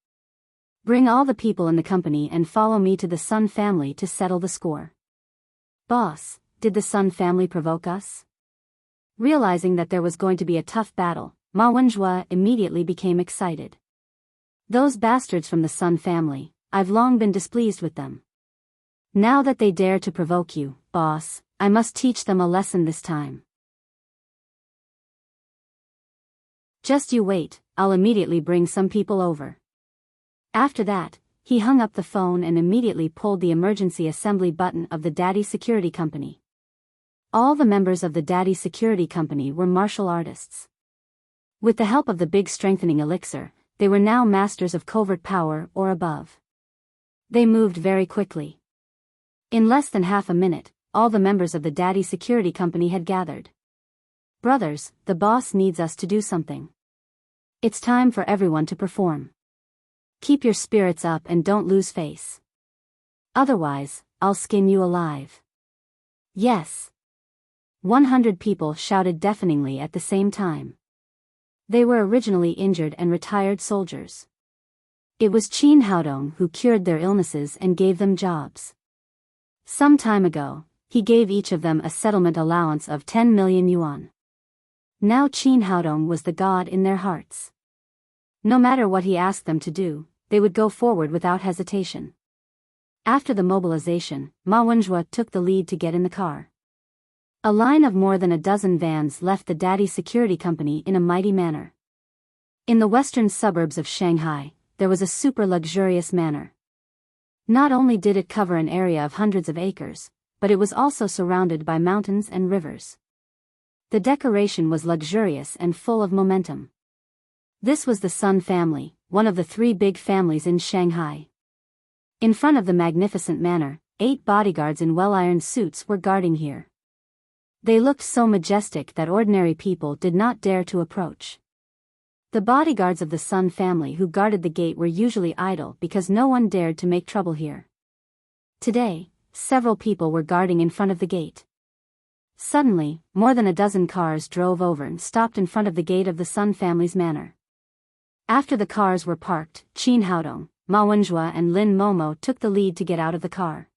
"Bring all the people in the company and follow me to the Sun family to settle the score." "Boss, did the Sun family provoke us?" Realizing that there was going to be a tough battle, Ma Wenjua immediately became excited. "Those bastards from the Sun family, I've long been displeased with them. Now that they dare to provoke you, boss, I must teach them a lesson this time. Just you wait, I'll immediately bring some people over." After that, he hung up the phone and immediately pulled the emergency assembly button of the Daddy Security Company. All the members of the Daddy Security Company were martial artists. With the help of the big strengthening elixir, they were now masters of covert power or above. They moved very quickly. In less than half a minute, all the members of the Daddy Security Company had gathered. Brothers, the boss needs us to do something. It's time for everyone to perform. Keep your spirits up and don't lose face. Otherwise, I'll skin you alive. Yes. 100 people shouted deafeningly at the same time. They were originally injured and retired soldiers. It was Qin Haodong who cured their illnesses and gave them jobs. Some time ago, he gave each of them a settlement allowance of 10 million yuan. Now Qin Haodong was the god in their hearts. No matter what he asked them to do, they would go forward without hesitation. After the mobilization, Ma Wenjue took the lead to get in the car. A line of more than a dozen vans left the Daddy Security Company in a mighty manner. In the western suburbs of Shanghai, there was a super luxurious manor. Not only did it cover an area of hundreds of acres, but it was also surrounded by mountains and rivers. The decoration was luxurious and full of momentum. This was the Sun family, one of the 3 big families in Shanghai. In front of the magnificent manor, 8 bodyguards in well-ironed suits were guarding here. They looked so majestic that ordinary people did not dare to approach. The bodyguards of the Sun family who guarded the gate were usually idle because no one dared to make trouble here. Today, several people were guarding in front of the gate. Suddenly, more than a dozen cars drove over and stopped in front of the gate of the Sun family's manor. After the cars were parked, Qin Haodong, Ma Wenjue and Lin Momo took the lead to get out of the car.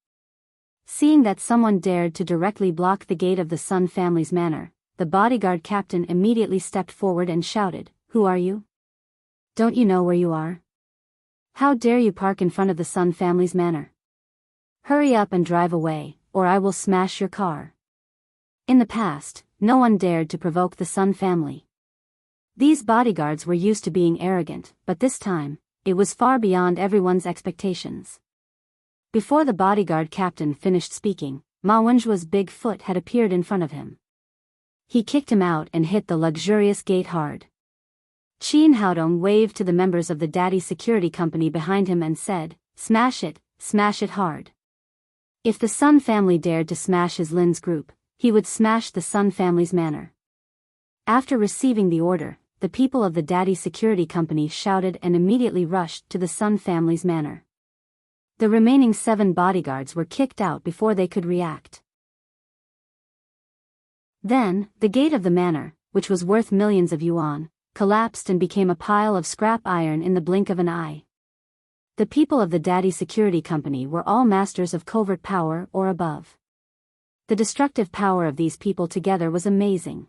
Seeing that someone dared to directly block the gate of the Sun family's manor, the bodyguard captain immediately stepped forward and shouted, "Who are you? Don't you know where you are? How dare you park in front of the Sun family's manor? Hurry up and drive away, or I will smash your car." In the past, no one dared to provoke the Sun family. These bodyguards were used to being arrogant, but this time, it was far beyond everyone's expectations. Before the bodyguard captain finished speaking, Ma Wenjue's big foot had appeared in front of him. He kicked him out and hit the luxurious gate hard. Qin Haodong waved to the members of the Daddy Security Company behind him and said, smash it hard." If the Sun family dared to smash his Lin's group, he would smash the Sun family's manor. After receiving the order, the people of the Daddy Security Company shouted and immediately rushed to the Sun family's manor. The remaining 7 bodyguards were kicked out before they could react. Then, the gate of the manor, which was worth millions of yuan, collapsed and became a pile of scrap iron in the blink of an eye. The people of the Daddy Security Company were all masters of covert power or above. The destructive power of these people together was amazing.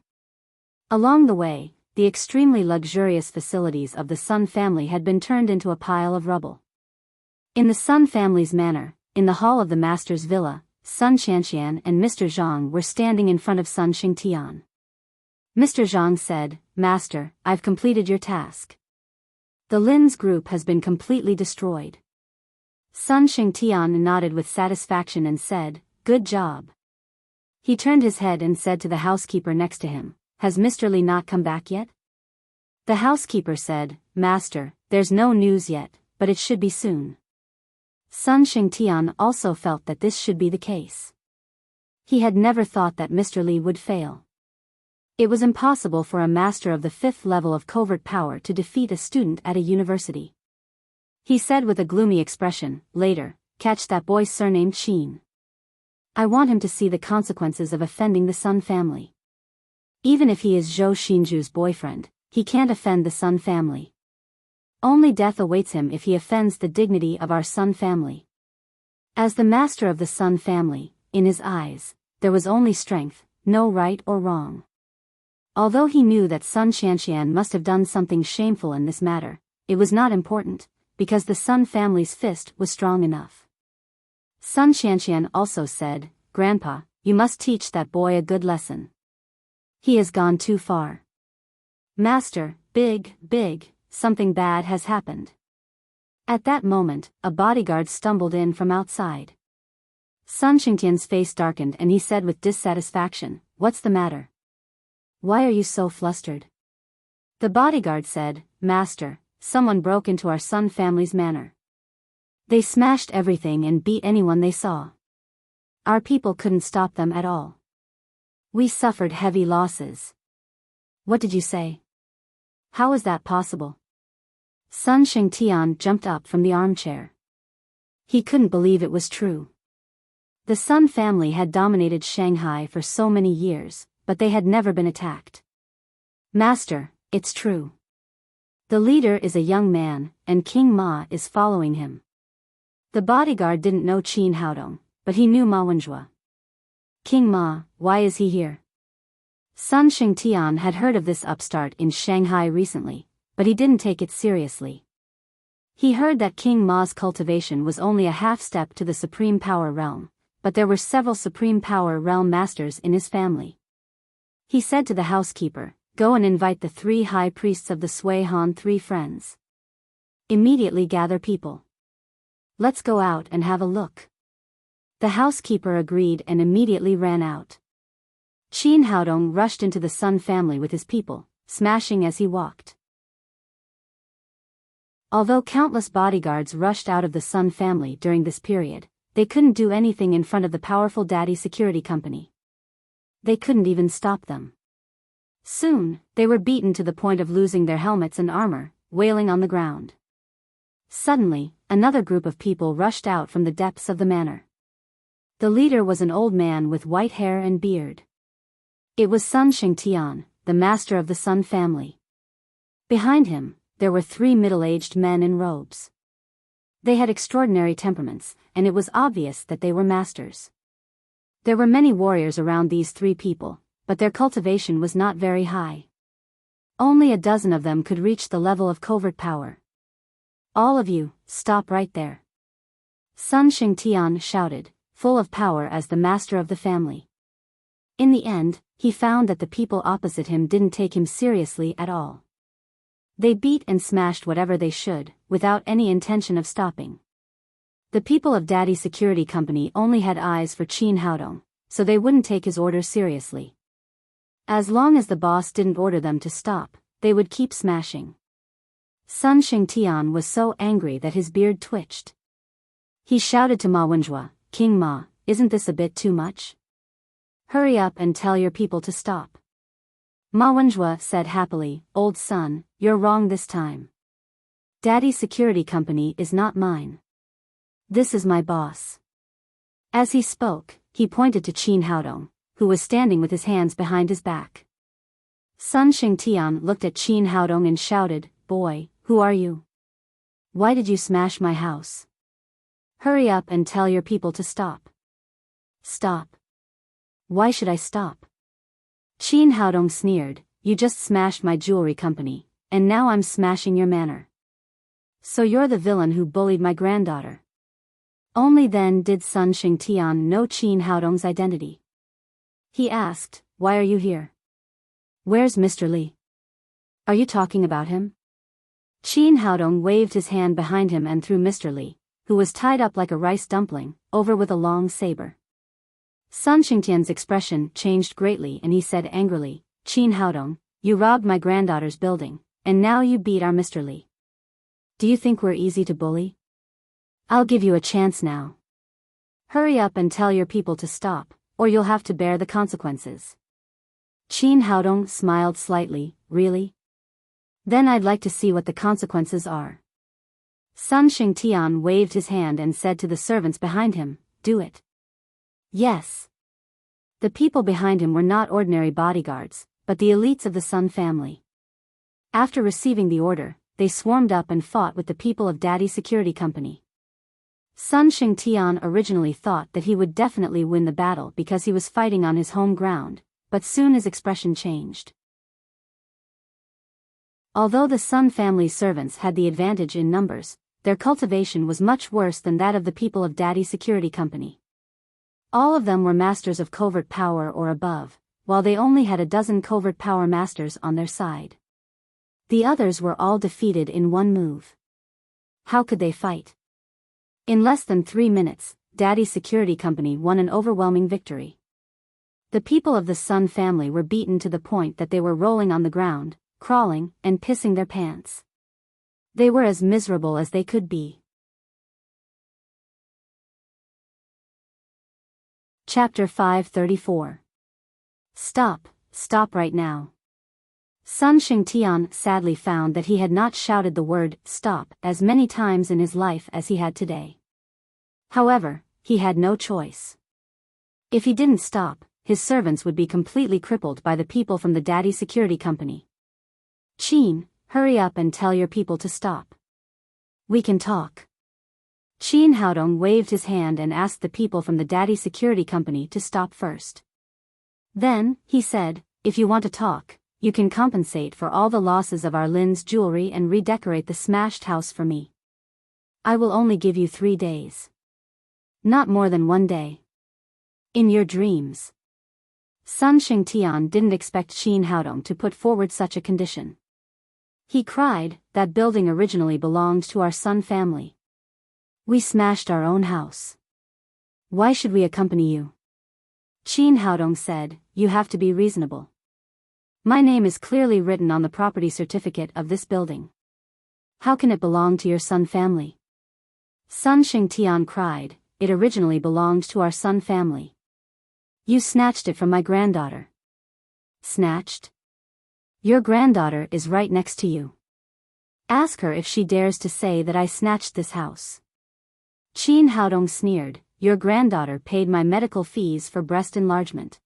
Along the way, the extremely luxurious facilities of the Sun family had been turned into a pile of rubble. In the Sun family's manor, in the hall of the master's villa, Sun Qianqian and Mr. Zhang were standing in front of Sun Xingtian. Mr. Zhang said, "Master, I've completed your task. The Lin's group has been completely destroyed." Sun Xingtian nodded with satisfaction and said, "Good job." He turned his head and said to the housekeeper next to him, "Has Mr. Li not come back yet?" The housekeeper said, "Master, there's no news yet, but it should be soon." Sun Xingtian also felt that this should be the case. He had never thought that Mr. Li would fail. It was impossible for a master of the 5th level of covert power to defeat a student at a university. He said with a gloomy expression, later, "Catch that boy surnamed Qin. I want him to see the consequences of offending the Sun family. Even if he is Zhou Xinju's boyfriend, he can't offend the Sun family. Only death awaits him if he offends the dignity of our Sun family." As the master of the Sun family, in his eyes, there was only strength, no right or wrong. Although he knew that Sun Qianqian must have done something shameful in this matter, it was not important, because the Sun family's fist was strong enough. Sun Qianqian also said, "Grandpa, you must teach that boy a good lesson. He has gone too far. Master, big, something bad has happened." At that moment, a bodyguard stumbled in from outside. Sun Xingtian's face darkened and he said with dissatisfaction, "What's the matter? Why are you so flustered?" The bodyguard said, "Master, someone broke into our Sun family's manor." They smashed everything and beat anyone they saw. Our people couldn't stop them at all. We suffered heavy losses. What did you say? How is that possible? Sun Xingtian jumped up from the armchair. He couldn't believe it was true. The Sun family had dominated Shanghai for so many years, but they had never been attacked. Master, it's true. The leader is a young man, and King Ma is following him. The bodyguard didn't know Qin Haodong, but he knew Ma Wenjue. King Ma, why is he here? Sun Xingtian had heard of this upstart in Shanghai recently, but he didn't take it seriously. He heard that King Ma's cultivation was only a half step to the Supreme Power Realm, but there were several Supreme Power Realm masters in his family. He said to the housekeeper, "Go and invite the 3 high priests of the Sui Han 3 friends. Immediately gather people. Let's go out and have a look." The housekeeper agreed and immediately ran out. Qin Haodong rushed into the Sun family with his people, smashing as he walked. Although countless bodyguards rushed out of the Sun family during this period, they couldn't do anything in front of the powerful Daddy Security Company. They couldn't even stop them. Soon, they were beaten to the point of losing their helmets and armor, wailing on the ground. Suddenly, another group of people rushed out from the depths of the manor. The leader was an old man with white hair and beard. It was Sun Xingtian, the master of the Sun family. Behind him, there were 3 middle-aged men in robes. They had extraordinary temperaments, and it was obvious that they were masters. There were many warriors around these 3 people, but their cultivation was not very high. Only a dozen of them could reach the level of covert power. "All of you, stop right there!" Sun Xingtian shouted, full of power as the master of the family. In the end, he found that the people opposite him didn't take him seriously at all. They beat and smashed whatever they should, without any intention of stopping. The people of Daddy Security Company only had eyes for Qin Haodong, so they wouldn't take his orders seriously. As long as the boss didn't order them to stop, they would keep smashing. Sun Xingtian was so angry that his beard twitched. He shouted to Ma Wenjue, "King Ma, isn't this a bit too much? Hurry up and tell your people to stop." Ma Wenjue said happily, "Old son, you're wrong this time. Daddy Security Company is not mine. This is my boss." As he spoke, he pointed to Qin Haodong, who was standing with his hands behind his back. Sun Xingtian looked at Qin Haodong and shouted, "Boy, who are you? Why did you smash my house? Hurry up and tell your people to stop." "Stop? Why should I stop?" Qin Haodong sneered, "You just smashed my jewelry company, and now I'm smashing your manor. So you're the villain who bullied my granddaughter." Only then did Sun Xingtian know Qin Haodong's identity. He asked, "Why are you here? Where's Mr. Li? Are you talking about him?" Qin Haodong waved his hand behind him and threw Mr. Li, who was tied up like a rice dumpling, over with a long saber. Sun Xingtian's expression changed greatly and he said angrily, "Qin Haodong, you robbed my granddaughter's building, and now you beat our Mr. Li. Do you think we're easy to bully? I'll give you a chance now. Hurry up and tell your people to stop, or you'll have to bear the consequences." Qin Haodong smiled slightly, "Really? Then I'd like to see what the consequences are." Sun Xingtian waved his hand and said to the servants behind him, "Do it." Yes. The people behind him were not ordinary bodyguards, but the elites of the Sun family. After receiving the order, they swarmed up and fought with the people of Daddy Security Company. Sun Xingtian originally thought that he would definitely win the battle because he was fighting on his home ground, but soon his expression changed. Although the Sun family's servants had the advantage in numbers, their cultivation was much worse than that of the people of Daddy Security Company. All of them were masters of covert power or above, while they only had a dozen covert power masters on their side. The others were all defeated in one move. How could they fight? In less than 3 minutes, Daddy Security Company won an overwhelming victory. The people of the Sun family were beaten to the point that they were rolling on the ground, crawling, and pissing their pants. They were as miserable as they could be. Chapter 534. Stop, stop right now. Sun Xingtian sadly found that he had not shouted the word stop as many times in his life as he had today. However, he had no choice. If he didn't stop, his servants would be completely crippled by the people from the Daddy Security Company. Qin, hurry up and tell your people to stop. We can talk. Qin Haodong waved his hand and asked the people from the Daddy Security Company to stop first. Then, he said, if you want to talk, you can compensate for all the losses of our Lin's jewelry and redecorate the smashed house for me. I will only give you 3 days. Not more than 1 day. In your dreams. Sun Xingtian didn't expect Qin Haodong to put forward such a condition. He cried, that building originally belonged to our Sun family. We smashed our own house. Why should we accompany you? Qin Haodong said, you have to be reasonable. My name is clearly written on the property certificate of this building. How can it belong to your Sun family? Sun Xingtian cried, it originally belonged to our Sun family. You snatched it from my granddaughter. Snatched? Your granddaughter is right next to you. Ask her if she dares to say that I snatched this house. Qin Haodong sneered, your granddaughter paid my medical fees for breast enlargement.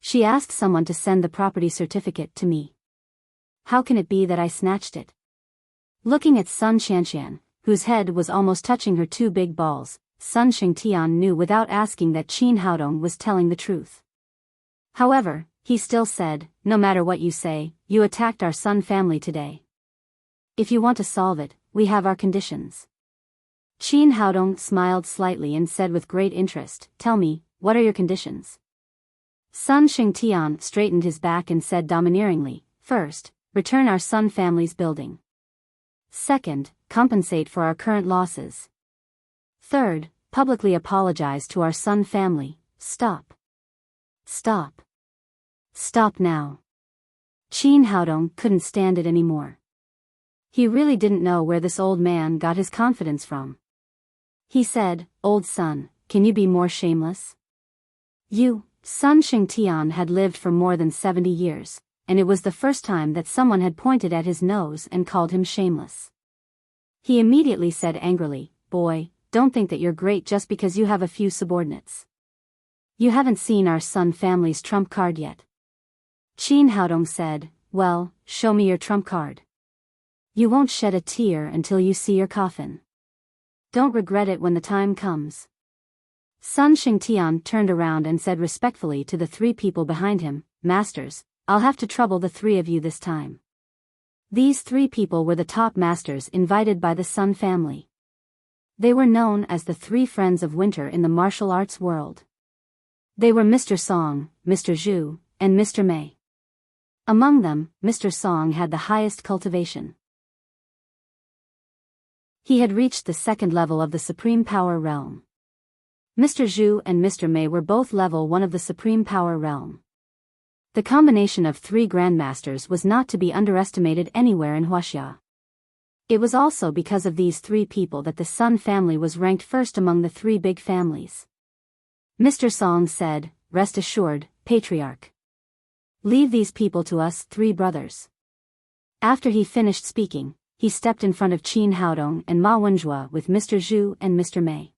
She asked someone to send the property certificate to me. How can it be that I snatched it? Looking at Sun Xianxian, whose head was almost touching her 2 big balls, Sun Xingtian knew without asking that Qin Haodong was telling the truth. However, he still said, no matter what you say, you attacked our Sun family today. If you want to solve it, we have our conditions. Qin Haodong smiled slightly and said with great interest, tell me, what are your conditions? Sun Xingtian straightened his back and said domineeringly, first, return our Sun family's building. Second, compensate for our current losses. Third, publicly apologize to our Sun family. Stop. Stop. Stop now. Qin Haodong couldn't stand it anymore. He really didn't know where this old man got his confidence from. He said, old Sun, can you be more shameless? You, Sun Xingtian had lived for more than 70 years, and it was the first time that someone had pointed at his nose and called him shameless. He immediately said angrily, boy, don't think that you're great just because you have a few subordinates. You haven't seen our Sun family's trump card yet. Qin Haodong said, well, show me your trump card. You won't shed a tear until you see your coffin. Don't regret it when the time comes. Sun Xingtian turned around and said respectfully to the 3 people behind him, masters, I'll have to trouble the 3 of you this time. These 3 people were the top masters invited by the Sun family. They were known as the 3 friends of winter in the martial arts world. They were Mr. Song, Mr. Zhu, and Mr. Mei. Among them, Mr. Song had the highest cultivation. He had reached the 2nd level of the Supreme Power Realm. Mr. Zhu and Mr. Mei were both level 1 of the Supreme Power Realm. The combination of 3 grandmasters was not to be underestimated anywhere in Huaxia. It was also because of these 3 people that the Sun family was ranked first among the 3 big families. Mr. Song said, rest assured, Patriarch. Leave these people to us 3 brothers. After he finished speaking, he stepped in front of Qin Haodong and Ma Wenjue with Mr. Zhu and Mr. Mei.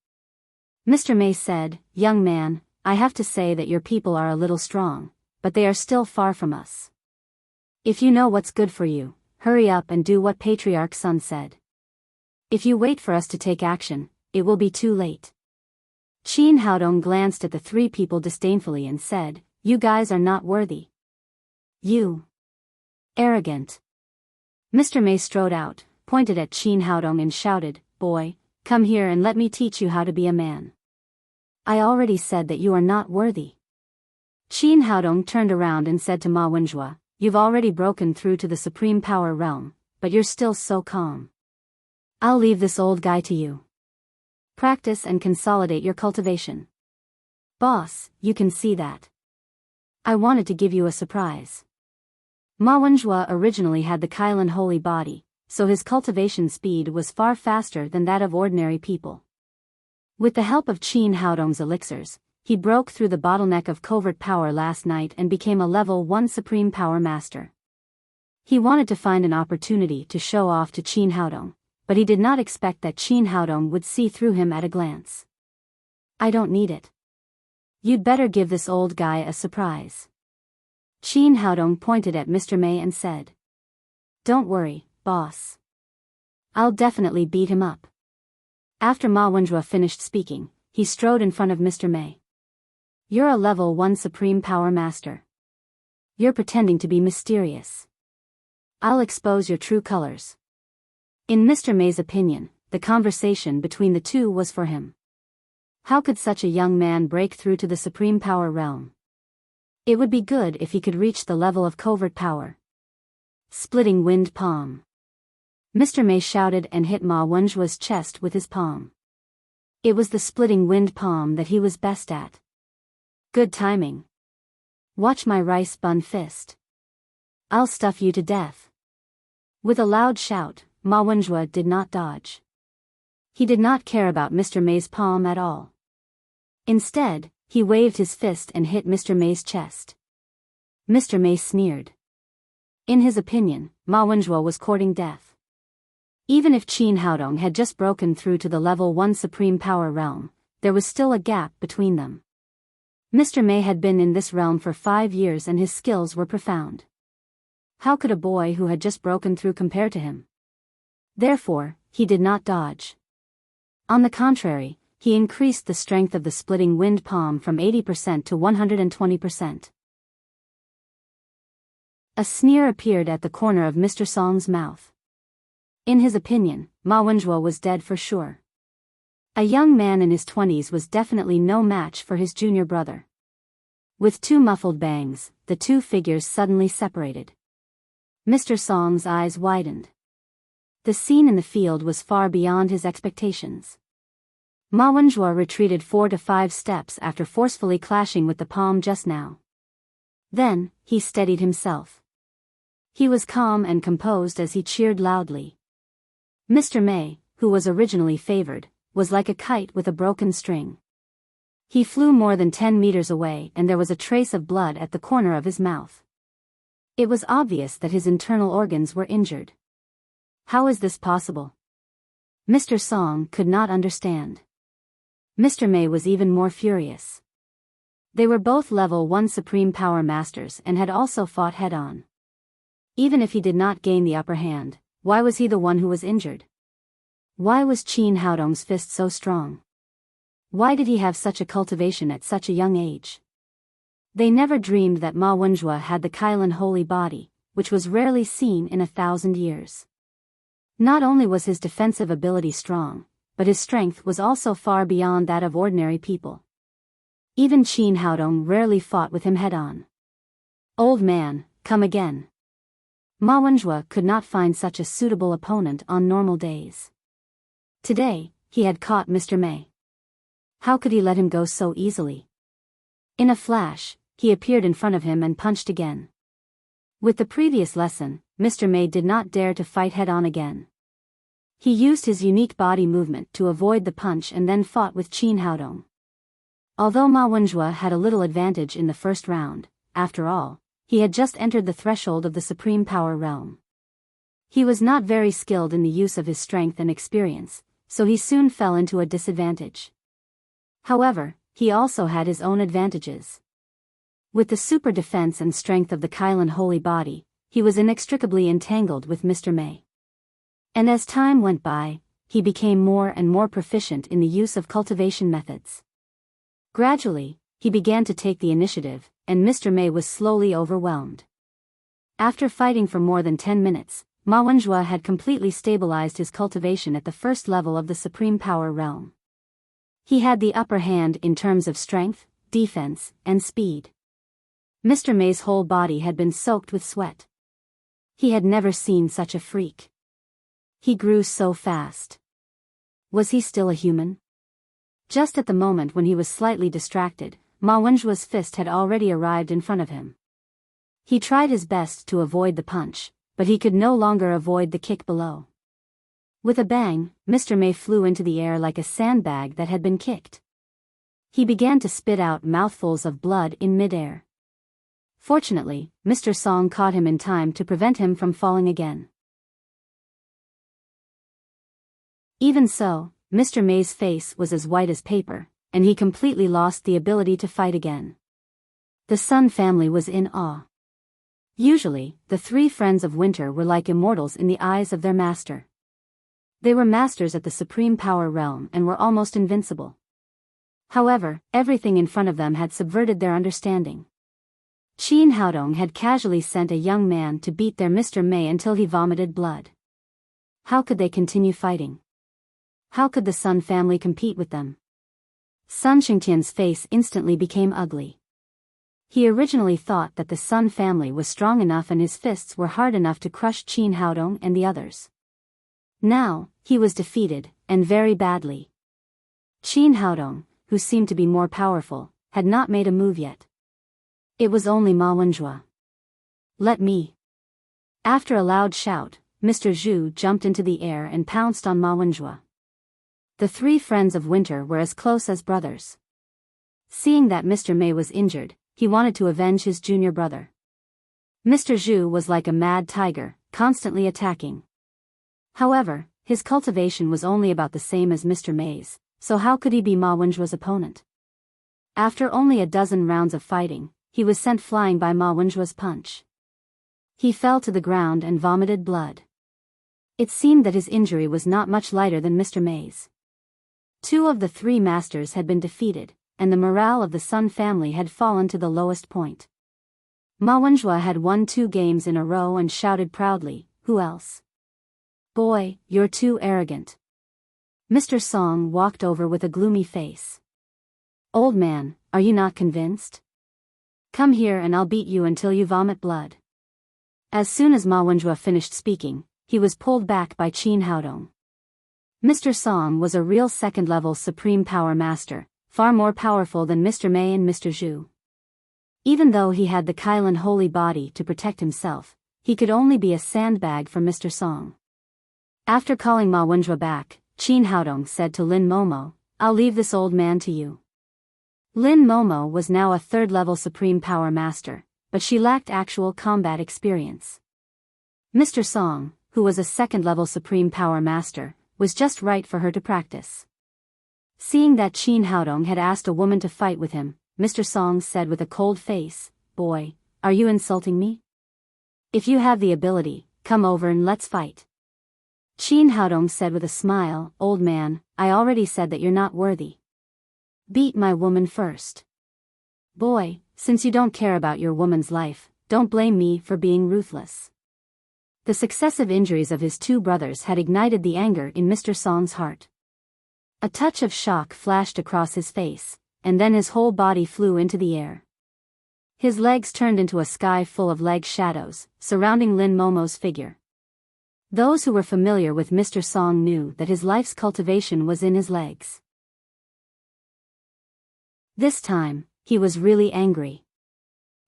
Mr. Mei said, young man, I have to say that your people are a little strong, but they are still far from us. If you know what's good for you, hurry up and do what Patriarch Sun said. If you wait for us to take action, it will be too late. Qin Haodong glanced at the 3 people disdainfully and said, you guys are not worthy. You. Arrogant. Mr. Mei strode out, pointed at Qin Haodong and shouted, boy, come here and let me teach you how to be a man. I already said that you are not worthy. Qin Haodong turned around and said to Ma Wenjue, you've already broken through to the Supreme Power Realm, but you're still so calm. I'll leave this old guy to you. Practice and consolidate your cultivation. Boss, you can see that. I wanted to give you a surprise. Ma Wenjue originally had the Kailan holy body, so his cultivation speed was far faster than that of ordinary people. With the help of Qin Haodong's elixirs, he broke through the bottleneck of covert power last night and became a level 1 Supreme Power Master. He wanted to find an opportunity to show off to Qin Haodong, but he did not expect that Qin Haodong would see through him at a glance. I don't need it. You'd better give this old guy a surprise. Qin Haodong pointed at Mr. May and said. Don't worry, boss. I'll definitely beat him up. After Ma Wenjue finished speaking, he strode in front of Mr. May. You're a level 1 Supreme Power Master. You're pretending to be mysterious. I'll expose your true colors. In Mr. May's opinion, the conversation between the two was for him. How could such a young man break through to the Supreme Power realm? It would be good if he could reach the level of covert power. Splitting wind palm. Mr. May shouted and hit Ma Wenjue's chest with his palm. It was the splitting wind palm that he was best at. Good timing. Watch my rice bun fist. I'll stuff you to death. With a loud shout, Ma Wenjue did not dodge. He did not care about Mr. May's palm at all. Instead, he waved his fist and hit Mr. May's chest. Mr. May sneered. In his opinion, Ma Wenjue was courting death. Even if Qin Haodong had just broken through to the level 1 Supreme Power realm, there was still a gap between them. Mr. May had been in this realm for 5 years and his skills were profound. How could a boy who had just broken through compare to him? Therefore, he did not dodge. On the contrary, he increased the strength of the splitting wind palm from 80% to 120%. A sneer appeared at the corner of Mr. Song's mouth. In his opinion, Ma Wenjue was dead for sure. A young man in his 20s was definitely no match for his junior brother. With 2 muffled bangs, the 2 figures suddenly separated. Mr. Song's eyes widened. The scene in the field was far beyond his expectations. Ma Wenjue retreated 4 to 5 steps after forcefully clashing with the palm just now. Then, he steadied himself. He was calm and composed as he cheered loudly. Mr. May, who was originally favored, was like a kite with a broken string. He flew more than 10 meters away and there was a trace of blood at the corner of his mouth. It was obvious that his internal organs were injured. How is this possible? Mr. Song could not understand. Mr. May was even more furious. They were both level 1 Supreme Power Masters and had also fought head-on. Even if he did not gain the upper hand, why was he the one who was injured? Why was Qin Haodong's fist so strong? Why did he have such a cultivation at such a young age? They never dreamed that Ma Wenjue had the Kailan holy body, which was rarely seen in 1,000 years. Not only was his defensive ability strong, but his strength was also far beyond that of ordinary people. Even Qin Haodong rarely fought with him head-on. Old man, come again. Ma Wenjue could not find such a suitable opponent on normal days. Today, he had caught Mr. May. How could he let him go so easily? In a flash, he appeared in front of him and punched again. With the previous lesson, Mr. May did not dare to fight head-on again. He used his unique body movement to avoid the punch and then fought with Qin Haodong. Although Ma Wenjue had a little advantage in the first round, after all, he had just entered the threshold of the Supreme Power realm. He was not very skilled in the use of his strength and experience, so he soon fell into a disadvantage. However, he also had his own advantages. With the super defense and strength of the Kailan holy body, he was inextricably entangled with Mr. May. And as time went by, he became more and more proficient in the use of cultivation methods. Gradually, he began to take the initiative, and Mr. May was slowly overwhelmed. After fighting for more than 10 minutes, Ma Wenjue had completely stabilized his cultivation at the first level of the Supreme Power realm. He had the upper hand in terms of strength, defense, and speed. Mr. May's whole body had been soaked with sweat. He had never seen such a freak. He grew so fast. Was he still a human? Just at the moment when he was slightly distracted, Ma Wenjue's fist had already arrived in front of him. He tried his best to avoid the punch, but he could no longer avoid the kick below. With a bang, Mr. May flew into the air like a sandbag that had been kicked. He began to spit out mouthfuls of blood in midair. Fortunately, Mr. Song caught him in time to prevent him from falling again. Even so, Mr. May's face was as white as paper, and he completely lost the ability to fight again. The Sun family was in awe. Usually, the three friends of winter were like immortals in the eyes of their master. They were masters at the supreme power realm and were almost invincible. However, everything in front of them had subverted their understanding. Qin Haodong had casually sent a young man to beat their Mr. May until he vomited blood. How could they continue fighting? How could the Sun family compete with them? Sun Xingtian's face instantly became ugly. He originally thought that the Sun family was strong enough and his fists were hard enough to crush Qin Haodong and the others. Now, he was defeated, and very badly. Qin Haodong, who seemed to be more powerful, had not made a move yet. It was only Ma Wenjue. Let me. After a loud shout, Mr. Zhu jumped into the air and pounced on Ma Wenjue. The three friends of winter were as close as brothers. Seeing that Mr. May was injured, he wanted to avenge his junior brother. Mr. Zhu was like a mad tiger, constantly attacking. However, his cultivation was only about the same as Mr. May's, so how could he be Ma Wenjue's opponent? After only a dozen rounds of fighting, he was sent flying by Ma Wenjue's punch. He fell to the ground and vomited blood. It seemed that his injury was not much lighter than Mr. May's. Two of the three masters had been defeated, and the morale of the Sun family had fallen to the lowest point. Ma Wenjue had won 2 games in a row and shouted proudly, "Who else? Boy, you're too arrogant." Mr. Song walked over with a gloomy face. "Old man, are you not convinced? Come here and I'll beat you until you vomit blood." As soon as Ma Wenjue finished speaking, he was pulled back by Qin Haodong. Mr. Song was a real second-level supreme power master, far more powerful than Mr. May and Mr. Zhu. Even though he had the Kailan holy body to protect himself, he could only be a sandbag for Mr. Song. After calling Ma Wenjue back, Qin Haodong said to Lin Momo, "I'll leave this old man to you." Lin Momo was now a third-level supreme power master, but she lacked actual combat experience. Mr. Song, who was a second-level supreme power master, was just right for her to practice. Seeing that Qin Haodong had asked a woman to fight with him, Mr. Song said with a cold face, "Boy, are you insulting me? If you have the ability, come over and let's fight." Qin Haodong said with a smile, "Old man, I already said that you're not worthy. Beat my woman first." "Boy, since you don't care about your woman's life, don't blame me for being ruthless." The successive injuries of his two brothers had ignited the anger in Mr. Song's heart. A touch of shock flashed across his face, and then his whole body flew into the air. His legs turned into a sky full of leg shadows, surrounding Lin Momo's figure. Those who were familiar with Mr. Song knew that his life's cultivation was in his legs. This time, he was really angry.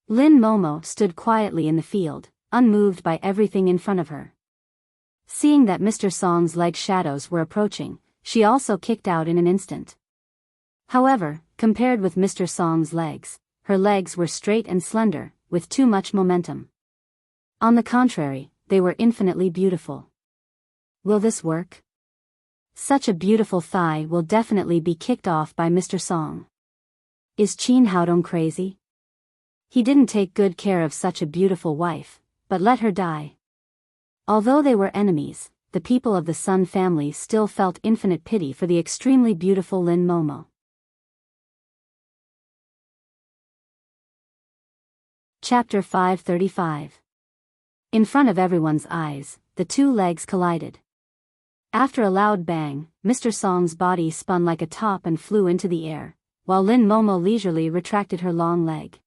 Lin Momo stood quietly in the field, unmoved by everything in front of her. Seeing that Mr. Song's leg shadows were approaching, she also kicked out in an instant. However, compared with Mr. Song's legs, her legs were straight and slender, with too much momentum. On the contrary, they were infinitely beautiful. Will this work? Such a beautiful thigh will definitely be kicked off by Mr. Song. Is Qin Haodong crazy? He didn't take good care of such a beautiful wife, but let her die. Although they were enemies, the people of the Sun family still felt infinite pity for the extremely beautiful Lin Momo. Chapter 535. In front of everyone's eyes, the two legs collided. After a loud bang, Mr. Song's body spun like a top and flew into the air, while Lin Momo leisurely retracted her long leg.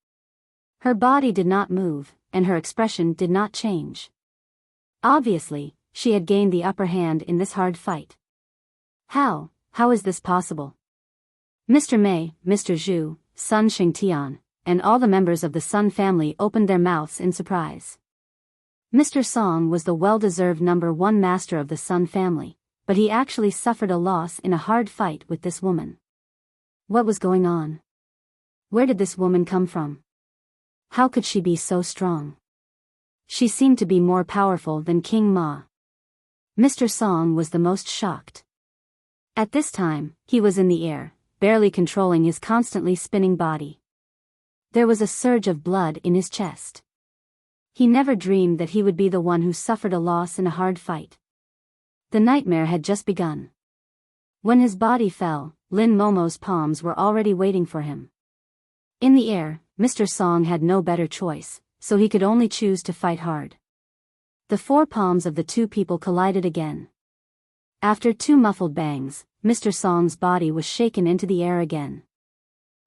Her body did not move, and her expression did not change. Obviously, she had gained the upper hand in this hard fight. How is this possible? Mr. May, Mr. Zhu, Sun Xingtian, and all the members of the Sun family opened their mouths in surprise. Mr. Song was the well-deserved #1 master of the Sun family, but he actually suffered a loss in a hard fight with this woman. What was going on? Where did this woman come from? How could she be so strong? She seemed to be more powerful than King Ma. Mr. Song was the most shocked. At this time, he was in the air, barely controlling his constantly spinning body. There was a surge of blood in his chest. He never dreamed that he would be the one who suffered a loss in a hard fight. The nightmare had just begun. When his body fell, Lin Momo's palms were already waiting for him. In the air, Mr. Song had no better choice, so he could only choose to fight hard. The four palms of the two people collided again. After two muffled bangs, Mr. Song's body was shaken into the air again.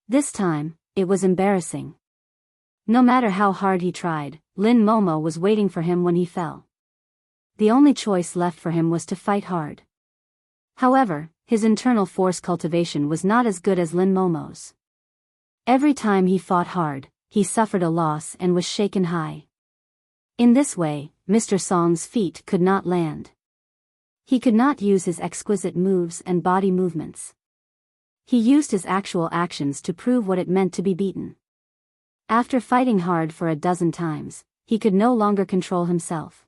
This time, it was embarrassing. No matter how hard he tried, Lin Momo was waiting for him when he fell. The only choice left for him was to fight hard. However, his internal force cultivation was not as good as Lin Momo's. Every time he fought hard, he suffered a loss and was shaken high. In this way, Mr. Song's feet could not land. He could not use his exquisite moves and body movements. He used his actual actions to prove what it meant to be beaten. After fighting hard for a dozen times, he could no longer control himself.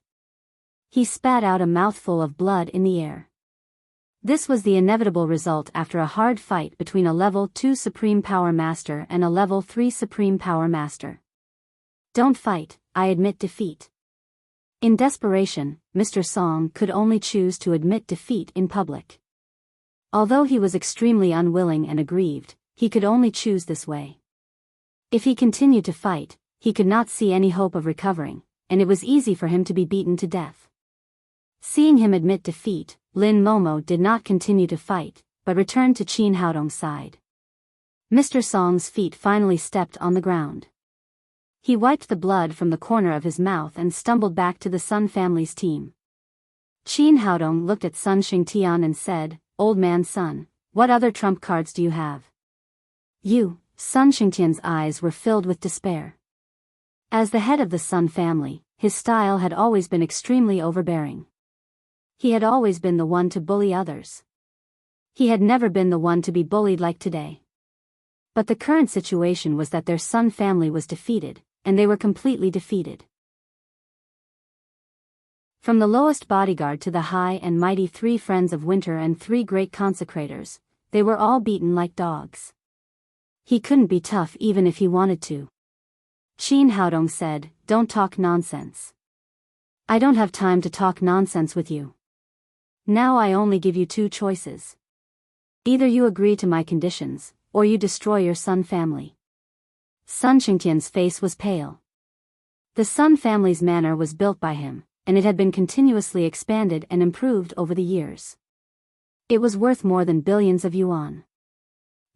He spat out a mouthful of blood in the air. This was the inevitable result after a hard fight between a level 2 Supreme Power Master and a level 3 Supreme Power Master. Don't fight, I admit defeat. In desperation, Mr. Song could only choose to admit defeat in public. Although he was extremely unwilling and aggrieved, he could only choose this way. If he continued to fight, he could not see any hope of recovering, and it was easy for him to be beaten to death. Seeing him admit defeat, Lin Momo did not continue to fight, but returned to Qin Haodong's side. Mr. Song's feet finally stepped on the ground. He wiped the blood from the corner of his mouth and stumbled back to the Sun family's team. Qin Haodong looked at Sun Xingtian and said, "Old man Sun, what other trump cards do you have?" "You." Sun Xingtian's eyes were filled with despair. As the head of the Sun family, his style had always been extremely overbearing. He had always been the one to bully others. He had never been the one to be bullied like today. But the current situation was that their Sun family was defeated, and they were completely defeated. From the lowest bodyguard to the high and mighty 3 friends of winter and 3 great consecrators, they were all beaten like dogs. He couldn't be tough even if he wanted to. Qin Haodong said, "Don't talk nonsense. I don't have time to talk nonsense with you. Now I only give you 2 choices. Either you agree to my conditions, or you destroy your Sun family." Sun Xingtian's face was pale. The Sun family's manor was built by him, and it had been continuously expanded and improved over the years. It was worth more than billions of yuan.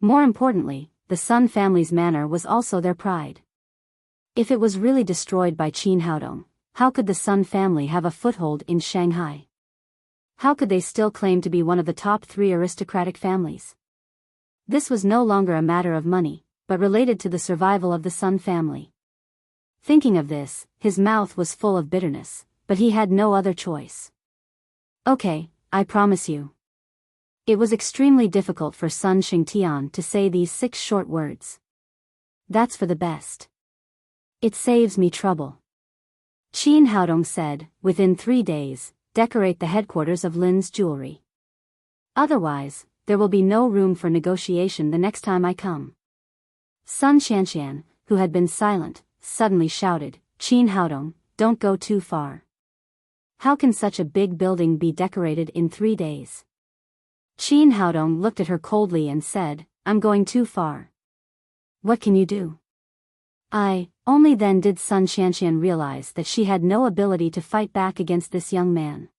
More importantly, the Sun family's manor was also their pride. If it was really destroyed by Qin Haodong, how could the Sun family have a foothold in Shanghai? How could they still claim to be one of the top 3 aristocratic families? This was no longer a matter of money, but related to the survival of the Sun family. Thinking of this, his mouth was full of bitterness, but he had no other choice. "Okay, I promise you." It was extremely difficult for Sun Xingtian to say these 6 short words. "That's for the best. It saves me trouble." Qin Haodong said, "Within 3 days, decorate the headquarters of Lin's jewelry. Otherwise, there will be no room for negotiation the next time I come." Sun Xianxian, who had been silent, suddenly shouted, "Qin Haodong, don't go too far. How can such a big building be decorated in 3 days?" Qin Haodong looked at her coldly and said, "I'm going too far. What can you do?" Only then did Sun Xianxian realize that she had no ability to fight back against this young man.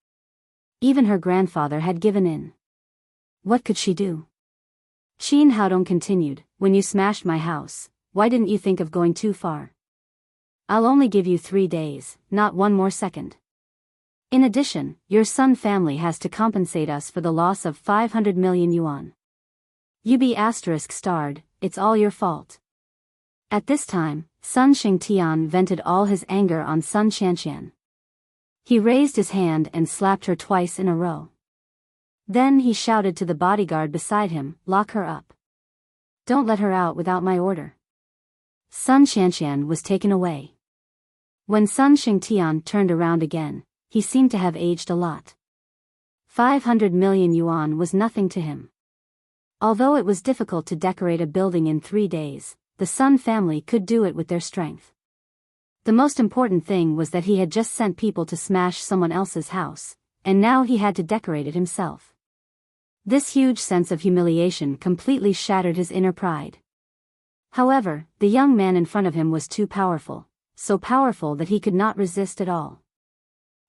Even her grandfather had given in. What could she do? Qin Haodong continued, "When you smashed my house, why didn't you think of going too far? I'll only give you 3 days, not 1 more second. In addition, your Sun family has to compensate us for the loss of 500 million yuan. You be ****, it's all your fault." At this time, Sun Xingtian vented all his anger on Sun Xianxian. He raised his hand and slapped her twice in a row. Then he shouted to the bodyguard beside him, "Lock her up." Don't let her out without my order. Sun Shanshan was taken away. When Sun Xingtian turned around again, he seemed to have aged a lot. 500 million yuan was nothing to him. Although it was difficult to decorate a building in 3 days, the Sun family could do it with their strength. The most important thing was that he had just sent people to smash someone else's house, and now he had to decorate it himself. This huge sense of humiliation completely shattered his inner pride. However, the young man in front of him was too powerful, so powerful that he could not resist at all.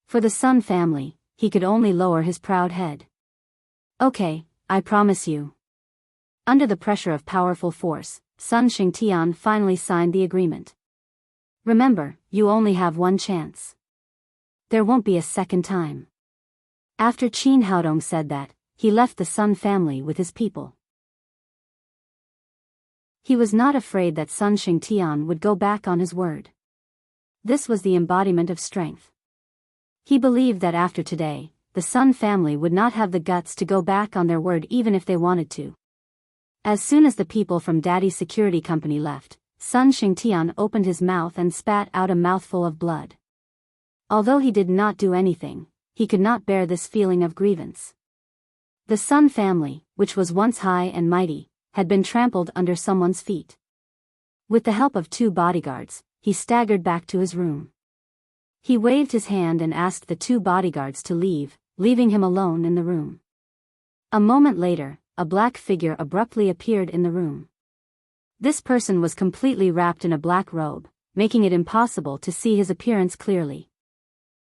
For the Sun family, he could only lower his proud head. Okay, I promise you. Under the pressure of powerful force, Sun Xingtian finally signed the agreement. Remember, you only have one chance. There won't be a second time. After Qin Haodong said that, he left the Sun family with his people. He was not afraid that Sun Xingtian would go back on his word. This was the embodiment of strength. He believed that after today, the Sun family would not have the guts to go back on their word even if they wanted to. As soon as the people from Daddy's security company left, Sun Xingtian opened his mouth and spat out a mouthful of blood. Although he did not do anything, he could not bear this feeling of grievance. The Sun family, which was once high and mighty, had been trampled under someone's feet. With the help of 2 bodyguards, he staggered back to his room. He waved his hand and asked the 2 bodyguards to leave, leaving him alone in the room. A moment later, a black figure abruptly appeared in the room. This person was completely wrapped in a black robe, making it impossible to see his appearance clearly.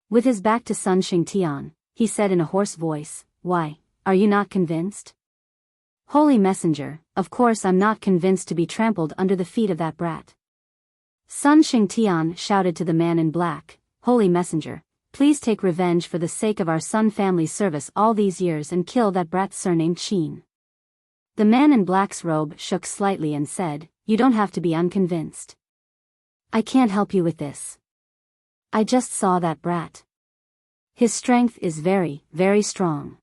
With his back to Sun Xingtian, he said in a hoarse voice, "Why, are you not convinced?" "Holy Messenger, of course I'm not convinced to be trampled under the feet of that brat." Sun Xingtian shouted to the man in black, "Holy Messenger, please take revenge for the sake of our Sun family's service all these years and kill that brat surnamed Qin." The man in black's robe shook slightly and said, "You don't have to be unconvinced. I can't help you with this. I just saw that brat. His strength is very, very strong.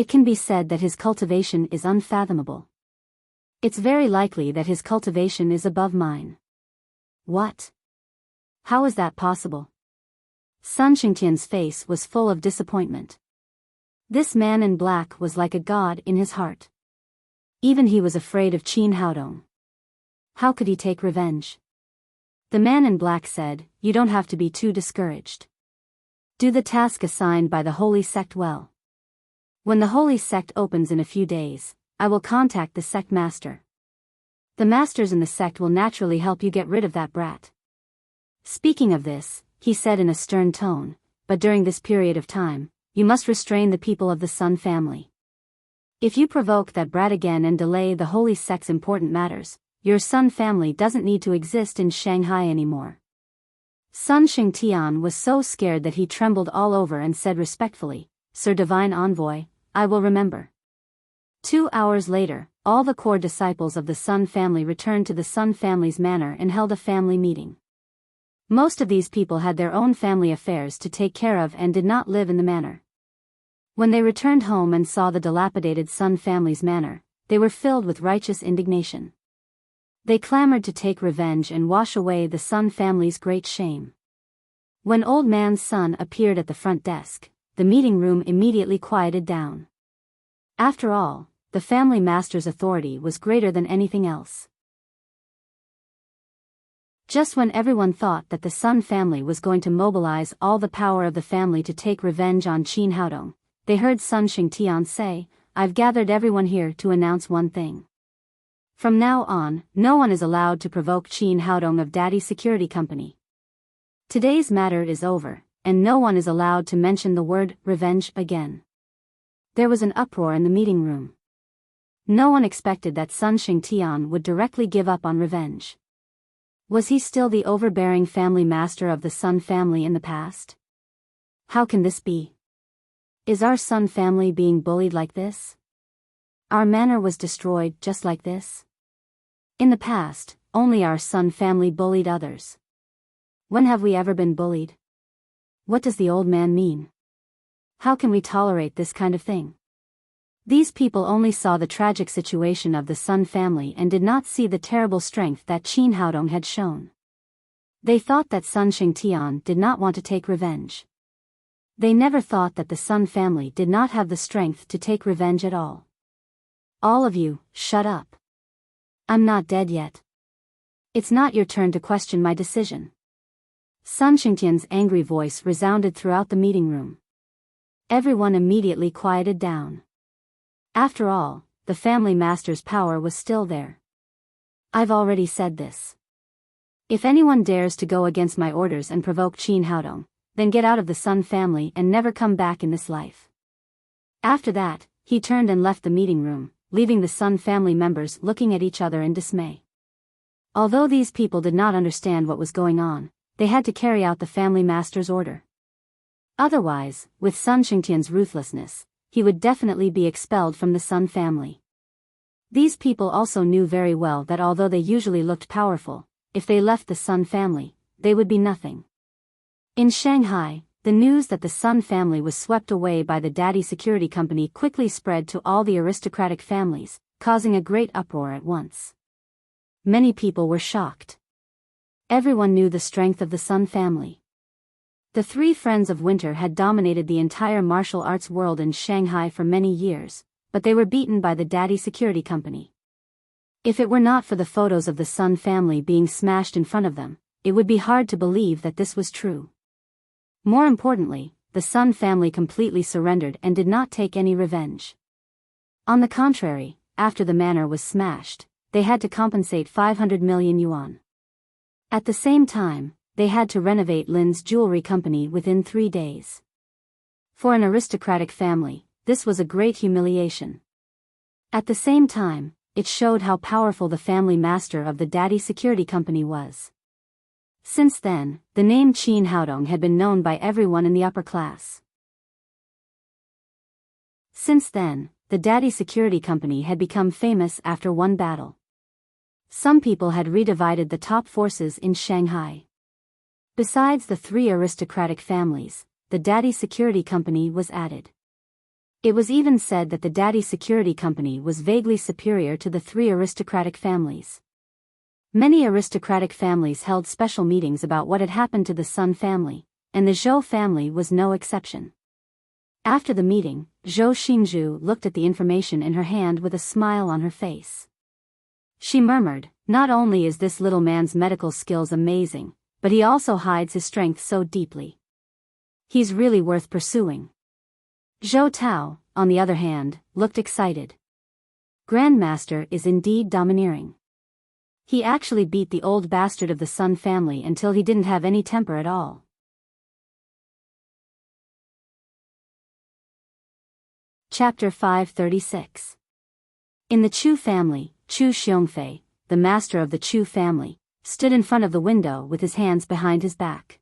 It can be said that his cultivation is unfathomable. It's very likely that his cultivation is above mine." "What? How is that possible?" Sun Xingtian's face was full of disappointment. This man in black was like a god in his heart. Even he was afraid of Qin Haodong. How could he take revenge? The man in black said, "You don't have to be too discouraged. Do the task assigned by the holy sect well. When the holy sect opens in a few days, I will contact the sect master. The masters in the sect will naturally help you get rid of that brat." Speaking of this, he said in a stern tone, "But during this period of time, you must restrain the people of the Sun family. If you provoke that brat again and delay the holy sect's important matters, your Sun family doesn't need to exist in Shanghai anymore." Sun Xingtian was so scared that he trembled all over and said respectfully, "Sir Divine Envoy, I will remember." 2 hours later, all the core disciples of the Sun family returned to the Sun family's manor and held a family meeting. Most of these people had their own family affairs to take care of and did not live in the manor. When they returned home and saw the dilapidated Sun family's manor, they were filled with righteous indignation. They clamored to take revenge and wash away the Sun family's great shame. When Old Man's son appeared at the front desk, the meeting room immediately quieted down. After all, the family master's authority was greater than anything else. Just when everyone thought that the Sun family was going to mobilize all the power of the family to take revenge on Qin Haodong, they heard Sun Xingtian say, "I've gathered everyone here to announce one thing. From now on, no one is allowed to provoke Qin Haodong of Daddy's security company. Today's matter is over, and no one is allowed to mention the word revenge again." There was an uproar in the meeting room. No one expected that Sun Xingtian would directly give up on revenge. Was he still the overbearing family master of the Sun family in the past? How can this be? Is our Sun family being bullied like this? Our manor was destroyed just like this? In the past, only our Sun family bullied others. When have we ever been bullied? What does the old man mean? How can we tolerate this kind of thing? These people only saw the tragic situation of the Sun family and did not see the terrible strength that Qin Haodong had shown. They thought that Sun Xingtian did not want to take revenge. They never thought that the Sun family did not have the strength to take revenge at all. All of you, shut up. I'm not dead yet. It's not your turn to question my decision. Sun Xingtian's angry voice resounded throughout the meeting room. Everyone immediately quieted down. After all, the family master's power was still there. I've already said this. If anyone dares to go against my orders and provoke Qin Haodong, then get out of the Sun family and never come back in this life. After that, he turned and left the meeting room, leaving the Sun family members looking at each other in dismay. Although these people did not understand what was going on, they had to carry out the family master's order. Otherwise, with Sun Xingtian's ruthlessness, he would definitely be expelled from the Sun family. These people also knew very well that although they usually looked powerful, if they left the Sun family, they would be nothing. In Shanghai, the news that the Sun family was swept away by the Daddy Security Company quickly spread to all the aristocratic families, causing a great uproar at once. Many people were shocked. Everyone knew the strength of the Sun family. The three friends of winter had dominated the entire martial arts world in Shanghai for many years, but they were beaten by the Daddy Security Company. If it were not for the photos of the Sun family being smashed in front of them, it would be hard to believe that this was true. More importantly, the Sun family completely surrendered and did not take any revenge. On the contrary, after the manor was smashed, they had to compensate 500 million yuan. At the same time, they had to renovate Lin's jewelry company within 3 days. For an aristocratic family, this was a great humiliation. At the same time, it showed how powerful the family master of the Daddy Security Company was. Since then, the name Qin Haodong had been known by everyone in the upper class. Since then, the Daddy Security Company had become famous after one battle. Some people had redivided the top forces in Shanghai. Besides the three aristocratic families, the Daddy Security Company was added. It was even said that the Daddy Security Company was vaguely superior to the three aristocratic families. Many aristocratic families held special meetings about what had happened to the Sun family, and the Zhou family was no exception. After the meeting, Zhou Xingzhu looked at the information in her hand with a smile on her face. She murmured, "Not only is this little man's medical skills amazing, but he also hides his strength so deeply. He's really worth pursuing." Zhou Tao, on the other hand, looked excited. Grandmaster is indeed domineering. He actually beat the old bastard of the Sun family until he didn't have any temper at all. Chapter 536. In the Chu family, Chu Xiongfei, the master of the Chu family, stood in front of the window with his hands behind his back.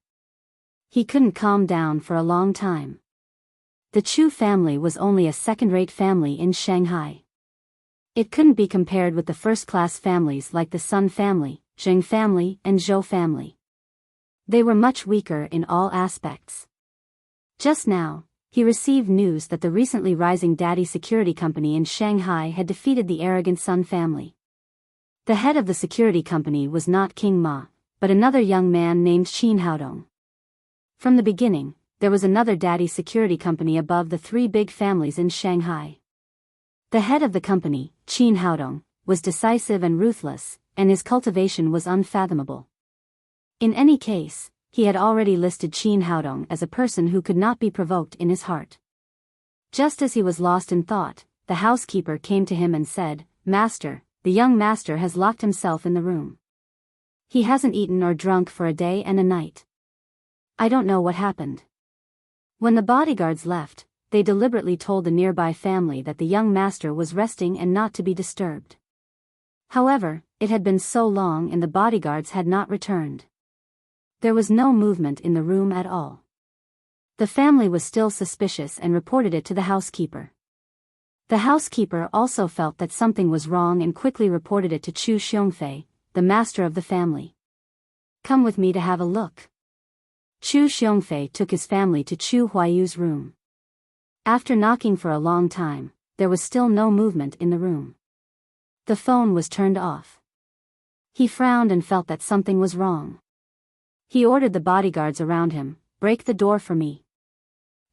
He couldn't calm down for a long time. The Chu family was only a second-rate family in Shanghai. It couldn't be compared with the first-class families like the Sun family, Zheng family, and Zhou family. They were much weaker in all aspects. Just now, he received news that the recently rising Daddy Security Company in Shanghai had defeated the arrogant Sun family. The head of the security company was not King Ma, but another young man named Qin Haodong. From the beginning, there was another Daddy Security Company above the three big families in Shanghai. The head of the company, Qin Haodong, was decisive and ruthless, and his cultivation was unfathomable. In any case, he had already listed Qin Haodong as a person who could not be provoked in his heart. Just as he was lost in thought, the housekeeper came to him and said, "Master, the young master has locked himself in the room. He hasn't eaten or drunk for a day and a night. I don't know what happened." When the bodyguards left, they deliberately told the nearby family that the young master was resting and not to be disturbed. However, it had been so long and the bodyguards had not returned. There was no movement in the room at all. The family was still suspicious and reported it to the housekeeper. The housekeeper also felt that something was wrong and quickly reported it to Chu Xiongfei, the master of the family. "Come with me to have a look." Chu Xiongfei took his family to Chu Huayu's room. After knocking for a long time, there was still no movement in the room. The phone was turned off. He frowned and felt that something was wrong. He ordered the bodyguards around him, "Break the door for me."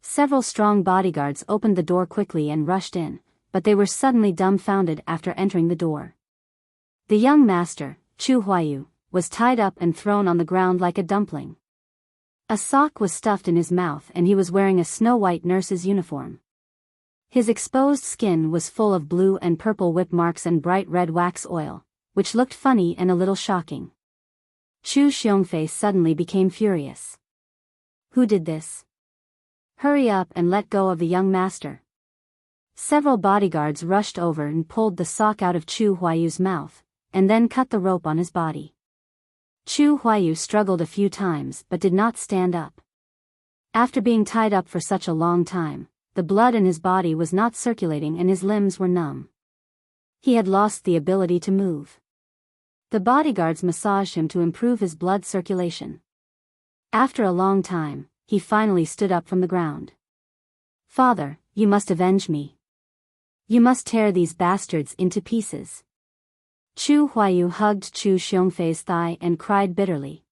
Several strong bodyguards opened the door quickly and rushed in, but they were suddenly dumbfounded after entering the door. The young master, Chu Huayu, was tied up and thrown on the ground like a dumpling. A sock was stuffed in his mouth and he was wearing a snow-white nurse's uniform. His exposed skin was full of blue and purple whip marks and bright red wax oil, which looked funny and a little shocking. Chu Xiongfei suddenly became furious. Who did this? Hurry up and let go of the young master. Several bodyguards rushed over and pulled the sock out of Chu Huayu's mouth, and then cut the rope on his body. Chu Huayu struggled a few times but did not stand up. After being tied up for such a long time, the blood in his body was not circulating and his limbs were numb. He had lost the ability to move. The bodyguards massaged him to improve his blood circulation. After a long time, he finally stood up from the ground. "Father, you must avenge me. You must tear these bastards into pieces." Chu Huayu hugged Chu Xiongfei's thigh and cried bitterly.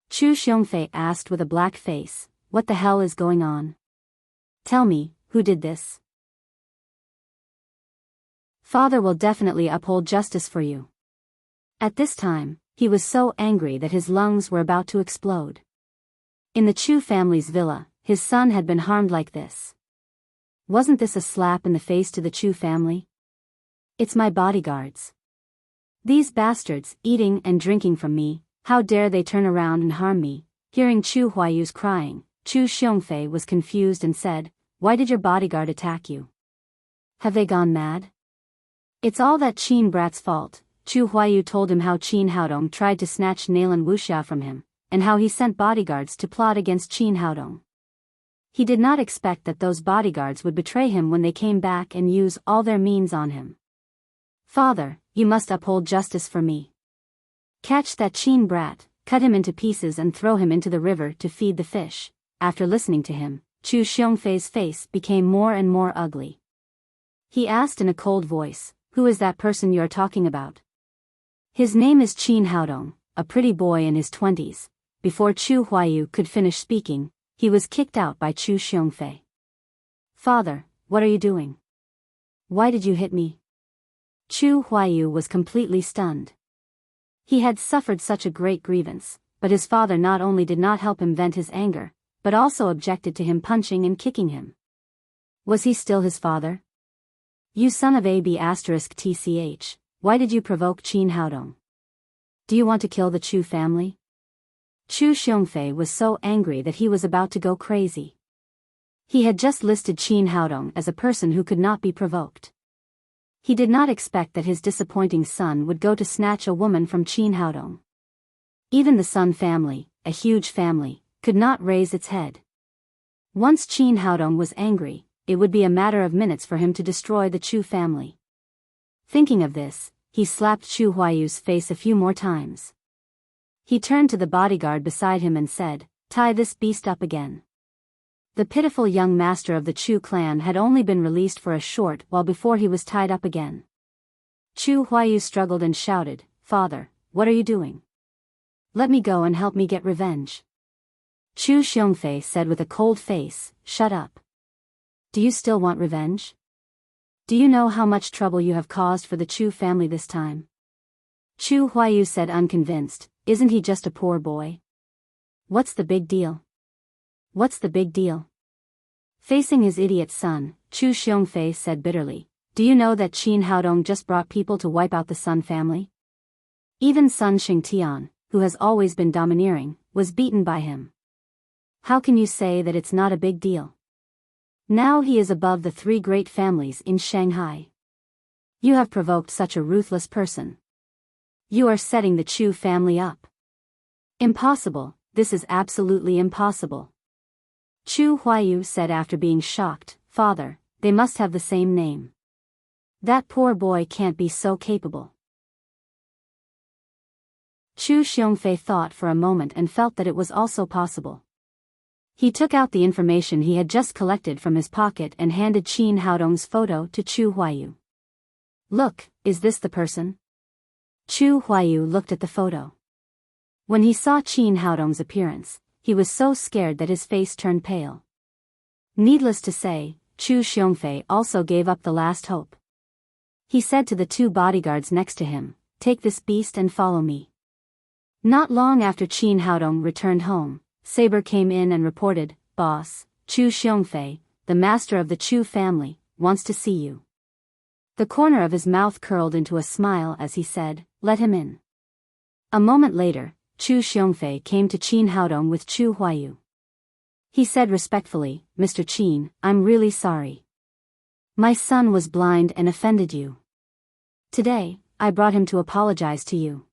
Chu Xiongfei asked with a black face, "What the hell is going on? Tell me, who did this? Father will definitely uphold justice for you." At this time, he was so angry that his lungs were about to explode. In the Chu family's villa, his son had been harmed like this. Wasn't this a slap in the face to the Chu family? "It's my bodyguards. These bastards eating and drinking from me, how dare they turn around and harm me?" Hearing Chu Huayu's crying, Chu Xiongfei was confused and said, "Why did your bodyguard attack you? Have they gone mad?" "It's all that Qin brat's fault." Chu Huayu told him how Qin Haodong tried to snatch Nalan Wuxia from him, and how he sent bodyguards to plot against Qin Haodong. He did not expect that those bodyguards would betray him when they came back and use all their means on him. "Father, you must uphold justice for me. Catch that Qin brat, cut him into pieces and throw him into the river to feed the fish." After listening to him, Chu Xiongfei's face became more and more ugly. He asked in a cold voice, "Who is that person you are talking about?" "His name is Qin Haodong, a pretty boy in his 20s. Before Chu Huayu could finish speaking, he was kicked out by Chu Xiongfei. "Father, what are you doing? Why did you hit me?" Chu Huayu was completely stunned. He had suffered such a great grievance, but his father not only did not help him vent his anger, but also objected to him punching and kicking him. Was he still his father? "You son of a b*tch, why did you provoke Qin Haodong? Do you want to kill the Chu family?" Chu Xiongfei was so angry that he was about to go crazy. He had just listed Qin Haodong as a person who could not be provoked. He did not expect that his disappointing son would go to snatch a woman from Qin Haodong. Even the Sun family, a huge family, could not raise its head. Once Qin Haodong was angry, it would be a matter of minutes for him to destroy the Chu family. Thinking of this, he slapped Chu Huayu's face a few more times. He turned to the bodyguard beside him and said, "Tie this beast up again." The pitiful young master of the Chu clan had only been released for a short while before he was tied up again. Chu Huayu struggled and shouted, "Father, what are you doing? Let me go and help me get revenge." Chu Xiongfei said with a cold face, "Shut up. Do you still want revenge? Do you know how much trouble you have caused for the Chu family this time?" Chu Huayu said unconvinced, "Isn't he just a poor boy? What's the big deal? What's the big deal?" Facing his idiot son, Chu Xiongfei said bitterly, "Do you know that Qin Haodong just brought people to wipe out the Sun family? Even Sun Xingtian, who has always been domineering, was beaten by him. How can you say that it's not a big deal? Now he is above the three great families in Shanghai. You have provoked such a ruthless person. You are setting the Chu family up. Impossible, this is absolutely impossible." Chu Huayu said after being shocked, "Father, they must have the same name. That poor boy can't be so capable." Chu Xiongfei thought for a moment and felt that it was also possible. He took out the information he had just collected from his pocket and handed Qin Haodong's photo to Chu Huayu. Look, is this the person? Chu Huayu looked at the photo. When he saw Qin Haodong's appearance, he was so scared that his face turned pale. Needless to say, Chu Xiongfei also gave up the last hope. He said to the two bodyguards next to him, "Take this beast and follow me." Not long after Qin Haodong returned home, Saber came in and reported, "Boss, Chu Xiongfei, the master of the Chu family, wants to see you." The corner of his mouth curled into a smile as he said, "Let him in." A moment later, Chu Xiongfei came to Qin Haodong with Chu Huayu. He said respectfully, "Mr. Qin, I'm really sorry. My son was blind and offended you. Today, I brought him to apologize to you."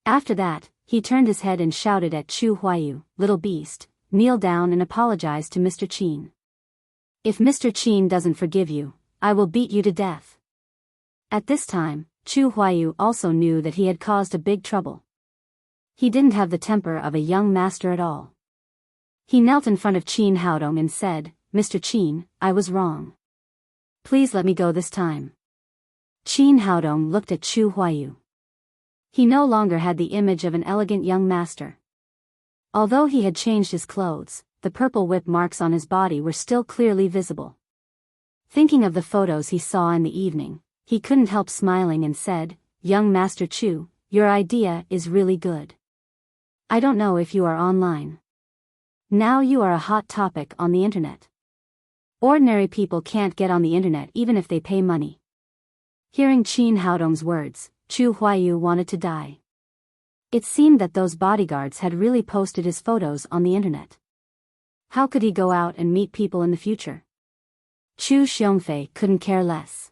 After that, he turned his head and shouted at Chu Huayu, "Little beast, kneel down and apologize to Mr. Qin. If Mr. Qin doesn't forgive you, I will beat you to death." At this time, Chu Huayu also knew that he had caused a big trouble. He didn't have the temper of a young master at all. He knelt in front of Qin Haodong and said, "Mr. Qin, I was wrong. Please let me go this time." Qin Haodong looked at Chu Huayu. He no longer had the image of an elegant young master. Although he had changed his clothes, the purple whip marks on his body were still clearly visible. Thinking of the photos he saw in the evening, he couldn't help smiling and said, "Young Master Chu, your idea is really good. I don't know if you are online. Now you are a hot topic on the internet. Ordinary people can't get on the internet even if they pay money." Hearing Qin Haodong's words, Chu Huayu wanted to die. It seemed that those bodyguards had really posted his photos on the internet. How could he go out and meet people in the future? Chu Xiongfei couldn't care less.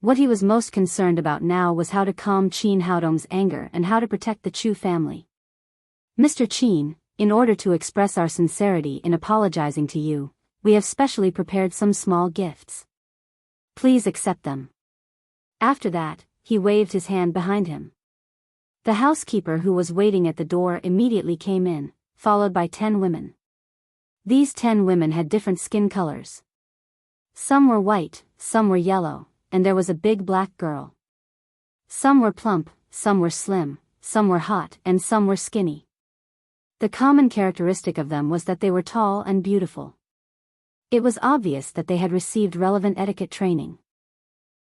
What he was most concerned about now was how to calm Qin Haodong's anger and how to protect the Chu family. "Mr. Qin, in order to express our sincerity in apologizing to you, we have specially prepared some small gifts. Please accept them." After that, he waved his hand behind him. The housekeeper who was waiting at the door immediately came in, followed by 10 women. These 10 women had different skin colors. Some were white, some were yellow, and there was a big black girl. Some were plump, some were slim, some were hot, and some were skinny. The common characteristic of them was that they were tall and beautiful. It was obvious that they had received relevant etiquette training.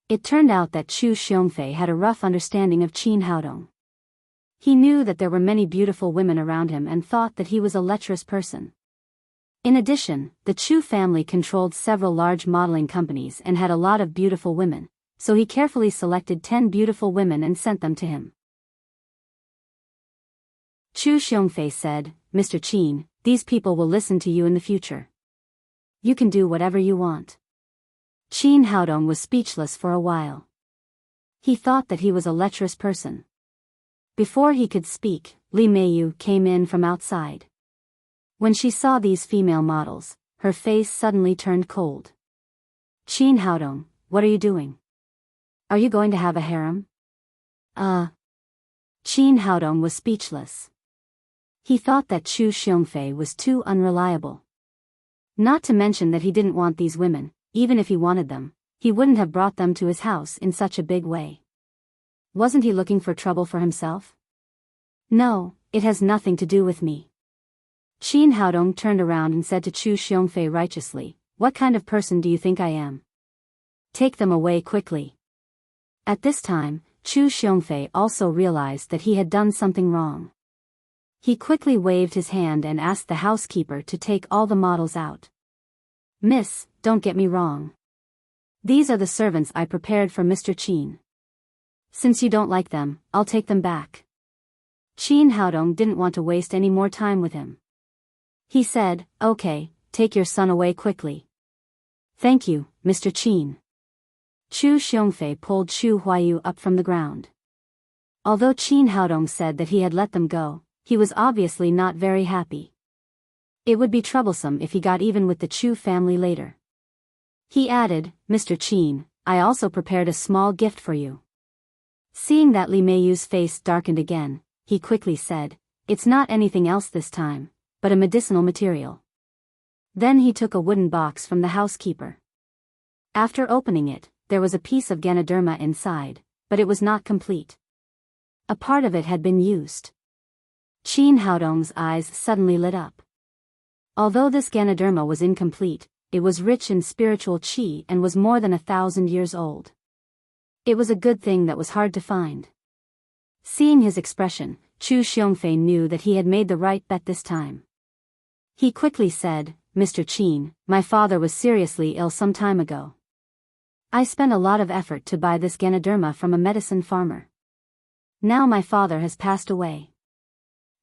It turned out that Chu Xiongfei had a rough understanding of Qin Haodong. He knew that there were many beautiful women around him and thought that he was a lecherous person. In addition, the Chu family controlled several large modeling companies and had a lot of beautiful women, so he carefully selected 10 beautiful women and sent them to him. Chu Xiongfei said, "Mr. Qin, these people will listen to you in the future. You can do whatever you want." Qin Haodong was speechless for a while. He thought that he was a lecherous person. Before he could speak, Li Meiyu came in from outside. When she saw these female models, her face suddenly turned cold. "Qin Haodong, what are you doing? Are you going to have a harem?" Qin Haodong was speechless. He thought that Chu Xiongfei was too unreliable. Not to mention that he didn't want these women. Even if he wanted them, he wouldn't have brought them to his house in such a big way. Wasn't he looking for trouble for himself? "No, it has nothing to do with me." Qin Haodong turned around and said to Chu Xiongfei righteously, "What kind of person do you think I am? Take them away quickly." At this time, Chu Xiongfei also realized that he had done something wrong. He quickly waved his hand and asked the housekeeper to take all the models out. "Miss, don't get me wrong. These are the servants I prepared for Mr. Qin. Since you don't like them, I'll take them back." Qin Haodong didn't want to waste any more time with him. He said, "Okay, take your son away quickly." "Thank you, Mr. Qin." Chu Xiongfei pulled Chu Huayu up from the ground. Although Qin Haodong said that he had let them go, he was obviously not very happy. It would be troublesome if he got even with the Chu family later. He added, "Mr. Qin, I also prepared a small gift for you." Seeing that Li Meiyu's face darkened again, he quickly said, "It's not anything else this time, but a medicinal material." Then he took a wooden box from the housekeeper. After opening it, there was a piece of Ganoderma inside, but it was not complete. A part of it had been used. Qin Haodong's eyes suddenly lit up. Although this Ganoderma was incomplete, it was rich in spiritual qi and was more than 1,000 years old. It was a good thing that was hard to find. Seeing his expression, Chu Xiongfei knew that he had made the right bet this time. He quickly said, "Mr. Qin, my father was seriously ill some time ago. I spent a lot of effort to buy this Ganoderma from a medicine farmer. Now my father has passed away.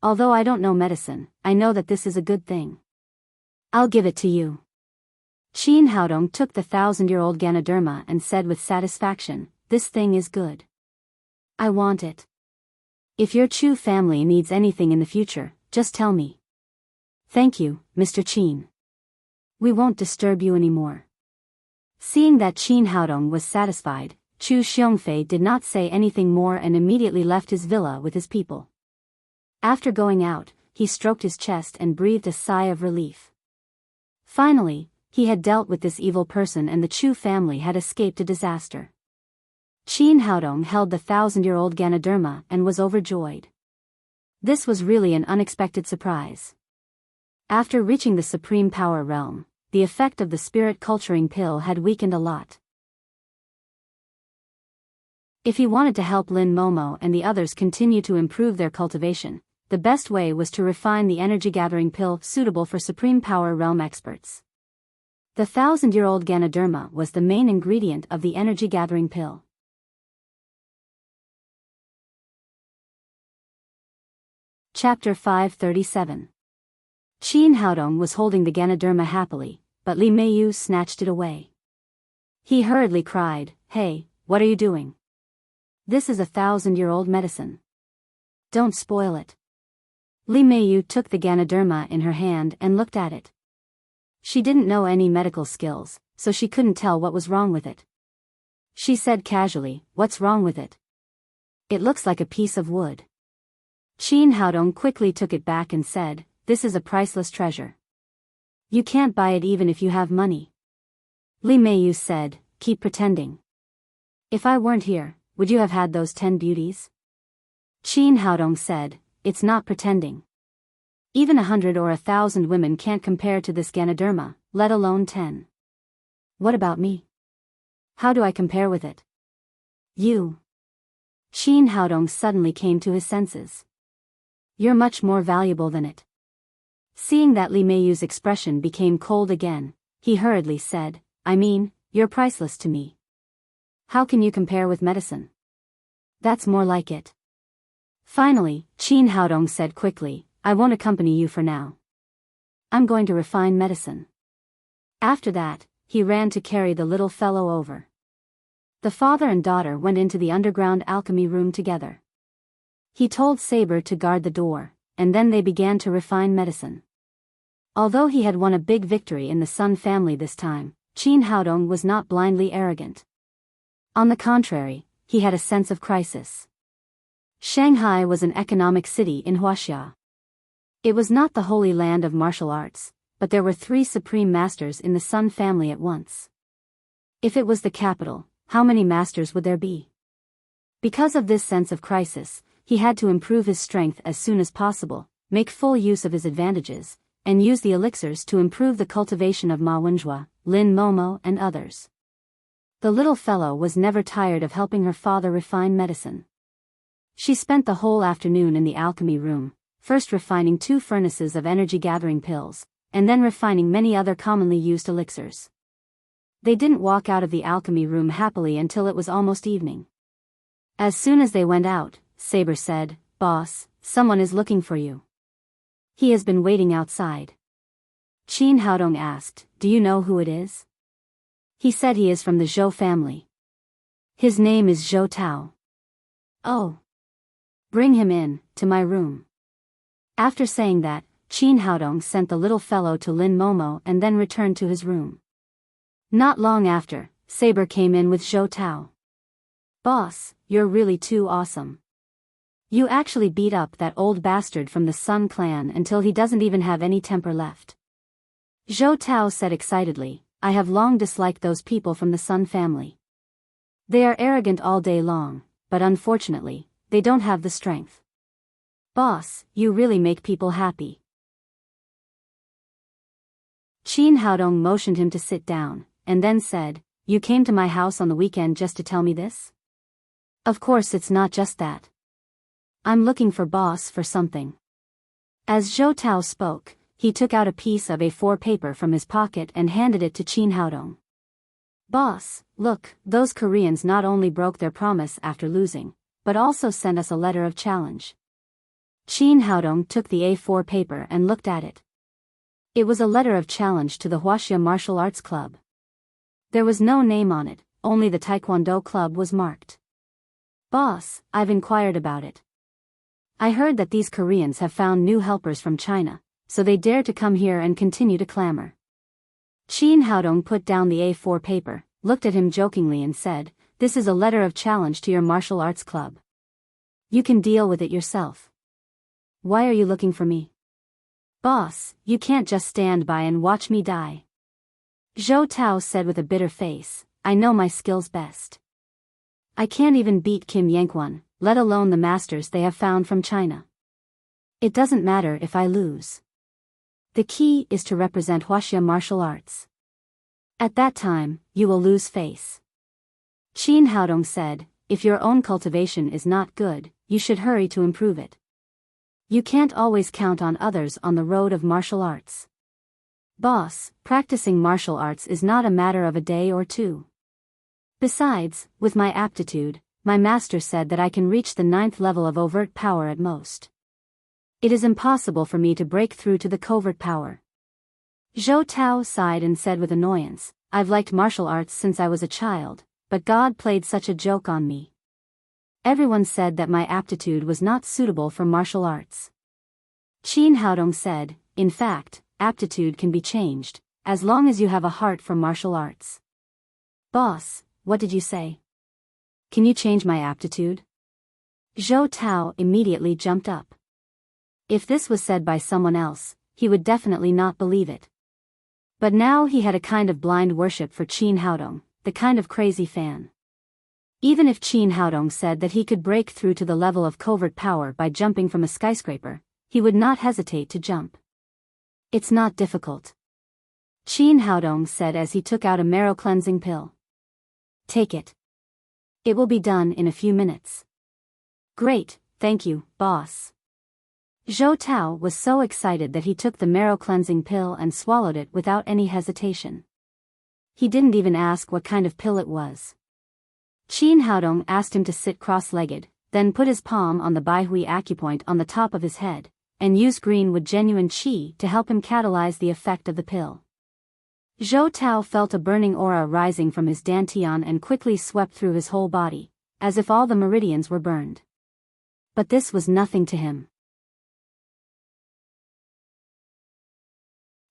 Although I don't know medicine, I know that this is a good thing. I'll give it to you." Qin Haodong took the 1,000-year-old Ganoderma and said with satisfaction, "This thing is good. I want it. If your Chu family needs anything in the future, just tell me." "Thank you, Mr. Qin. We won't disturb you anymore." Seeing that Qin Haodong was satisfied, Chu Xiongfei did not say anything more and immediately left his villa with his people. After going out, he stroked his chest and breathed a sigh of relief. Finally, he had dealt with this evil person and the Chu family had escaped a disaster. Qin Haodong held the 1,000-year-old Ganoderma and was overjoyed. This was really an unexpected surprise. After reaching the Supreme Power Realm, the effect of the spirit culturing pill had weakened a lot. If he wanted to help Lin Momo and the others continue to improve their cultivation, the best way was to refine the energy-gathering pill suitable for Supreme Power Realm experts. The 1,000-year-old Ganoderma was the main ingredient of the energy-gathering pill. Chapter 537. Qin Haodong was holding the Ganoderma happily, but Li Meiyu snatched it away. He hurriedly cried, "Hey, what are you doing? This is a 1,000-year-old medicine. Don't spoil it." Li Meiyu took the Ganoderma in her hand and looked at it. She didn't know any medical skills, so she couldn't tell what was wrong with it. She said casually, "What's wrong with it? It looks like a piece of wood." Qin Haodong quickly took it back and said, "This is a priceless treasure. You can't buy it even if you have money." Li Meiyu said, "Keep pretending. If I weren't here, would you have had those 10 beauties?" Qin Haodong said, "It's not pretending. Even 100 or 1,000 women can't compare to this Ganoderma, let alone 10. What about me? How do I compare with it?" "You." Qin Haodong suddenly came to his senses. "You're much more valuable than it." Seeing that Li Meiyu's expression became cold again, he hurriedly said, "I mean, you're priceless to me. How can you compare with medicine? That's more like it." Finally, Qin Haodong said quickly, "I won't accompany you for now. I'm going to refine medicine." After that, he ran to carry the little fellow over. The father and daughter went into the underground alchemy room together. He told Saber to guard the door, and then they began to refine medicine. Although he had won a big victory in the Sun family this time, Qin Haodong was not blindly arrogant. On the contrary, he had a sense of crisis. Shanghai was an economic city in Huaxia. It was not the holy land of martial arts, but there were 3 supreme masters in the Sun family at once. If it was the capital, how many masters would there be? Because of this sense of crisis, he had to improve his strength as soon as possible, make full use of his advantages, and use the elixirs to improve the cultivation of Ma Wenjua, Lin Momo and others. The little fellow was never tired of helping her father refine medicine. She spent the whole afternoon in the alchemy room, first refining 2 furnaces of energy-gathering pills, and then refining many other commonly used elixirs. They didn't walk out of the alchemy room happily until it was almost evening. As soon as they went out, Saber said, "Boss, someone is looking for you. He has been waiting outside." Qin Haodong asked, "Do you know who it is?" He said he is from the Zhou family. His name is Zhou Tao. "Oh. Bring him in, to my room." After saying that, Qin Haodong sent the little fellow to Lin Momo and then returned to his room. Not long after, Saber came in with Zhou Tao. "Boss, you're really too awesome. You actually beat up that old bastard from the Sun clan until he doesn't even have any temper left." Zhou Tao said excitedly, I have long disliked those people from the Sun family. They are arrogant all day long, but unfortunately, they don't have the strength. Boss, you really make people happy. Qin Haodong motioned him to sit down, and then said, You came to my house on the weekend just to tell me this? Of course it's not just that. I'm looking for boss for something. As Zhou Tao spoke, he took out a piece of A4 paper from his pocket and handed it to Qin Haodong. Boss, look, those Koreans not only broke their promise after losing, but also sent us a letter of challenge. Qin Haodong took the A4 paper and looked at it. It was a letter of challenge to the Huaxia Martial Arts Club. There was no name on it, only the Taekwondo Club was marked. Boss, I've inquired about it. I heard that these Koreans have found new helpers from China, so they dare to come here and continue to clamor. Qin Haodong put down the A4 paper, looked at him jokingly and said, This is a letter of challenge to your martial arts club. You can deal with it yourself. Why are you looking for me? Boss, you can't just stand by and watch me die. Zhou Tao said with a bitter face, I know my skills best. I can't even beat Kim Yanquan, let alone the masters they have found from China. It doesn't matter if I lose. The key is to represent Huaxia martial arts. At that time, you will lose face. Qin Haodong said, If your own cultivation is not good, you should hurry to improve it. You can't always count on others on the road of martial arts. Boss, practicing martial arts is not a matter of a day or two. Besides, with my aptitude, my master said that I can reach the 9th level of overt power at most. It is impossible for me to break through to the covert power. Zhou Tao sighed and said with annoyance, I've liked martial arts since I was a child, but God played such a joke on me. Everyone said that my aptitude was not suitable for martial arts. Qin Haodong said, In fact, aptitude can be changed, as long as you have a heart for martial arts. Boss, what did you say? Can you change my aptitude? Zhou Tao immediately jumped up. If this was said by someone else, he would definitely not believe it. But now he had a kind of blind worship for Qin Haodong, the kind of crazy fan. Even if Qin Haodong said that he could break through to the level of covert power by jumping from a skyscraper, he would not hesitate to jump. It's not difficult. Qin Haodong said as he took out a marrow-cleansing pill. Take it. It will be done in a few minutes. Great, thank you, boss. Zhou Tao was so excited that he took the marrow-cleansing pill and swallowed it without any hesitation. He didn't even ask what kind of pill it was. Qin Haodong asked him to sit cross-legged, then put his palm on the Baihui acupoint on the top of his head, and used green with genuine qi to help him catalyze the effect of the pill. Zhou Tao felt a burning aura rising from his dantian and quickly swept through his whole body, as if all the meridians were burned. But this was nothing to him.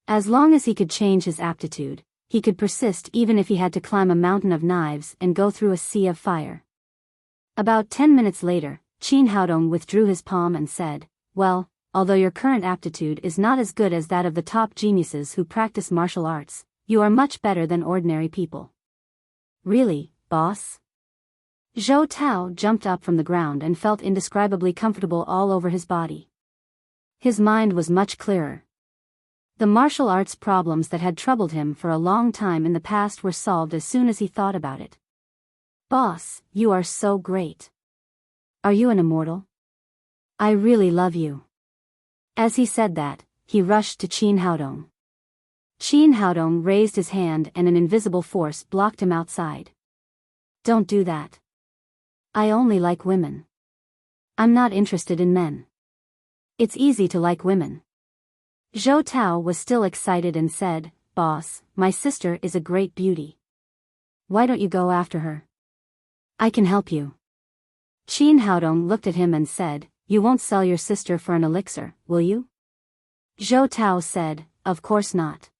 As long as he could change his aptitude, he could persist even if he had to climb a mountain of knives and go through a sea of fire. About 10 minutes later, Qin Haodong withdrew his palm and said, Well, although your current aptitude is not as good as that of the top geniuses who practice martial arts, you are much better than ordinary people. Really, boss? Zhou Tao jumped up from the ground and felt indescribably comfortable all over his body. His mind was much clearer. The martial arts problems that had troubled him for a long time in the past were solved as soon as he thought about it. Boss, you are so great. Are you an immortal? I really love you. As he said that, he rushed to Qin Haodong. Qin Haodong raised his hand and an invisible force blocked him outside. Don't do that. I only like women. I'm not interested in men. It's easy to like women. Zhou Tao was still excited and said, Boss, my sister is a great beauty. Why don't you go after her? I can help you. Qin Haodong looked at him and said, You won't sell your sister for an elixir, will you? Zhou Tao said, Of course not.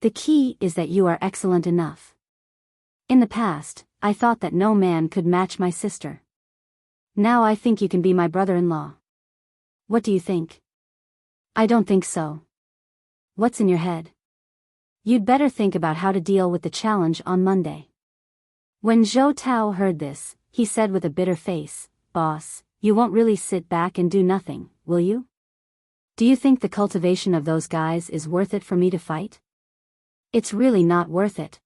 The key is that you are excellent enough. In the past, I thought that no man could match my sister. Now I think you can be my brother-in-law. What do you think? I don't think so. What's in your head? You'd better think about how to deal with the challenge on Monday. When Zhou Tao heard this, he said with a bitter face, "Boss, you won't really sit back and do nothing, will you? Do you think the cultivation of those guys is worth it for me to fight? It's really not worth it."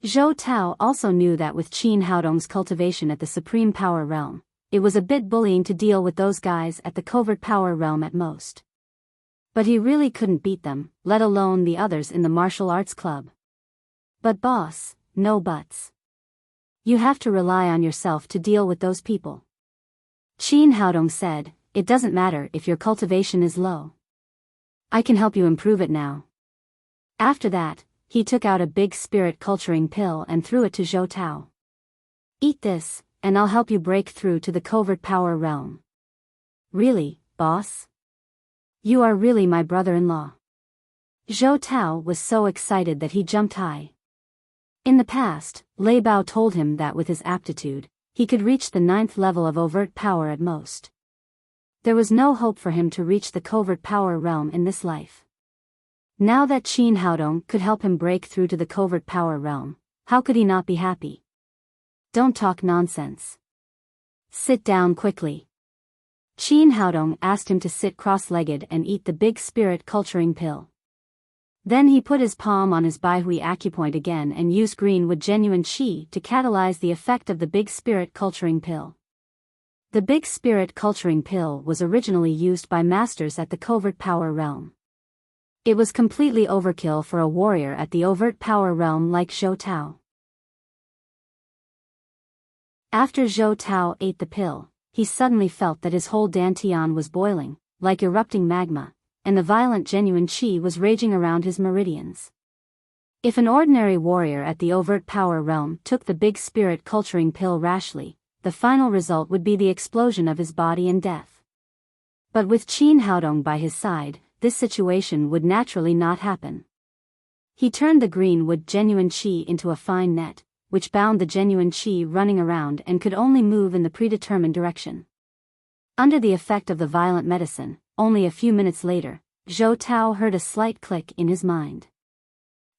Zhou Tao also knew that with Qin Haodong's cultivation at the Supreme Power Realm, it was a bit bullying to deal with those guys at the Covert Power Realm at most. But he really couldn't beat them, let alone the others in the martial arts club. "But boss, no buts. You have to rely on yourself to deal with those people." Qin Haodong said, "It doesn't matter if your cultivation is low. I can help you improve it now." After that, he took out a big spirit culturing pill and threw it to Zhou Tao. "Eat this, and I'll help you break through to the Covert Power Realm." "Really, boss? You are really my brother-in-law." Zhou Tao was so excited that he jumped high. In the past, Lei Bao told him that with his aptitude, he could reach the 9th level of overt power at most. There was no hope for him to reach the Covert Power Realm in this life. Now that Qin Haodong could help him break through to the Covert Power Realm, how could he not be happy? "Don't talk nonsense. Sit down quickly." Qin Haodong asked him to sit cross-legged and eat the big spirit culturing pill. Then he put his palm on his Baihui acupoint again and used greenwood genuine qi to catalyze the effect of the big spirit culturing pill. The big spirit culturing pill was originally used by masters at the Covert Power Realm. It was completely overkill for a warrior at the overt power realm like Zhou Tao. After Zhou Tao ate the pill, he suddenly felt that his whole dantian was boiling, like erupting magma, and the violent genuine qi was raging around his meridians. If an ordinary warrior at the overt power realm took the big spirit culturing pill rashly, the final result would be the explosion of his body and death. But with Qin Haodong by his side, this situation would naturally not happen. He turned the greenwood genuine qi into a fine net, which bound the genuine qi running around and could only move in the predetermined direction. Under the effect of the violent medicine, only a few minutes later, Zhou Tao heard a slight click in his mind.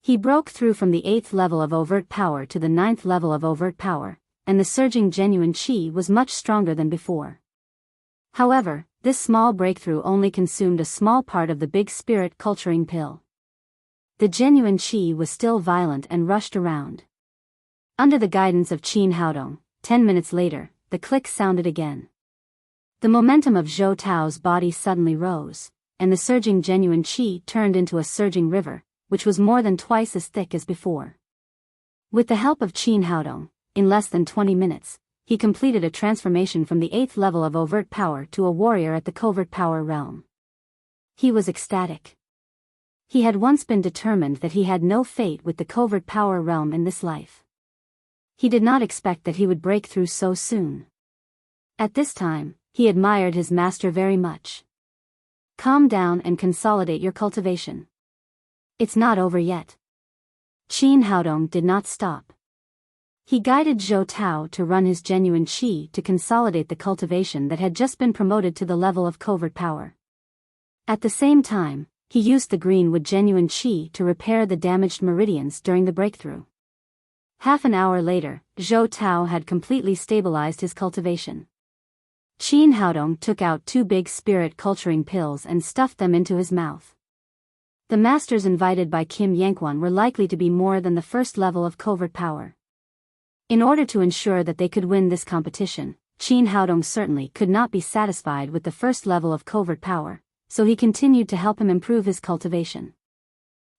He broke through from the 8th level of overt power to the 9th level of overt power, and the surging genuine qi was much stronger than before. However, this small breakthrough only consumed a small part of the big spirit culturing pill. The genuine qi was still violent and rushed around. Under the guidance of Qin Haodong, 10 minutes later, the click sounded again. The momentum of Zhou Tao's body suddenly rose, and the surging genuine qi turned into a surging river, which was more than twice as thick as before. With the help of Qin Haodong, in less than 20 minutes, he completed a transformation from the 8th level of overt power to a warrior at the Covert Power Realm. He was ecstatic. He had once been determined that he had no fate with the Covert Power Realm in this life. He did not expect that he would break through so soon. At this time, he admired his master very much. "Calm down and consolidate your cultivation. It's not over yet." Qin Haodong did not stop. He guided Zhou Tao to run his genuine qi to consolidate the cultivation that had just been promoted to the level of covert power. At the same time, he used the greenwood genuine qi to repair the damaged meridians during the breakthrough. Half an hour later, Zhou Tao had completely stabilized his cultivation. Qin Haodong took out 2 big spirit culturing pills and stuffed them into his mouth. The masters invited by Kim Yanquan were likely to be more than the first level of covert power. In order to ensure that they could win this competition, Qin Haodong certainly could not be satisfied with the first level of covert power, so he continued to help him improve his cultivation.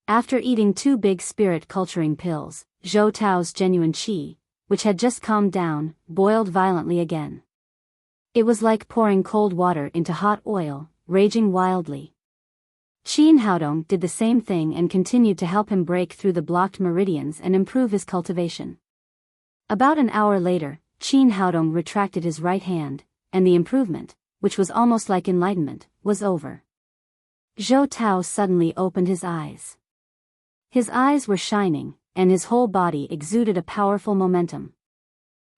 After eating 2 big spirit culturing pills, Zhou Tao's genuine qi, which had just calmed down, boiled violently again. It was like pouring cold water into hot oil, raging wildly. Qin Haodong did the same thing and continued to help him break through the blocked meridians and improve his cultivation. About an hour later, Qin Haodong retracted his right hand, and the improvement, which was almost like enlightenment, was over. Zhou Tao suddenly opened his eyes. His eyes were shining, and his whole body exuded a powerful momentum.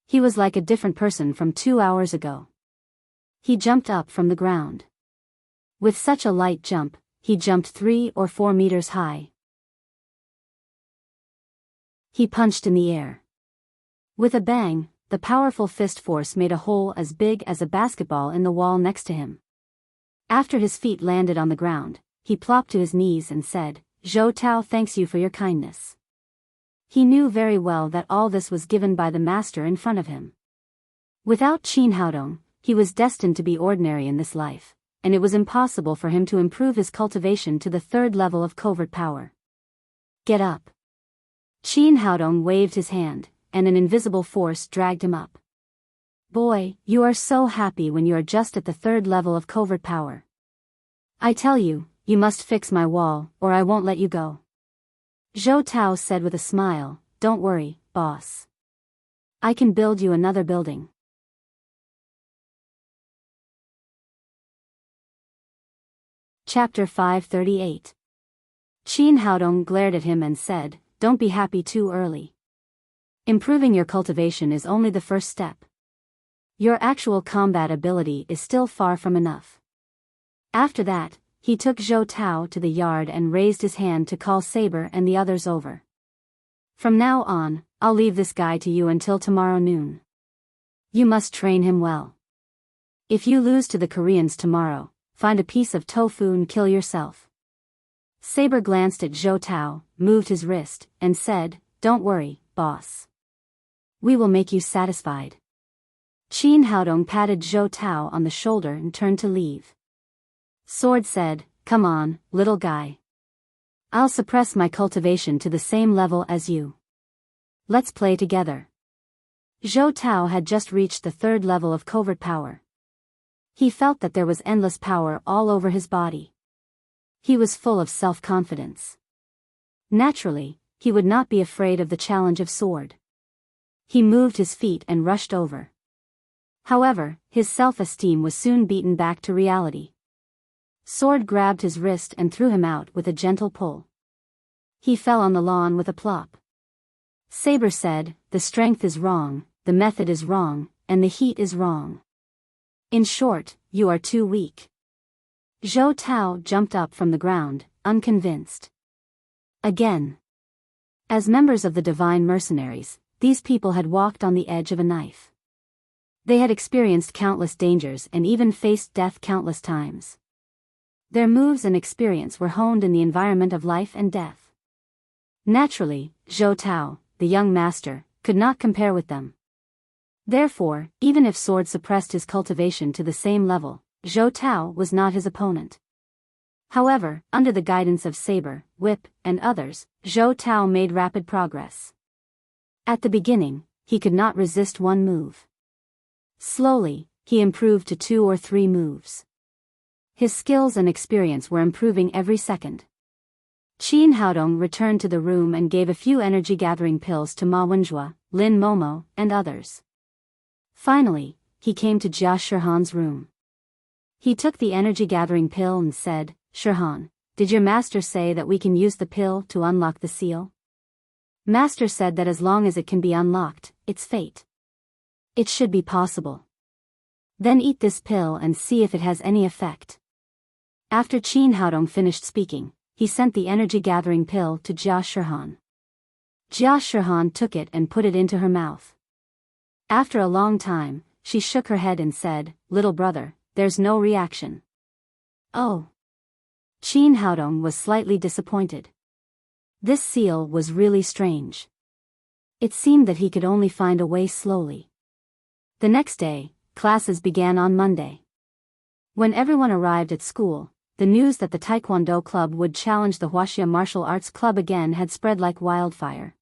He was like a different person from 2 hours ago. He jumped up from the ground. With such a light jump, he jumped 3 or 4 meters high. He punched in the air. With a bang, the powerful fist force made a hole as big as a basketball in the wall next to him. After his feet landed on the ground, he plopped to his knees and said, "Zhou Tao thanks you for your kindness." He knew very well that all this was given by the master in front of him. Without Qin Haodong, he was destined to be ordinary in this life, and it was impossible for him to improve his cultivation to the third level of covert power. "Get up." Qin Haodong waved his hand, and an invisible force dragged him up. "Boy, you are so happy when you are just at the third level of covert power. I tell you, you must fix my wall, or I won't let you go." Zhou Tao said with a smile, "Don't worry, boss. I can build you another building." Chapter 538. Qin Haodong glared at him and said, "Don't be happy too early. Improving your cultivation is only the first step. Your actual combat ability is still far from enough." After that, he took Zhou Tao to the yard and raised his hand to call Saber and the others over. "From now on, I'll leave this guy to you until tomorrow noon. You must train him well. If you lose to the Koreans tomorrow, find a piece of tofu and kill yourself." Saber glanced at Zhou Tao, moved his wrist, and said, "Don't worry, boss. We will make you satisfied." Qin Haodong patted Zhou Tao on the shoulder and turned to leave. Sword said, "Come on, little guy. I'll suppress my cultivation to the same level as you. Let's play together." Zhou Tao had just reached the third level of covert power. He felt that there was endless power all over his body. He was full of self-confidence. Naturally, he would not be afraid of the challenge of sword. He moved his feet and rushed over. However, his self-esteem was soon beaten back to reality. Sword grabbed his wrist and threw him out with a gentle pull. He fell on the lawn with a plop. Saber said, "The strength is wrong, the method is wrong, and the heat is wrong. In short, you are too weak." Zhou Tao jumped up from the ground, unconvinced. Again. As members of the divine mercenaries, these people had walked on the edge of a knife. They had experienced countless dangers and even faced death countless times. Their moves and experience were honed in the environment of life and death. Naturally, Zhou Tao, the young master, could not compare with them. Therefore, even if sword suppressed his cultivation to the same level, Zhou Tao was not his opponent. However, under the guidance of Saber, Whip, and others, Zhou Tao made rapid progress. At the beginning, he could not resist one move. Slowly, he improved to 2 or 3 moves. His skills and experience were improving every second. Qin Haodong returned to the room and gave a few energy-gathering pills to Ma Wenjue, Lin Momo, and others. Finally, he came to Jia Shihan's room. He took the energy-gathering pill and said, "Shihan, did your master say that we can use the pill to unlock the seal?" "Master said that as long as it can be unlocked, it's fate. It should be possible." "Then eat this pill and see if it has any effect." After Qin Haodong finished speaking, he sent the energy-gathering pill to Jia Shihan. Jia Shihan took it and put it into her mouth. After a long time, she shook her head and said, "Little brother, there's no reaction." "Oh." Qin Haodong was slightly disappointed. This seal was really strange. It seemed that he could only find a way slowly. The next day, classes began on Monday. When everyone arrived at school, the news that the Taekwondo Club would challenge the Huaxia Martial Arts Club again had spread like wildfire.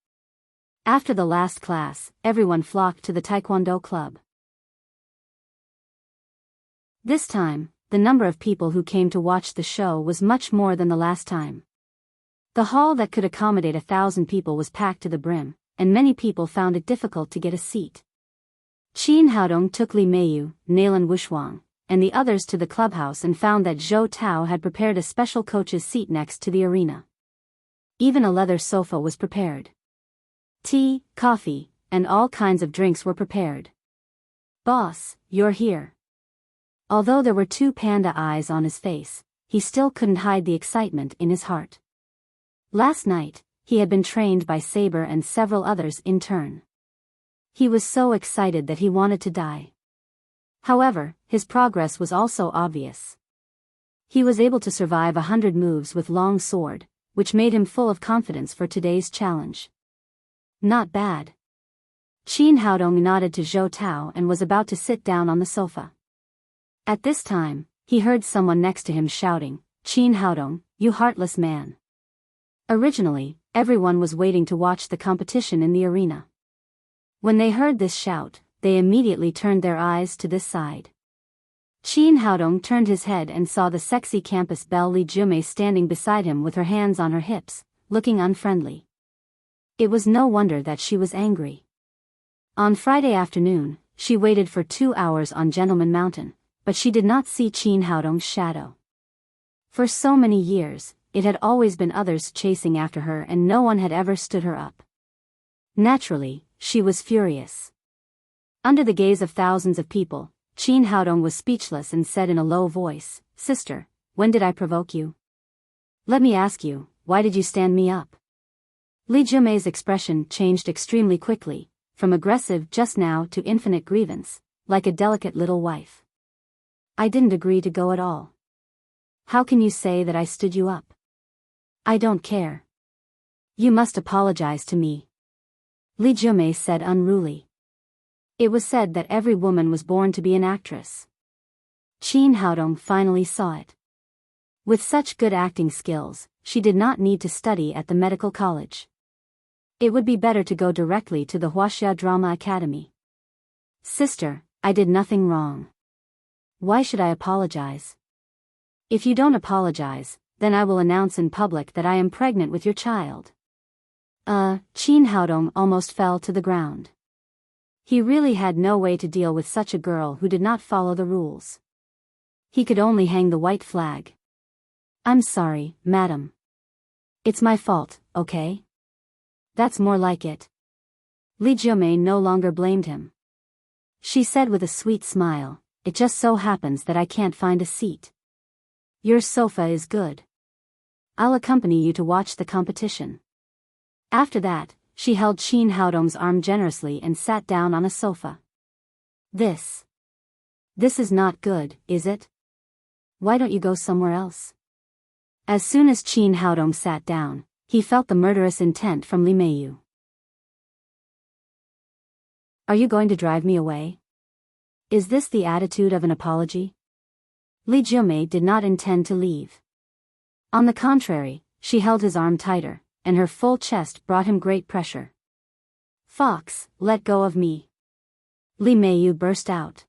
After the last class, everyone flocked to the Taekwondo Club. This time, the number of people who came to watch the show was much more than the last time. The hall that could accommodate 1,000 people was packed to the brim, and many people found it difficult to get a seat. Qin Haodong took Li Meiyu, Nailan Wushuang, and the others to the clubhouse and found that Zhou Tao had prepared a special coach's seat next to the arena. Even a leather sofa was prepared. Tea, coffee, and all kinds of drinks were prepared. "Boss, you're here." Although there were 2 panda eyes on his face, he still couldn't hide the excitement in his heart. Last night, he had been trained by Saber and several others in turn. He was so excited that he wanted to die. However, his progress was also obvious. He was able to survive 100 moves with long sword, which made him full of confidence for today's challenge. Not bad. Qin Haodong nodded to Zhou Tao and was about to sit down on the sofa. At this time, he heard someone next to him shouting, "Qin Haodong, you heartless man." Originally, everyone was waiting to watch the competition in the arena. When they heard this shout, they immediately turned their eyes to this side. Qin Haodong turned his head and saw the sexy campus belle Li Jumei standing beside him with her hands on her hips, looking unfriendly. It was no wonder that she was angry. On Friday afternoon, she waited for 2 hours on Gentleman Mountain, but she did not see Qin Haodong's shadow. For so many years, it had always been others chasing after her and no one had ever stood her up. Naturally, she was furious. Under the gaze of thousands of people, Qin Haodong was speechless and said in a low voice, "Sister, when did I provoke you? Let me ask you, why did you stand me up?" Li Jumei's expression changed extremely quickly, from aggressive just now to infinite grievance, like a delicate little wife. "I didn't agree to go at all. How can you say that I stood you up? I don't care. You must apologize to me," Li Jumei said unruly. It was said that every woman was born to be an actress. Qin Haodong finally saw it. With such good acting skills, she did not need to study at the medical college. It would be better to go directly to the Huaxia Drama Academy. "Sister, I did nothing wrong. Why should I apologize? If you don't apologize, then I will announce in public that I am pregnant with your child." Qin Haodong almost fell to the ground. He really had no way to deal with such a girl who did not follow the rules. He could only hang the white flag. "I'm sorry, madam. It's my fault, okay? That's more like it." Li Jumei no longer blamed him. She said with a sweet smile, "It just so happens that I can't find a seat. Your sofa is good. I'll accompany you to watch the competition." After that, she held Qin Haodong's arm generously and sat down on a sofa. This is not good, is it? Why don't you go somewhere else?" As soon as Qin Haodong sat down, he felt the murderous intent from Li Meiyu. "Are you going to drive me away? Is this the attitude of an apology?" Li Jumei did not intend to leave. On the contrary, she held his arm tighter, and her full chest brought him great pressure. "Fox, let go of me!" Li Meiyu burst out.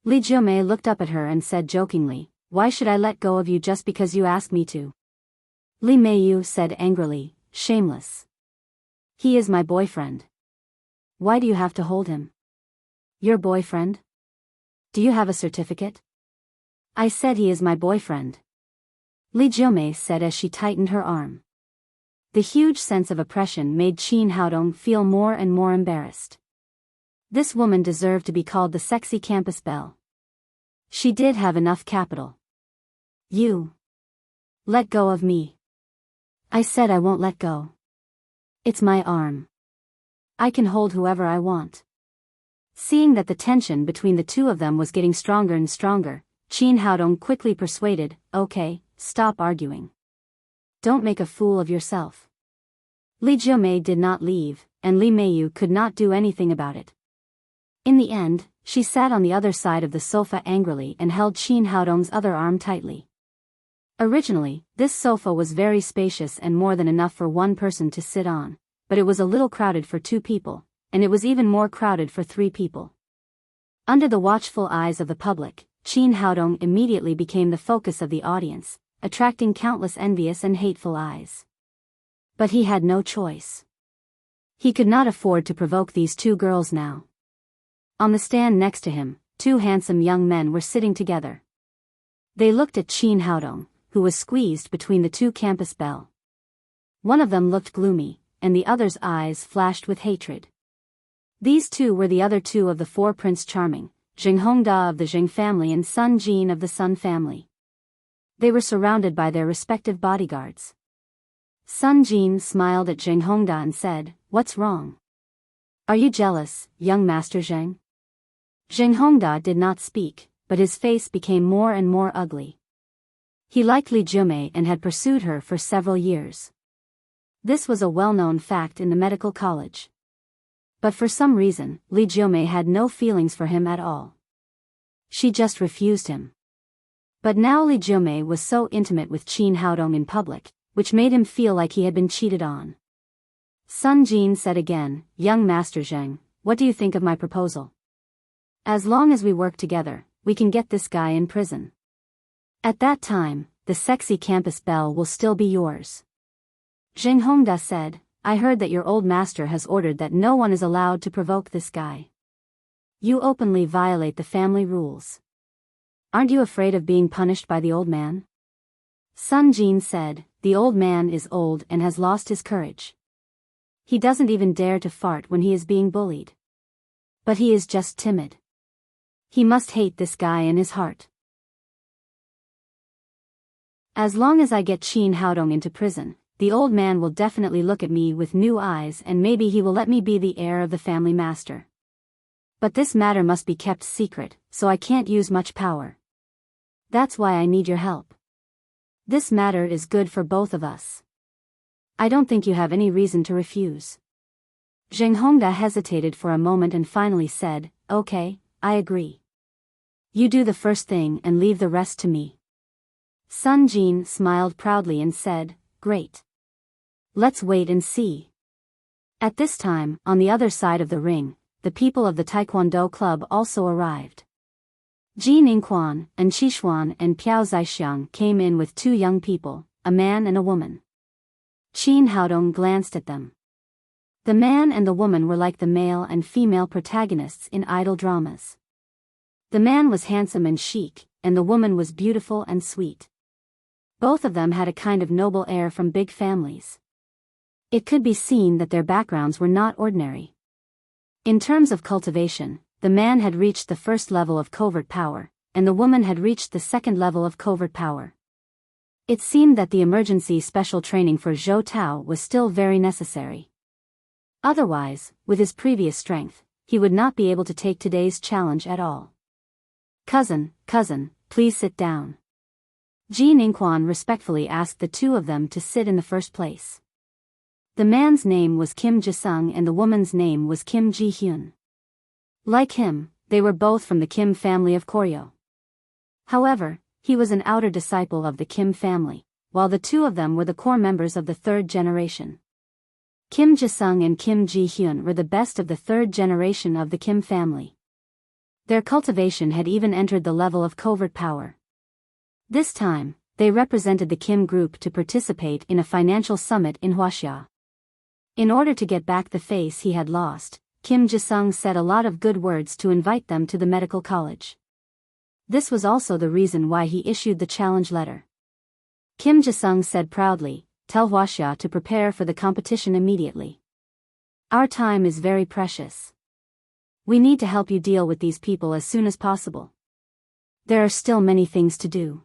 Li Jumei looked up at her and said jokingly, "Why should I let go of you just because you asked me to?" Li Meiyu said angrily, "Shameless. He is my boyfriend. Why do you have to hold him? Your boyfriend? Do you have a certificate?" "I said he is my boyfriend," Li Jumei said as she tightened her arm. The huge sense of oppression made Qin Haodong feel more and more embarrassed. This woman deserved to be called the sexy campus belle. She did have enough capital. "You. Let go of me." "I said I won't let go. It's my arm. I can hold whoever I want." Seeing that the tension between the two of them was getting stronger and stronger, Qin Haodong quickly persuaded, "Okay, stop arguing. Don't make a fool of yourself." Li Jumei did not leave, and Li Meiyu could not do anything about it. In the end, she sat on the other side of the sofa angrily and held Qin Haodong's other arm tightly. Originally, this sofa was very spacious and more than enough for one person to sit on, but it was a little crowded for 2 people, and it was even more crowded for 3 people. Under the watchful eyes of the public, Qin Haodong immediately became the focus of the audience, attracting countless envious and hateful eyes. But he had no choice. He could not afford to provoke these 2 girls now. On the stand next to him, 2 handsome young men were sitting together. They looked at Qin Haodong, who was squeezed between the 2 campus belle. One of them looked gloomy, and the other's eyes flashed with hatred. These 2 were the other 2 of the 4 Prince Charming, Zheng Hongda of the Zheng family and Sun Jin of the Sun family. They were surrounded by their respective bodyguards. Sun Jin smiled at Zheng Hongda and said, "What's wrong? Are you jealous, young Master Zheng?" Zheng Hongda did not speak, but his face became more and more ugly. He liked Li Jiumei and had pursued her for several years. This was a well-known fact in the medical college. But for some reason, Li Jiumei had no feelings for him at all. She just refused him. But now Li Jiumei was so intimate with Qin Haodong in public, which made him feel like he had been cheated on. Sun Jin said again, "Young Master Zheng, what do you think of my proposal? As long as we work together, we can get this guy in prison. At that time, the sexy campus belle will still be yours." Zheng Hongda said, "I heard that your old master has ordered that no one is allowed to provoke this guy. You openly violate the family rules. Aren't you afraid of being punished by the old man?" Sun Jin said, "The old man is old and has lost his courage. He doesn't even dare to fart when he is being bullied. But he is just timid. He must hate this guy in his heart. As long as I get Qin Haodong into prison, the old man will definitely look at me with new eyes and maybe he will let me be the heir of the family master. But this matter must be kept secret, so I can't use much power. That's why I need your help. This matter is good for both of us. I don't think you have any reason to refuse." Zheng Hongda hesitated for a moment and finally said, "Okay, I agree. You do the first thing and leave the rest to me." Sun Jin smiled proudly and said, "Great. Let's wait and see." At this time, on the other side of the ring, the people of the Taekwondo club also arrived. Ji Ningquan, An Qishuan and Piao Zaixiang came in with two young people, a man and a woman. Qin Haodong glanced at them. The man and the woman were like the male and female protagonists in idol dramas. The man was handsome and chic, and the woman was beautiful and sweet. Both of them had a kind of noble air from big families. It could be seen that their backgrounds were not ordinary. In terms of cultivation, the man had reached the first level of covert power, and the woman had reached the second level of covert power. It seemed that the emergency special training for Zhou Tao was still very necessary. Otherwise, with his previous strength, he would not be able to take today's challenge at all. Cousin, please sit down." Ji Ningquan respectfully asked the two of them to sit in the first place. The man's name was Kim Jisung and the woman's name was Kim Ji-hyun. Like him, they were both from the Kim family of Koryo. However, he was an outer disciple of the Kim family, while the two of them were the core members of the third generation. Kim Jisung and Kim Ji-hyun were the best of the third generation of the Kim family. Their cultivation had even entered the level of covert power. This time, they represented the Kim group to participate in a financial summit in Huaxia. In order to get back the face he had lost, Kim Jisung said a lot of good words to invite them to the medical college. This was also the reason why he issued the challenge letter. Kim Jisung said proudly, "Tell Huaxia to prepare for the competition immediately. Our time is very precious. We need to help you deal with these people as soon as possible. There are still many things to do."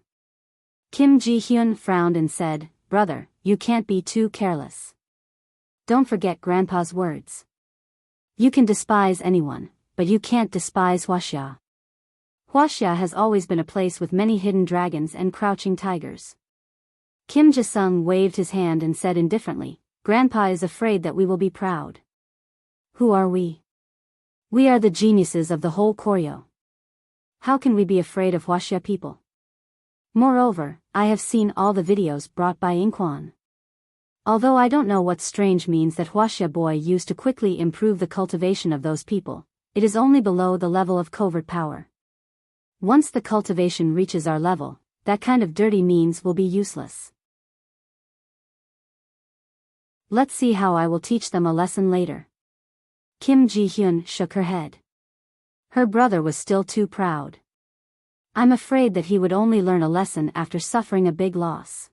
Kim Ji-hyun frowned and said, "Brother, you can't be too careless. Don't forget Grandpa's words. You can despise anyone, but you can't despise Huaxia. Huaxia has always been a place with many hidden dragons and crouching tigers." Kim Jisung waved his hand and said indifferently, "Grandpa is afraid that we will be proud." "Who are we? We are the geniuses of the whole Koryo. How can we be afraid of Huaxia people? Moreover, I have seen all the videos brought by Ningquan. Although I don't know what strange means that Huaxia boy used to quickly improve the cultivation of those people, it is only below the level of covert power. Once the cultivation reaches our level, that kind of dirty means will be useless. Let's see how I will teach them a lesson later." Kim Ji-hyun shook her head. Her brother was still too proud. "I'm afraid that he would only learn a lesson after suffering a big loss."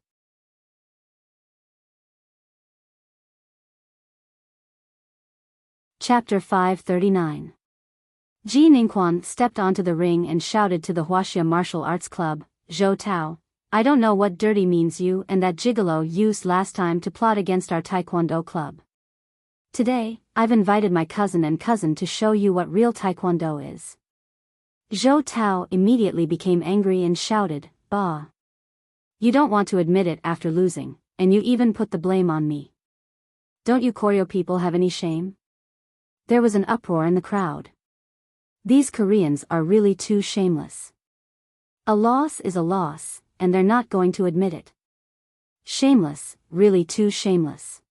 Chapter 539. Ji Ningquan stepped onto the ring and shouted to the Huaxia Martial Arts Club, "Zhou Tao, I don't know what dirty means you and that gigolo used last time to plot against our taekwondo club. Today, I've invited my cousin and cousin to show you what real taekwondo is. Zhou Tao immediately became angry and shouted, "Bah! You don't want to admit it after losing, and you even put the blame on me. Don't you Koryo people have any shame?" There was an uproar in the crowd. These Koreans are really too shameless. A loss is a loss, and they're not going to admit it. Shameless, really too shameless.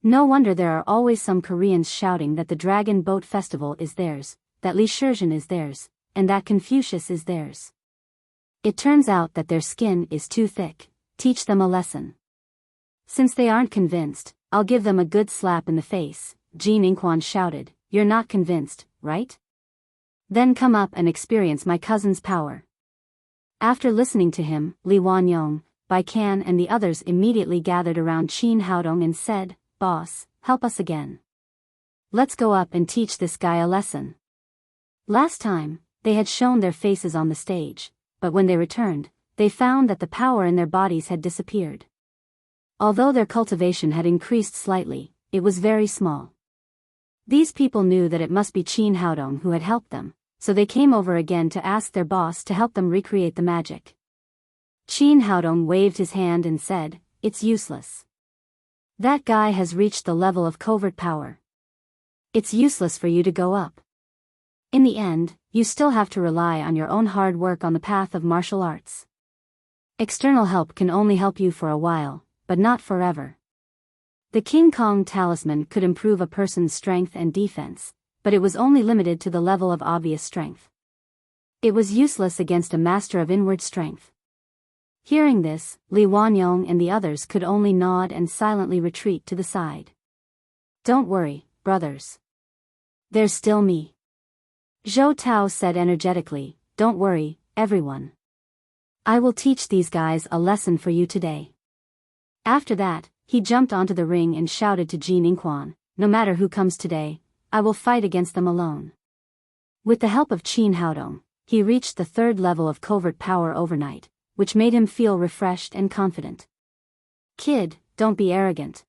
No wonder there are always some Koreans shouting that the Dragon Boat Festival is theirs, that Li Shizhen is theirs, and that Confucius is theirs. It turns out that their skin is too thick. Teach them a lesson. Since they aren't convinced, I'll give them a good slap in the face. Jin Inquan shouted, "You're not convinced, right? Then come up and experience my cousin's power." After listening to him, Li Wanyong, Bai Kan and the others immediately gathered around Qin Haodong and said, "Boss, help us again. Let's go up and teach this guy a lesson." Last time, they had shown their faces on the stage, but when they returned, they found that the power in their bodies had disappeared. Although their cultivation had increased slightly, it was very small. These people knew that it must be Qin Haodong who had helped them, so they came over again to ask their boss to help them recreate the magic. Qin Haodong waved his hand and said, "It's useless. That guy has reached the level of covert power. It's useless for you to go up. In the end, you still have to rely on your own hard work on the path of martial arts. External help can only help you for a while, but not forever." The King Kong talisman could improve a person's strength and defense, but it was only limited to the level of obvious strength. It was useless against a master of inward strength. Hearing this, Li Wanyong and the others could only nod and silently retreat to the side. "Don't worry, brothers. There's still me." Zhou Tao said energetically, "Don't worry, everyone. I will teach these guys a lesson for you today." After that, he jumped onto the ring and shouted to Jin Inquan, "No matter who comes today, I will fight against them alone." With the help of Qin Haodong, he reached the third level of covert power overnight, which made him feel refreshed and confident. "Kid, don't be arrogant.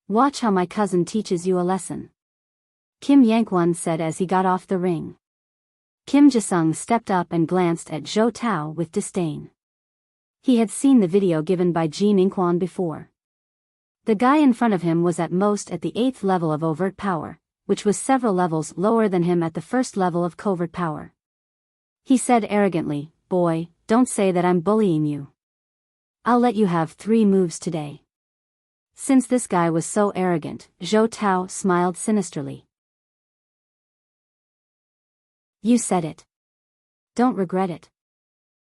Watch how my cousin teaches you a lesson," Kim Yankwon said as he got off the ring. Kim Jisung stepped up and glanced at Zhou Tao with disdain. He had seen the video given by Jin Inquan before. The guy in front of him was at most at the 8th level of overt power, which was several levels lower than him at the first level of covert power. He said arrogantly, "Boy, don't say that I'm bullying you. I'll let you have 3 moves today." Since this guy was so arrogant, Zhou Tao smiled sinisterly. "You said it. Don't regret it,"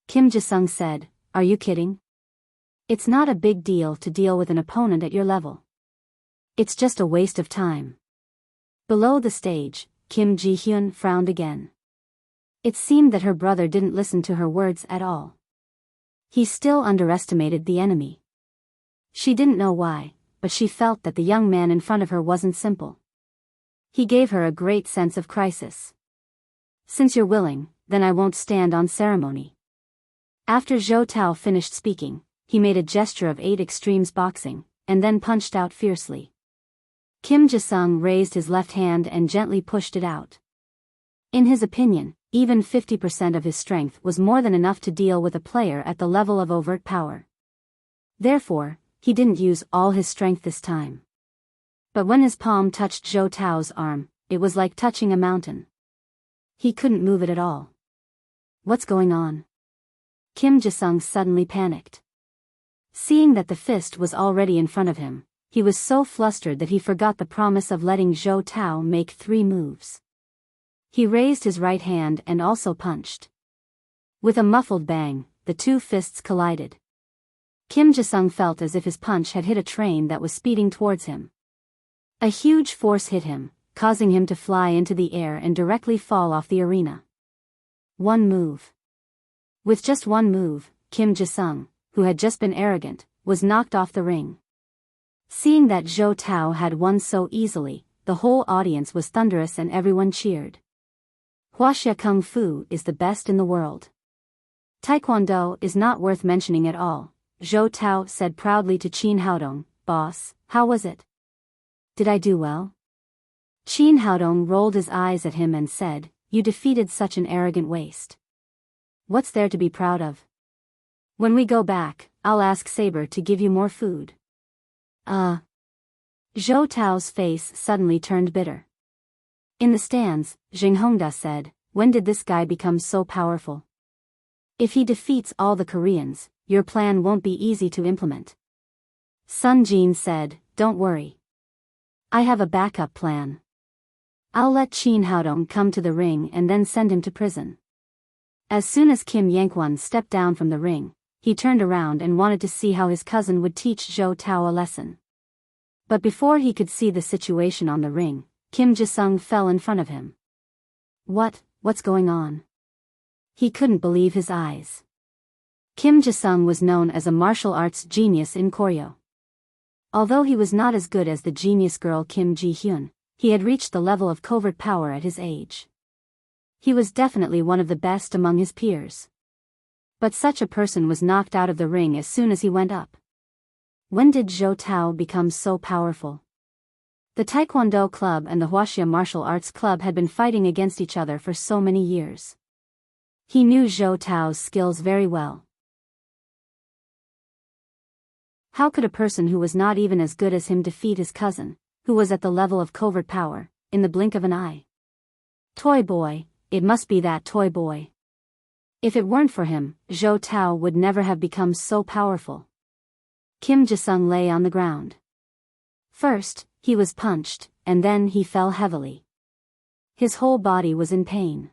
Kim Jisung said. "Are you kidding? It's not a big deal to deal with an opponent at your level. It's just a waste of time." Below the stage, Kim Ji-hyun frowned again. It seemed that her brother didn't listen to her words at all. He still underestimated the enemy. She didn't know why, but she felt that the young man in front of her wasn't simple. He gave her a great sense of crisis. "Since you're willing, then I won't stand on ceremony." After Zhou Tao finished speaking, he made a gesture of 8 extremes boxing, and then punched out fiercely. Kim Jisung raised his left hand and gently pushed it out. In his opinion, even 50% of his strength was more than enough to deal with a player at the level of overt power. Therefore, he didn't use all his strength this time. But when his palm touched Zhou Tao's arm, it was like touching a mountain. He couldn't move it at all. "What's going on?" Kim Jisung suddenly panicked. Seeing that the fist was already in front of him, he was so flustered that he forgot the promise of letting Zhou Tao make 3 moves. He raised his right hand and also punched. With a muffled bang, the 2 fists collided. Kim Jisung felt as if his punch had hit a train that was speeding towards him. A huge force hit him, causing him to fly into the air and directly fall off the arena. 1 move. With just 1 move, Kim Jisung, who had just been arrogant, was knocked off the ring. Seeing that Zhou Tao had won so easily, the whole audience was thunderous and everyone cheered. Huaxia Kung Fu is the best in the world. Taekwondo is not worth mentioning at all, Zhou Tao said proudly to Qin Haodong. Boss, how was it? Did I do well? Qin Haodong rolled his eyes at him and said, you defeated such an arrogant waste. What's there to be proud of? When we go back, I'll ask Saber to give you more food. Zhou Tao's face suddenly turned bitter. In the stands, Jing Hongda said, when did this guy become so powerful? If he defeats all the Koreans, your plan won't be easy to implement. Sun Jin said, don't worry. I have a backup plan. I'll let Qin Haodong come to the ring and then send him to prison. As soon as Kim Yankwon stepped down from the ring, he turned around and wanted to see how his cousin would teach Zhou Tao a lesson. But before he could see the situation on the ring, Kim Ji-sung fell in front of him. What's going on? He couldn't believe his eyes. Kim Ji-sung was known as a martial arts genius in choreo. Although he was not as good as the genius girl Kim Ji-hyun, he had reached the level of covert power at his age. He was definitely one of the best among his peers. But such a person was knocked out of the ring as soon as he went up. When did Zhou Tao become so powerful? The Taekwondo Club and the Huaxia Martial Arts Club had been fighting against each other for so many years. He knew Zhou Tao's skills very well. How could a person who was not even as good as him defeat his cousin, who was at the level of covert power, in the blink of an eye? Toy boy, it must be that toy boy. If it weren't for him, Zhou Tao would never have become so powerful. Kim Ji-sung lay on the ground. First, he was punched, and then he fell heavily. His whole body was in pain.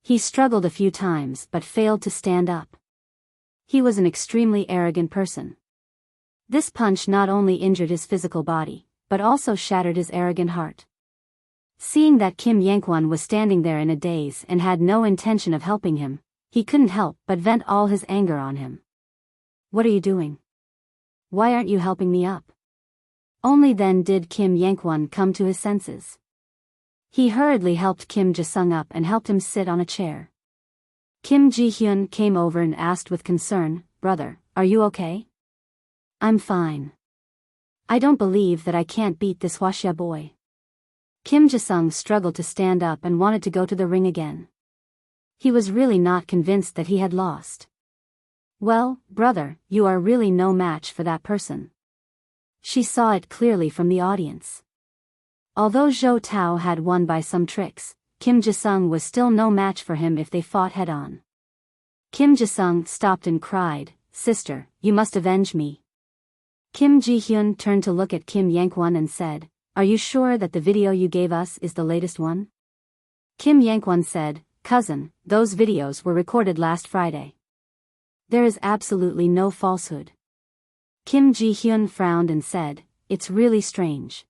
He struggled a few times but failed to stand up. He was an extremely arrogant person. This punch not only injured his physical body, but also shattered his arrogant heart. Seeing that Kim Yankwon was standing there in a daze and had no intention of helping him, he couldn't help but vent all his anger on him. What are you doing? Why aren't you helping me up? Only then did Kim Yankwon come to his senses. He hurriedly helped Kim Ji-sung up and helped him sit on a chair. Kim Ji-hyun came over and asked with concern, brother, are you okay? I'm fine. I don't believe that I can't beat this Huaxia boy. Kim Ji-sung struggled to stand up and wanted to go to the ring again. He was really not convinced that he had lost. Well, brother, you are really no match for that person. She saw it clearly from the audience. Although Zhou Tao had won by some tricks, Kim Ji-sung was still no match for him if they fought head-on. Kim Ji-sung stopped and cried, sister, you must avenge me. Kim Ji-hyun turned to look at Kim Yankwon and said, are you sure that the video you gave us is the latest one? Kim Yankwon said, cousin, those videos were recorded last Friday. There is absolutely no falsehood. Kim Ji-hyun frowned and said, it's really strange.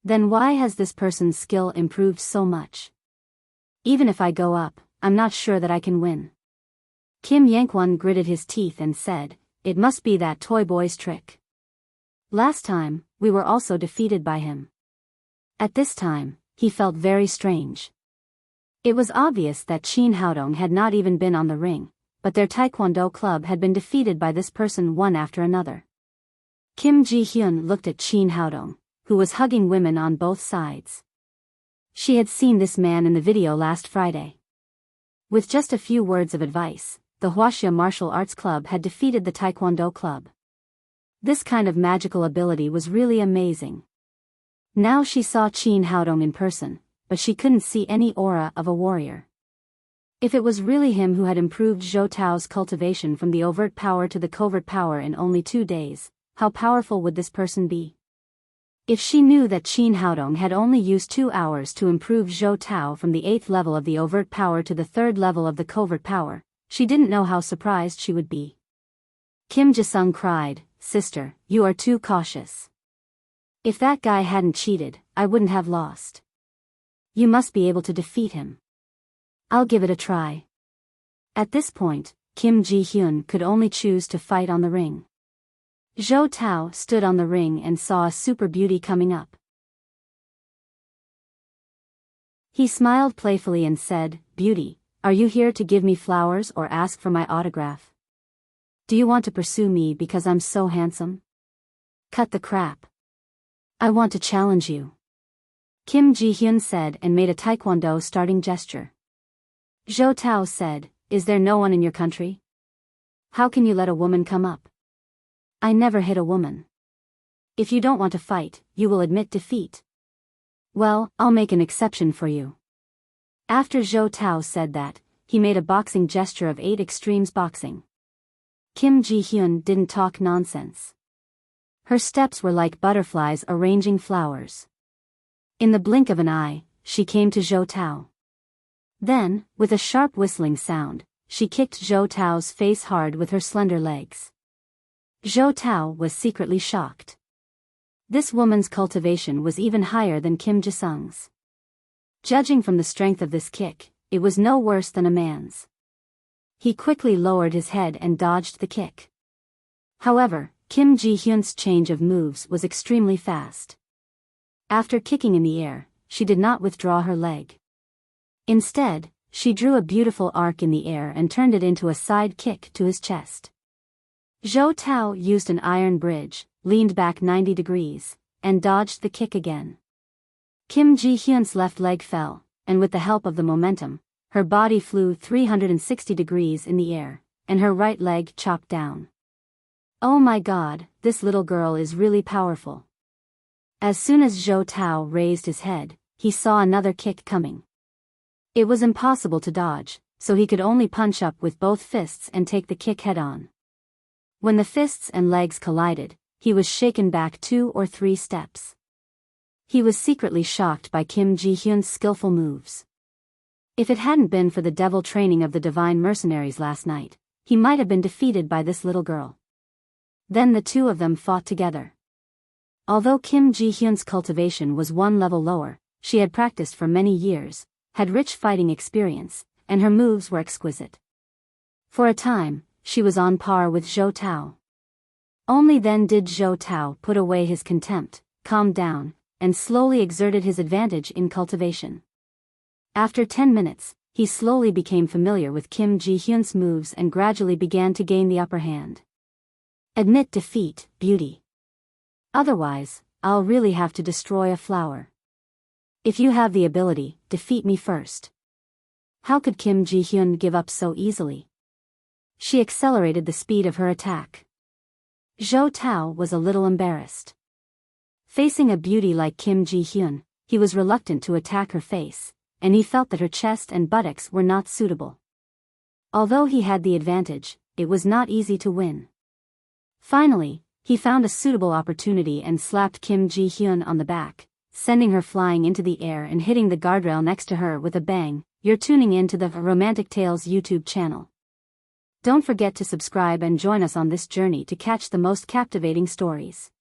Then why has this person's skill improved so much? Even if I go up, I'm not sure that I can win. Kim Yankwon gritted his teeth and said, it must be that toy boy's trick. Last time, we were also defeated by him. At this time, he felt very strange. It was obvious that Qin Haodong had not even been on the ring, but their Taekwondo club had been defeated by this person one after another. Kim Ji-hyun looked at Qin Haodong, who was hugging women on both sides. She had seen this man in the video last Friday. With just a few words of advice, the Huaxia Martial Arts Club had defeated the Taekwondo Club. This kind of magical ability was really amazing. Now she saw Qin Haodong in person, but she couldn't see any aura of a warrior. If it was really him who had improved Zhou Tao's cultivation from the overt power to the covert power in only 2 days, how powerful would this person be? If she knew that Qin Haodong had only used 2 hours to improve Zhou Tao from the 8th level of the overt power to the 3rd level of the covert power, she didn't know how surprised she would be. Kim Ji-sung cried, sister, you are too cautious. If that guy hadn't cheated, I wouldn't have lost. You must be able to defeat him. I'll give it a try. At this point, Kim Ji-hyun could only choose to fight on the ring. Zhou Tao stood on the ring and saw a super beauty coming up. He smiled playfully and said, Beauty, Are you here to give me flowers or ask for my autograph? Do you want to pursue me because I'm so handsome? Cut the crap. I want to challenge you. Kim Ji-hyun said and made a taekwondo starting gesture. Zhou Tao said, is there no one in your country? How can you let a woman come up? I never hit a woman. If you don't want to fight, you will admit defeat. Well, I'll make an exception for you. After Zhou Tao said that, he made a boxing gesture of 8 extremes boxing. Kim Ji-hyun didn't talk nonsense. Her steps were like butterflies arranging flowers. In the blink of an eye, she came to Zhou Tao. Then, with a sharp whistling sound, she kicked Zhou Tao's face hard with her slender legs. Zhou Tao was secretly shocked. This woman's cultivation was even higher than Kim Ji-sung's. Judging from the strength of this kick, it was no worse than a man's. He quickly lowered his head and dodged the kick. However, Kim Ji-hyun's change of moves was extremely fast. After kicking in the air, she did not withdraw her leg. Instead, she drew a beautiful arc in the air and turned it into a side kick to his chest. Zhou Tao used an iron bridge, leaned back 90 degrees, and dodged the kick again. Kim Ji-hyun's left leg fell, and with the help of the momentum, her body flew 360 degrees in the air, and her right leg chopped down. Oh my God, this little girl is really powerful. As soon as Zhou Tao raised his head, he saw another kick coming. It was impossible to dodge, so he could only punch up with both fists and take the kick head-on. When the fists and legs collided, he was shaken back 2 or 3 steps. He was secretly shocked by Kim Ji-hyun's skillful moves. If it hadn't been for the devil training of the divine mercenaries last night, he might have been defeated by this little girl. Then the two of them fought together. Although Kim Ji-hyun's cultivation was 1 level lower, she had practiced for many years, had rich fighting experience, and her moves were exquisite. For a time, she was on par with Zhou Tao. Only then did Zhou Tao put away his contempt, calmed down, and slowly exerted his advantage in cultivation. After 10 minutes, he slowly became familiar with Kim Ji-hyun's moves and gradually began to gain the upper hand. Admit defeat, beauty. Otherwise, I'll really have to destroy a flower. If you have the ability, defeat me first. How could Kim Ji-hyun give up so easily? She accelerated the speed of her attack. Zhou Tao was a little embarrassed. Facing a beauty like Kim Ji-hyun, he was reluctant to attack her face, and he felt that her chest and buttocks were not suitable. Although he had the advantage, it was not easy to win. Finally, he found a suitable opportunity and slapped Kim Ji-hyun on the back, sending her flying into the air and hitting the guardrail next to her with a bang. You're tuning in to the Romantic Tales YouTube channel. Don't forget to subscribe and join us on this journey to catch the most captivating stories.